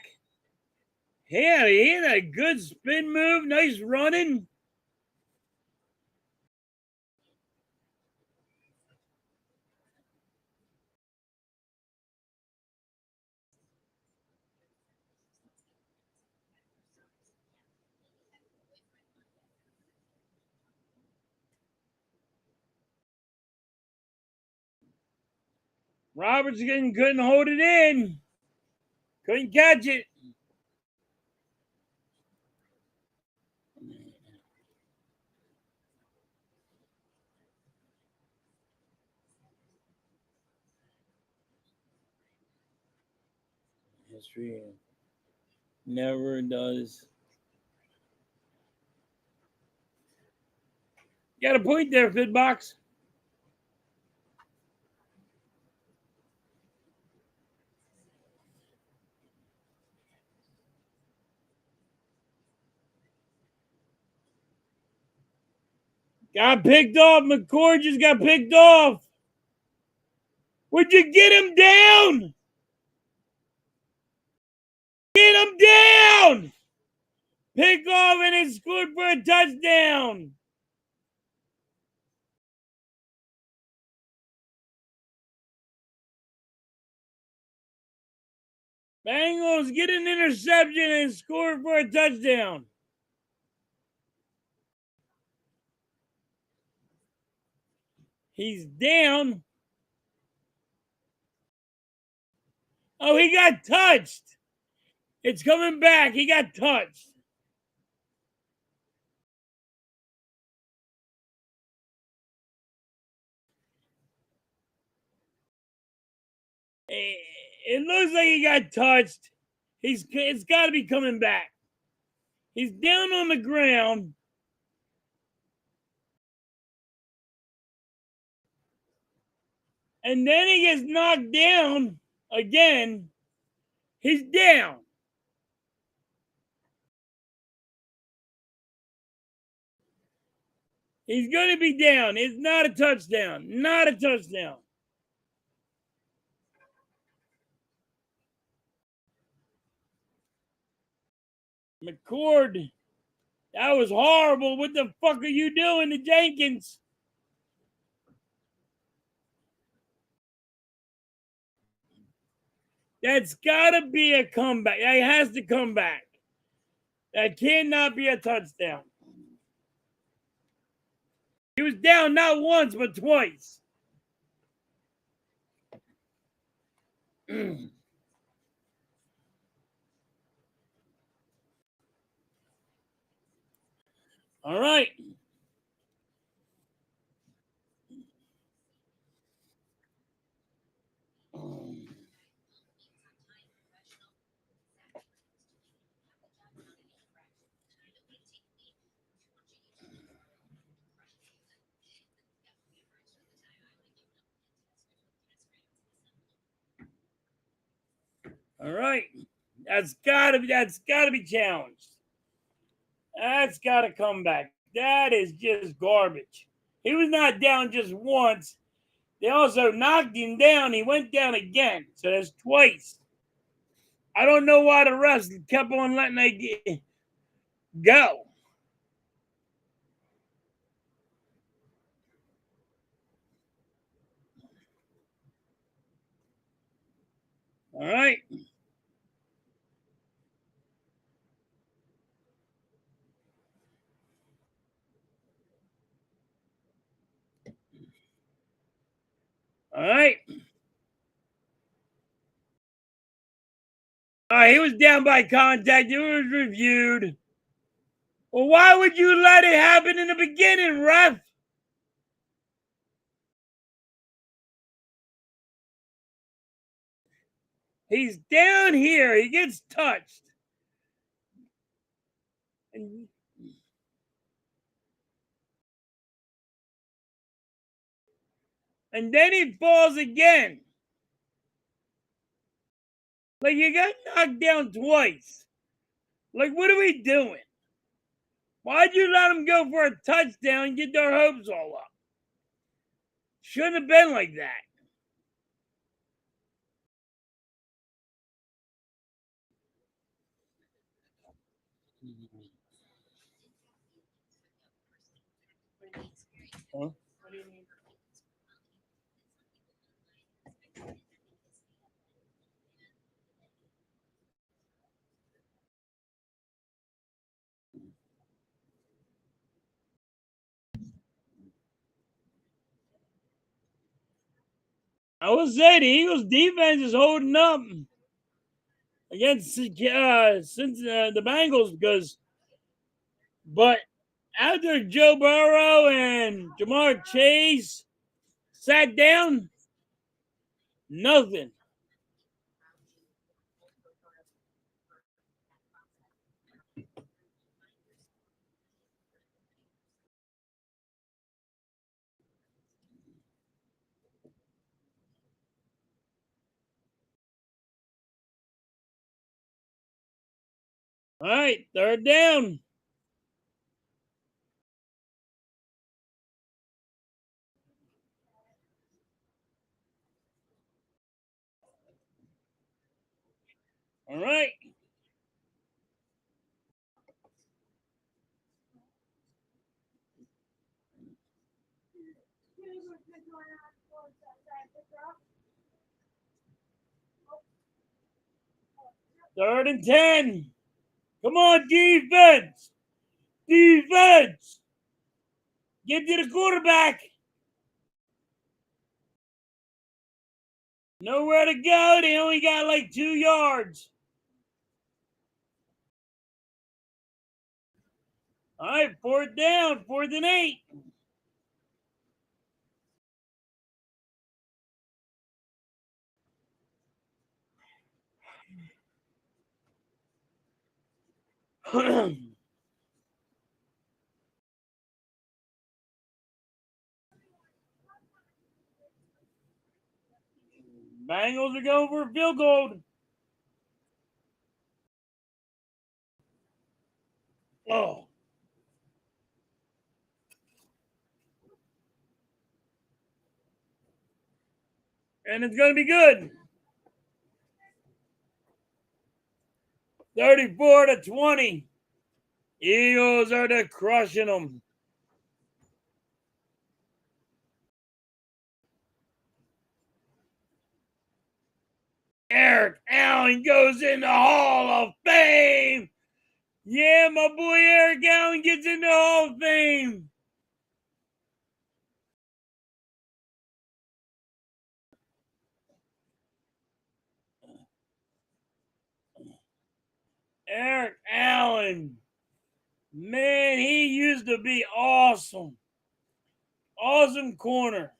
Speaker 2: He had a good spin move. Nice running. Robertson couldn't hold it in. Couldn't catch it. History never does. Got a point there, Fidbox. Got picked off. McCord just got picked off. Would you get him down? Get him down! Pick off and it scored for a touchdown. Bengals get an interception and score for a touchdown. He's down. Oh, he got touched. It's coming back. He got touched. It looks like he got touched. It's got to be coming back. He's down on the ground. And then he gets knocked down again. He's down. He's going to be down. It's not a touchdown. Not a touchdown. McCord, that was horrible. What the fuck are you doing to Jenkins? That's got to be a comeback. That has to come back. That cannot be a touchdown. He was down not once, but twice. All right. All right. That's gotta be challenged. That's gotta come back. That is just garbage. He was not down just once. They also knocked him down. He went down again. So that's twice. I don't know why the refs kept on letting they go. All right. All right. He was down by contact. It was reviewed. Well, why would you let it happen in the beginning, ref? He's down here. He gets touched. And then he falls again. Like, you got knocked down twice. Like, what are we doing? Why'd you let him go for a touchdown and get their hopes all up? Shouldn't have been like that. Huh? I will say the Eagles' defense is holding up against the Bengals but after Joe Burrow and Jamar Chase sat down, nothing. All right, third down. All right. Third and 10. Come on, defense. Defense. Get to the quarterback. Nowhere to go. They only got like 2 yards. All right, fourth down, 4th and 8. Bengals are going for a field goal. Oh. And it's going to be good. 34-20. Eagles are crushing them. Eric Allen goes in the Hall of Fame. Yeah, my boy Eric Allen gets in the Hall of Fame. Eric Allen. Man, he used to be awesome. Awesome corner.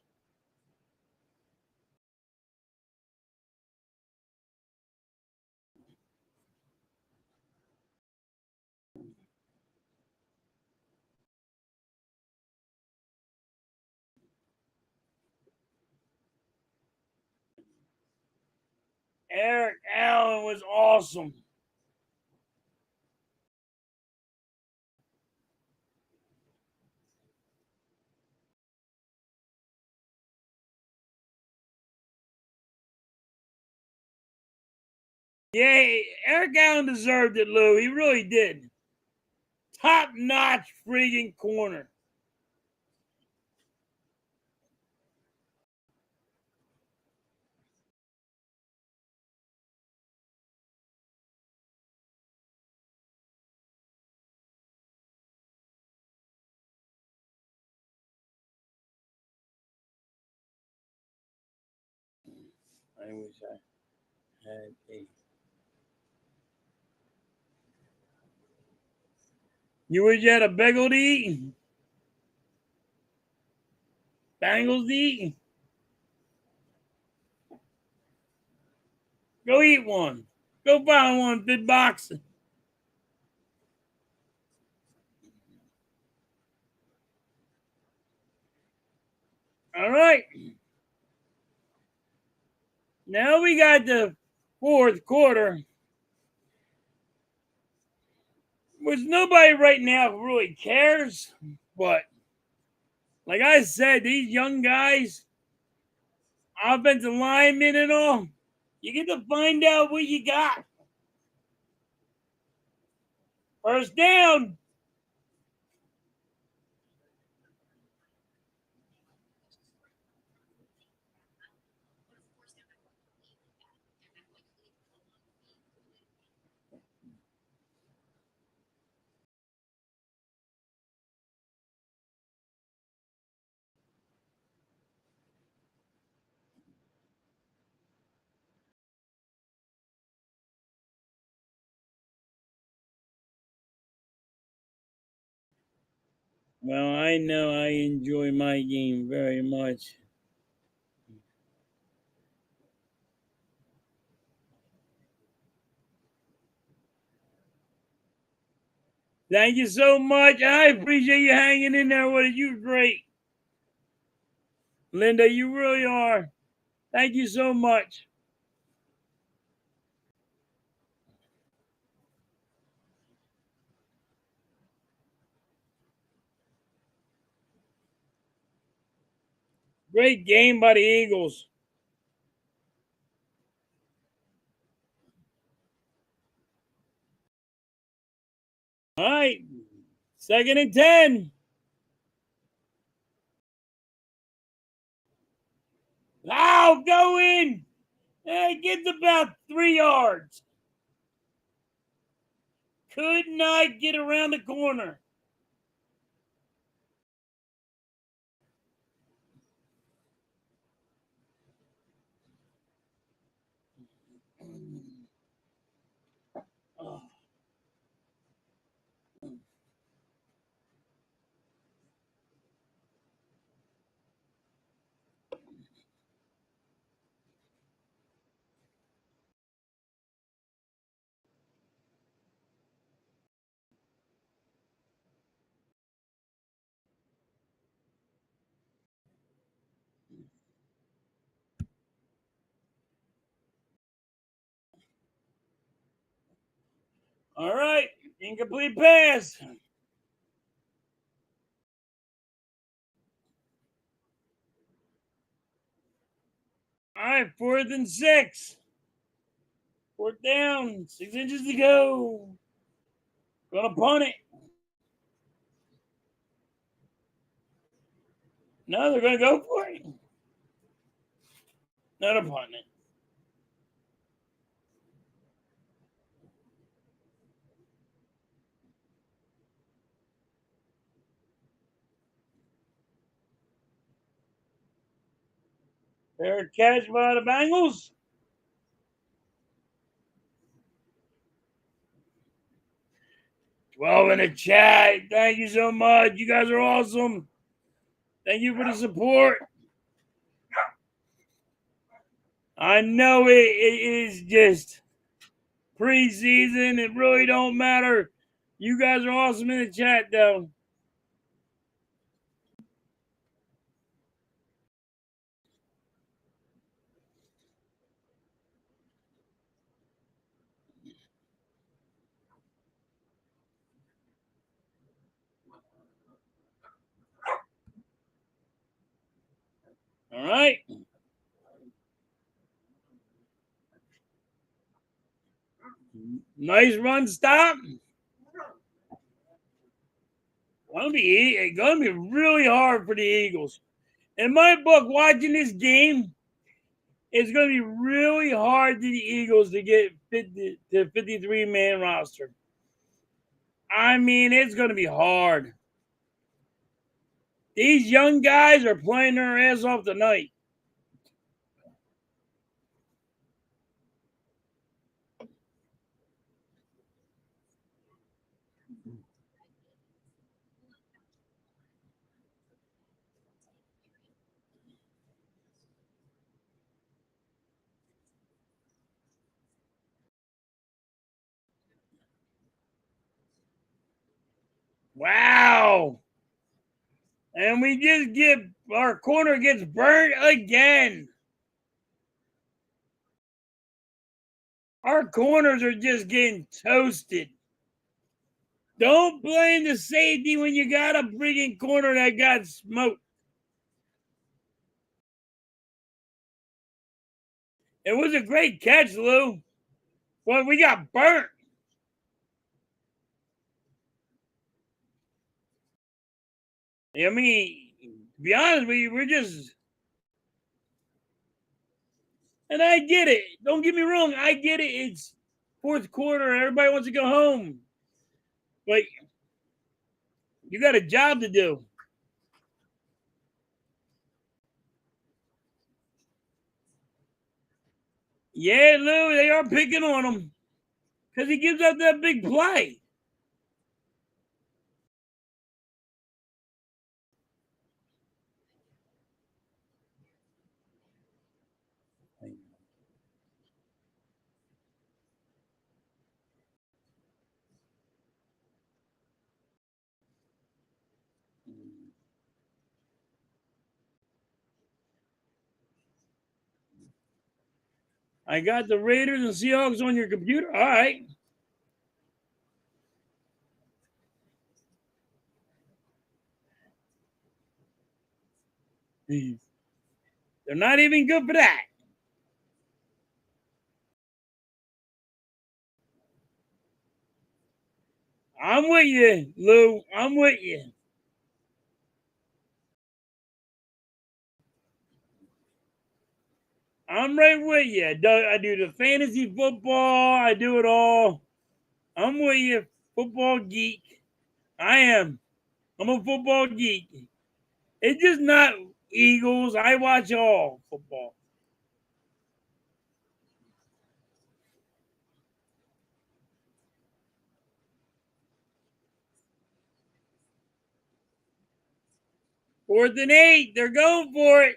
Speaker 2: Eric Allen was awesome. Yeah, Eric Allen deserved it, Lou. He really did. Top-notch freaking corner. I wish I had a. You wish you had a bagel to eat? Bengals to eat? Go eat one. Go buy one, big box. All right. Now we got the fourth quarter, which nobody right now really cares. But like I said, these young guys, offensive linemen and all, you get to find out what you got. First down. Well, I know I enjoy my game very much. Thank you so much. I appreciate you hanging in there with it. You're great. Linda, you really are. Thank you so much. Great game by the Eagles. All right. Second and 10. Ow, go in. Hey, get about 3 yards. Could not get around the corner. All right. Incomplete pass. All right. Fourth and 6. Fourth down. 6 inches to go. Gonna punt it. No, they're gonna go for it. No, they're punting it. Fair catch by the Bengals. 12 in the chat. Thank you so much. You guys are awesome. Thank you for the support. I know it is just preseason. It really don't matter. You guys are awesome in the chat, though. All right. Nice run stop. Gonna be really hard for the Eagles. In my book, watching this game, it's gonna be really hard to the Eagles to get 53-man roster. I mean, it's gonna be hard. These young guys are playing their ass off tonight. Wow. And we just get our corner gets burnt again. Our corners are just getting toasted. Don't blame the safety when you got a freaking corner that got smoked. It was a great catch, Lou. But we got burnt. I mean, to be honest with you, we're just. And I get it. Don't get me wrong. I get it. It's fourth quarter. Everybody wants to go home. But you got a job to do. Yeah, Lou, they are picking on him because he gives up that big play. I got the Raiders and Seahawks on your computer. All right. They're not even good for that. I'm with you, Lou. I'm with you. I'm right with you. I do the fantasy football. I do it all. I'm with you, football geek. I am. I'm a football geek. It's just not Eagles. I watch all football. Fourth and 8. They're going for it.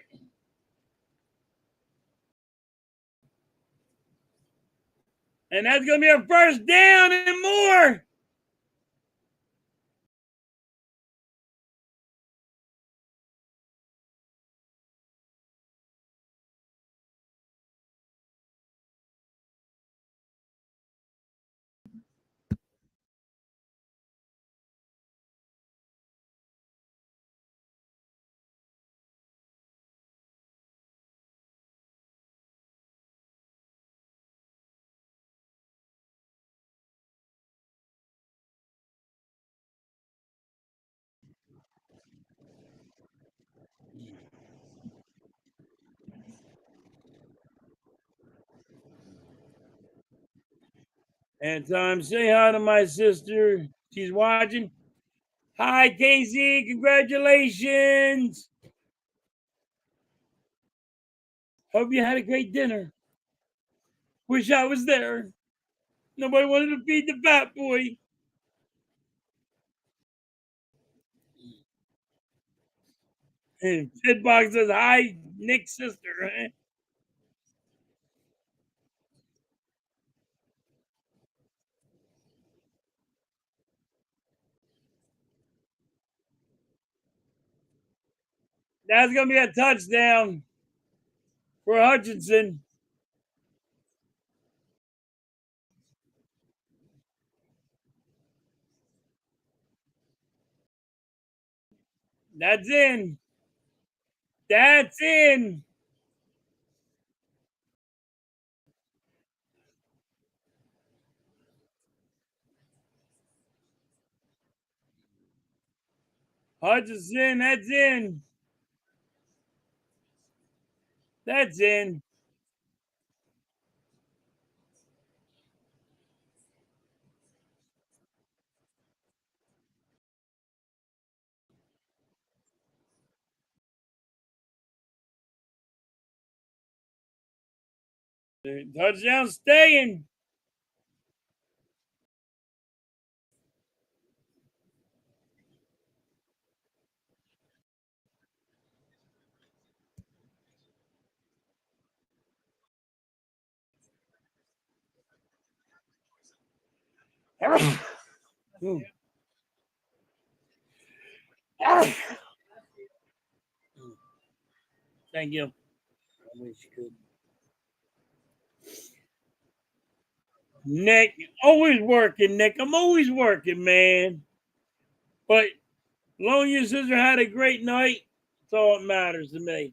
Speaker 2: And that's going to be a first down and more. And Tom, say hi to my sister. She's watching. Hi, Casey. Congratulations. Hope you had a great dinner. Wish I was there. Nobody wanted to feed the fat boy. And Pitbox says, hi, Nick's sister. That's going to be a touchdown for Hutchinson. That's in. That's in. Hutchinson, that's in. That's in. Touchdown staying. Thank you. I wish you could. Nick, always working, Nick. I'm always working, man. But as long as your sister had a great night, that's all that matters to me.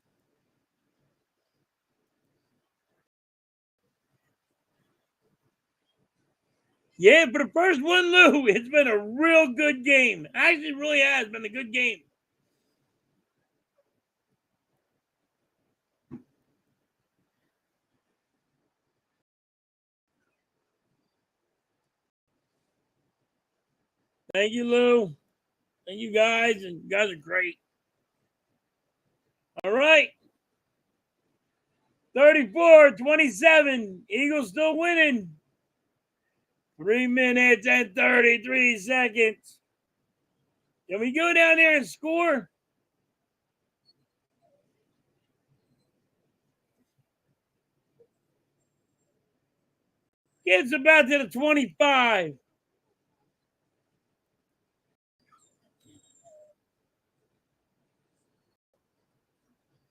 Speaker 2: Yeah, for the first one, Lou, it's been a real good game. Actually, it really has been a good game. Thank you, Lou. Thank you guys, and you guys are great. All right. 34-27. Eagles still winning. 3 minutes and 33 seconds. Can we go down there and score? Gets about to the 25.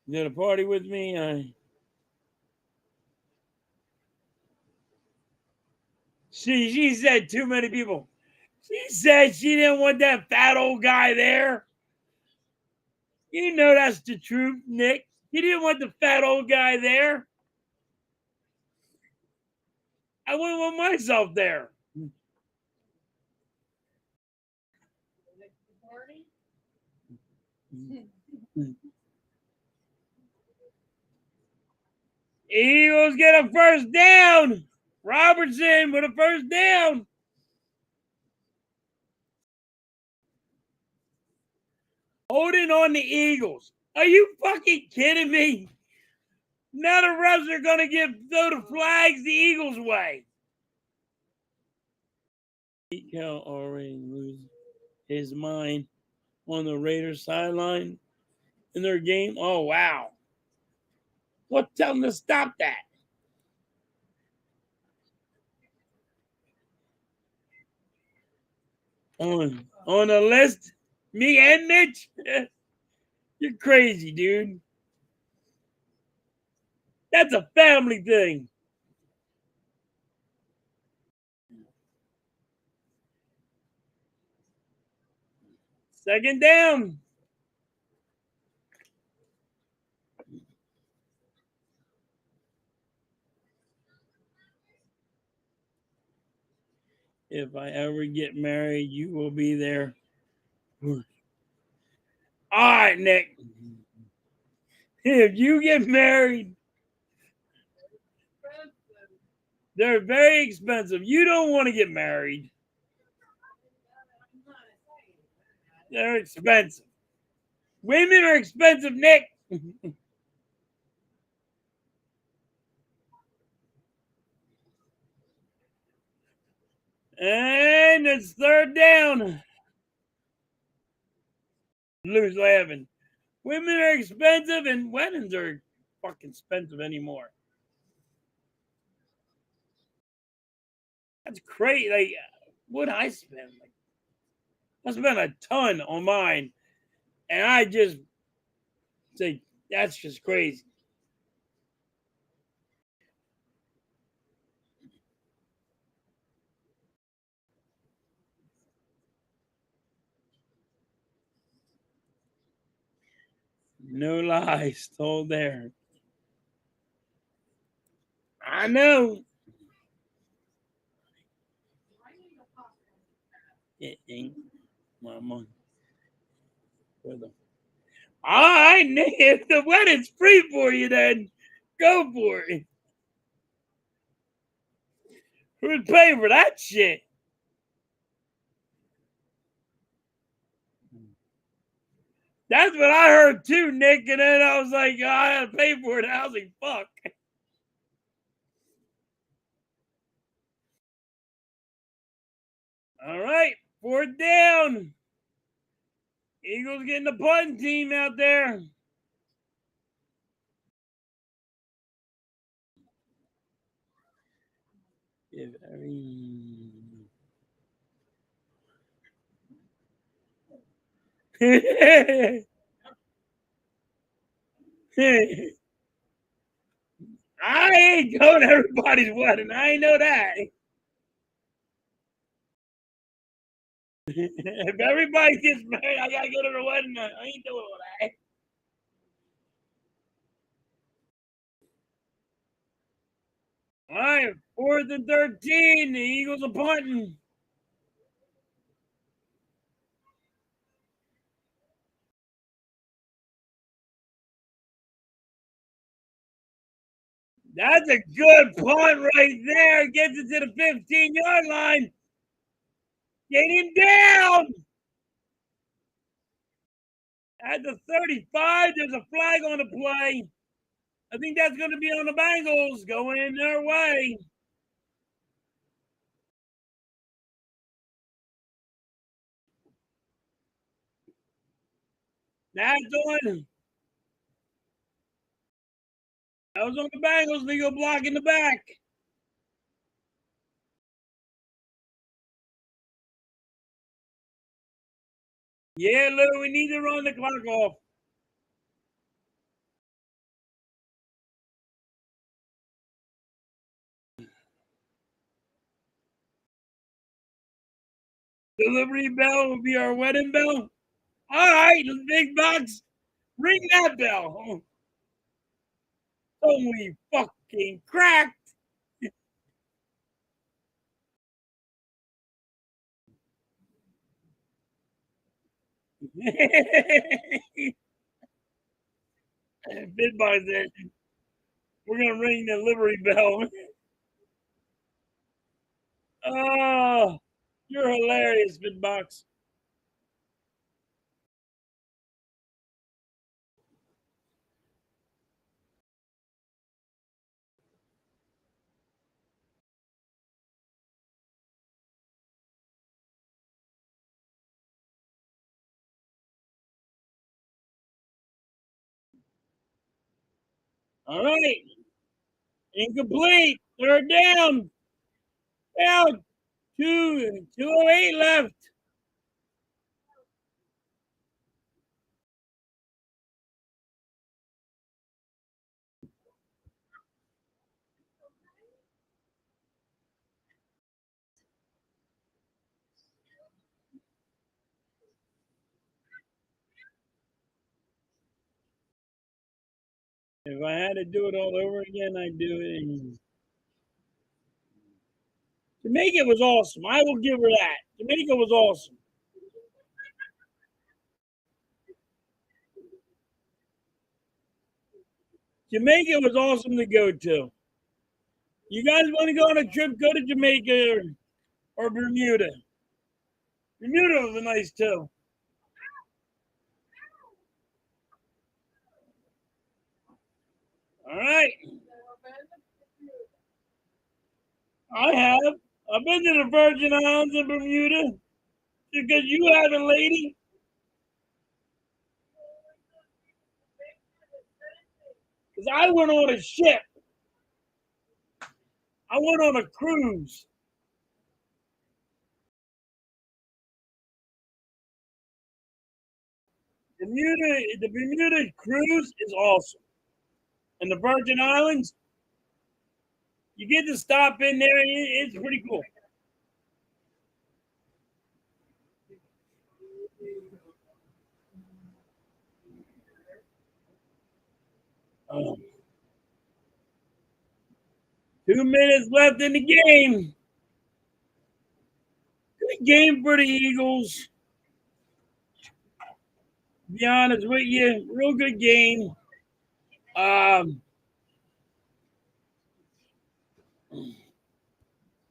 Speaker 2: You gonna party with me? She said too many people. She said she didn't want that fat old guy there. You know that's the truth, Nick. You didn't want the fat old guy there. I wouldn't want myself there. Eagles get a first down. Robertson with a first down. Holding on the Eagles. Are you fucking kidding me? Now the refs are going to throw the flags the Eagles' way. Cal already lose his mind on the Raiders sideline in their game. Oh, wow. What? Tell them to stop that. On the list, me and Mitch? You're crazy, dude. That's a family thing. Second down. If I ever get married, you will be there. All right, Nick. If you get married, they're very expensive. You don't want to get married. They're expensive. Women are expensive, Nick. And it's third down. Lou's laughing. Women are expensive and weddings are fucking expensive anymore. That's crazy. Like, what I spend? Like, I spent a ton on mine. And I just say, that's just crazy. No lies told there. I know. It ain't my money. For the... All right, Nick. If the wedding's free for you, then go for it. Who's paying for that shit? That's what I heard too, Nick. And then I was like, oh, I had to pay for it. I was like, fuck. All right, fourth down. Eagles getting the punting team out there. If every... I ain't going to everybody's wedding. I ain't know that. If everybody gets married, I gotta go to the wedding. I ain't doing all that. All right, 4th and 13. The Eagles are punting. That's a good punt right there. Gets it to the 15-yard line. Get him down. At the 35, there's a flag on the play. I think that's going to be on the Bengals going in their way. That's on. That was on the Bengals. They go block in the back. Yeah, Lou, we need to run the clock off. Delivery bell will be our wedding bell. All right, big box. Ring that bell. Holy fucking crack. Big box said, we're going to ring the livery bell. Oh, you're hilarious, Big box. All right. Incomplete. Third down. Down. 2:08 left. If I had to do it all over again, I'd do it. Jamaica was awesome. I will give her that. Jamaica was awesome. Jamaica was awesome to go to. You guys want to go on a trip? Go to Jamaica or Bermuda. Bermuda was nice too. All right. I have. I've been to the Virgin Islands in Bermuda because you haven't, lady. Because I went on a ship. I went on a cruise. The Bermuda cruise is awesome. And the Virgin Islands, you get to stop in there. It's pretty cool. Um, 2 minutes left in the game. Good game for the Eagles. To be honest with you, real good game.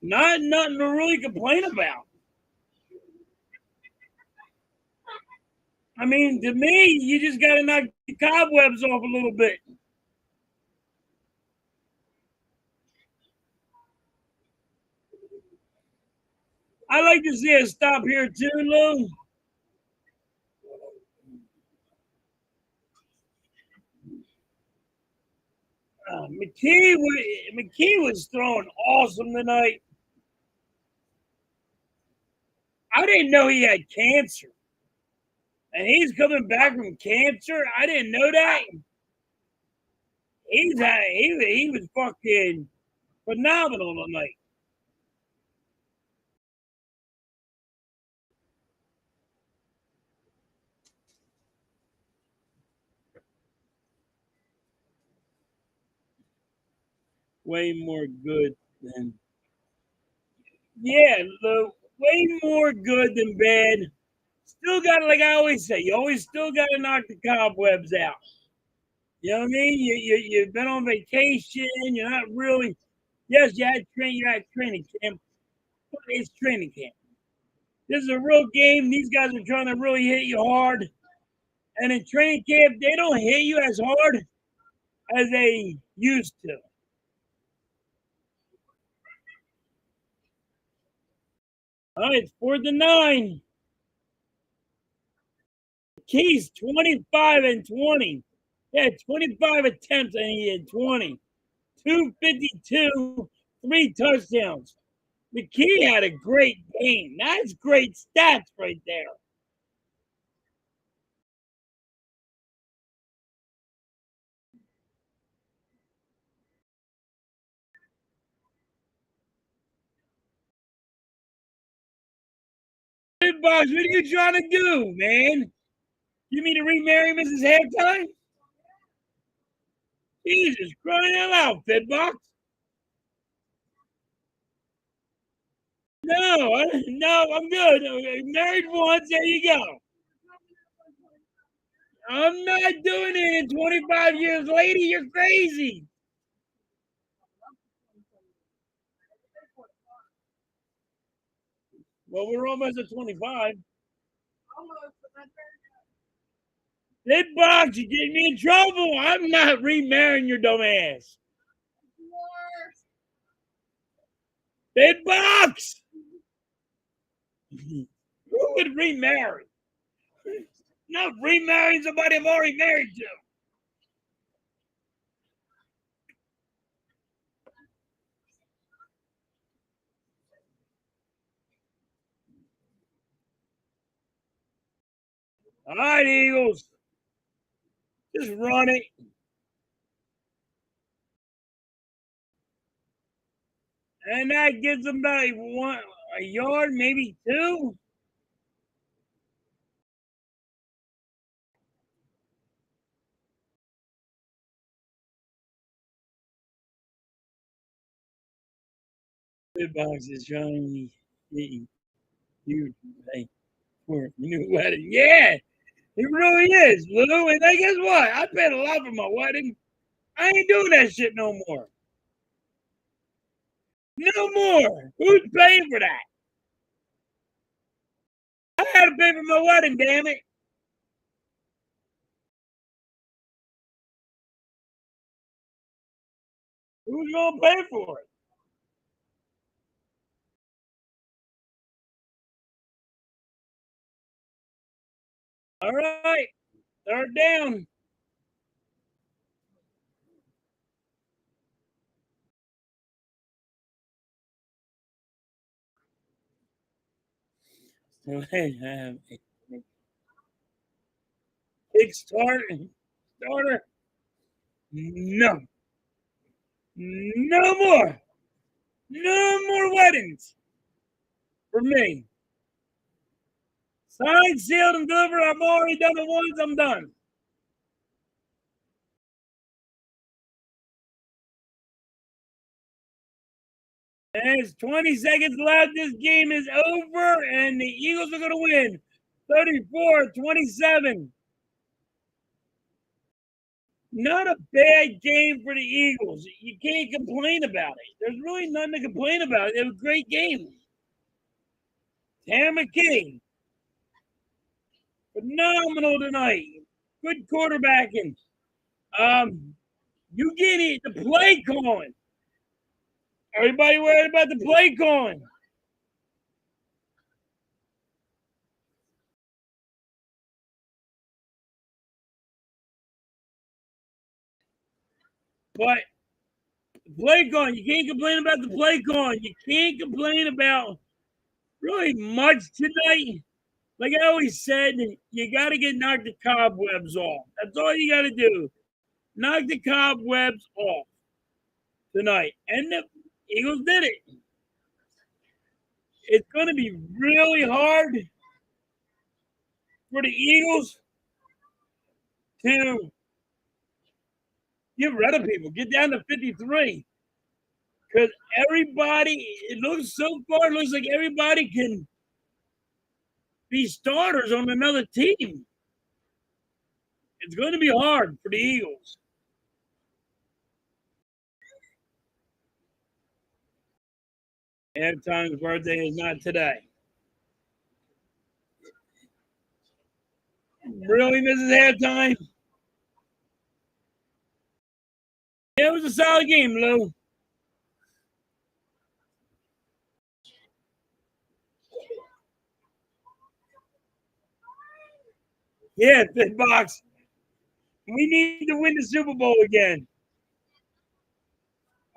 Speaker 2: Not nothing to really complain about. I mean, to me, you just got to knock the cobwebs off a little bit. I like to see a stop here too, Lou. McKee was throwing awesome tonight. I didn't know he had cancer. And he's coming back from cancer. I didn't know that. He was fucking phenomenal tonight. Way more good than way more good than bad. Still got, like I always say, you always still got to knock the cobwebs out. You know what I mean? You've been on vacation. You're not really. Yes, you had training camp, but it's training camp. This is a real game. These guys are trying to really hit you hard. And in training camp, they don't hit you as hard as they used to. All right, it's 4th and 9. Keys 25 and 20. Yeah, 25 attempts and he had 20. 252, 3 touchdowns. McKee had a great game. That's great stats right there. Hey, Box, what are you trying to do, man? You mean to remarry Mrs. Halftime? Jesus, crying out loud, Fitbox. No, I'm good. Married once, there you go. I'm not doing it in 25 years later. You're crazy. Well, we're almost at 25. Fitbox, you get me in trouble. I'm not remarrying your dumb ass. Fitbox! Who would remarry? Not remarrying somebody I'm already married to. All right, Eagles. Just run it. And that gives them about a yard, maybe 2. Fitbox is trying to get you pay for a new wedding. Yeah, it really is, Lou. And then guess what? I paid a lot for my wedding. I ain't doing that shit no more. No more. Who's paying for that? I had to pay for my wedding, damn it. Who's gonna pay for it? All right, 3rd down. So they have a big starter. No, no more. No more weddings for me. Signed, sealed, and delivered. I've already done it once. I'm done. There's 20 seconds left. This game is over, and the Eagles are going to win 34-27. Not a bad game for the Eagles. You can't complain about it. There's really nothing to complain about. It was a great game. Tanner McKee, phenomenal tonight. Good quarterbacking. You get it. The play calling. Everybody worried about the play calling. But play calling, you can't complain about the play calling. You can't complain about really much tonight. Like I always said, you got to knock the cobwebs off. That's all you got to do. Knock the cobwebs off tonight. And the Eagles did it. It's going to be really hard for the Eagles to get rid of people, get down to 53. Because it looks like everybody can be starters on another team. It's going to be hard for the Eagles. Halftime's birthday is not today. Really, Mrs. Halftime? Yeah, it was a solid game, Lou. Yeah, Big Box. We need to win the Super Bowl again.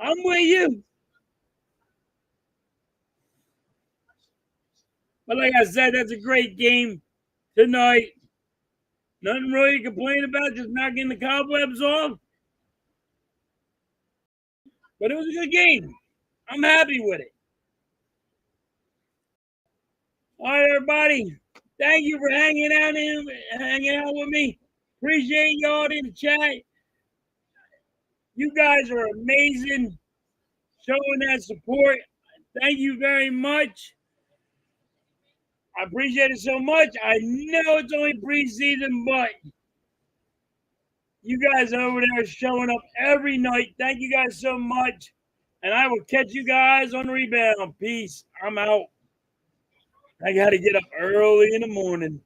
Speaker 2: I'm with you. But like I said, that's a great game tonight. Nothing really to complain about, just knocking the cobwebs off. But it was a good game. I'm happy with it. All right, everybody. Thank you for hanging out with me. Appreciate y'all in the chat. You guys are amazing, showing that support. Thank you very much. I appreciate it so much. I know it's only preseason, but you guys over there showing up every night. Thank you guys so much. And I will catch you guys on the rebound. Peace. I'm out. I got to get up early in the morning.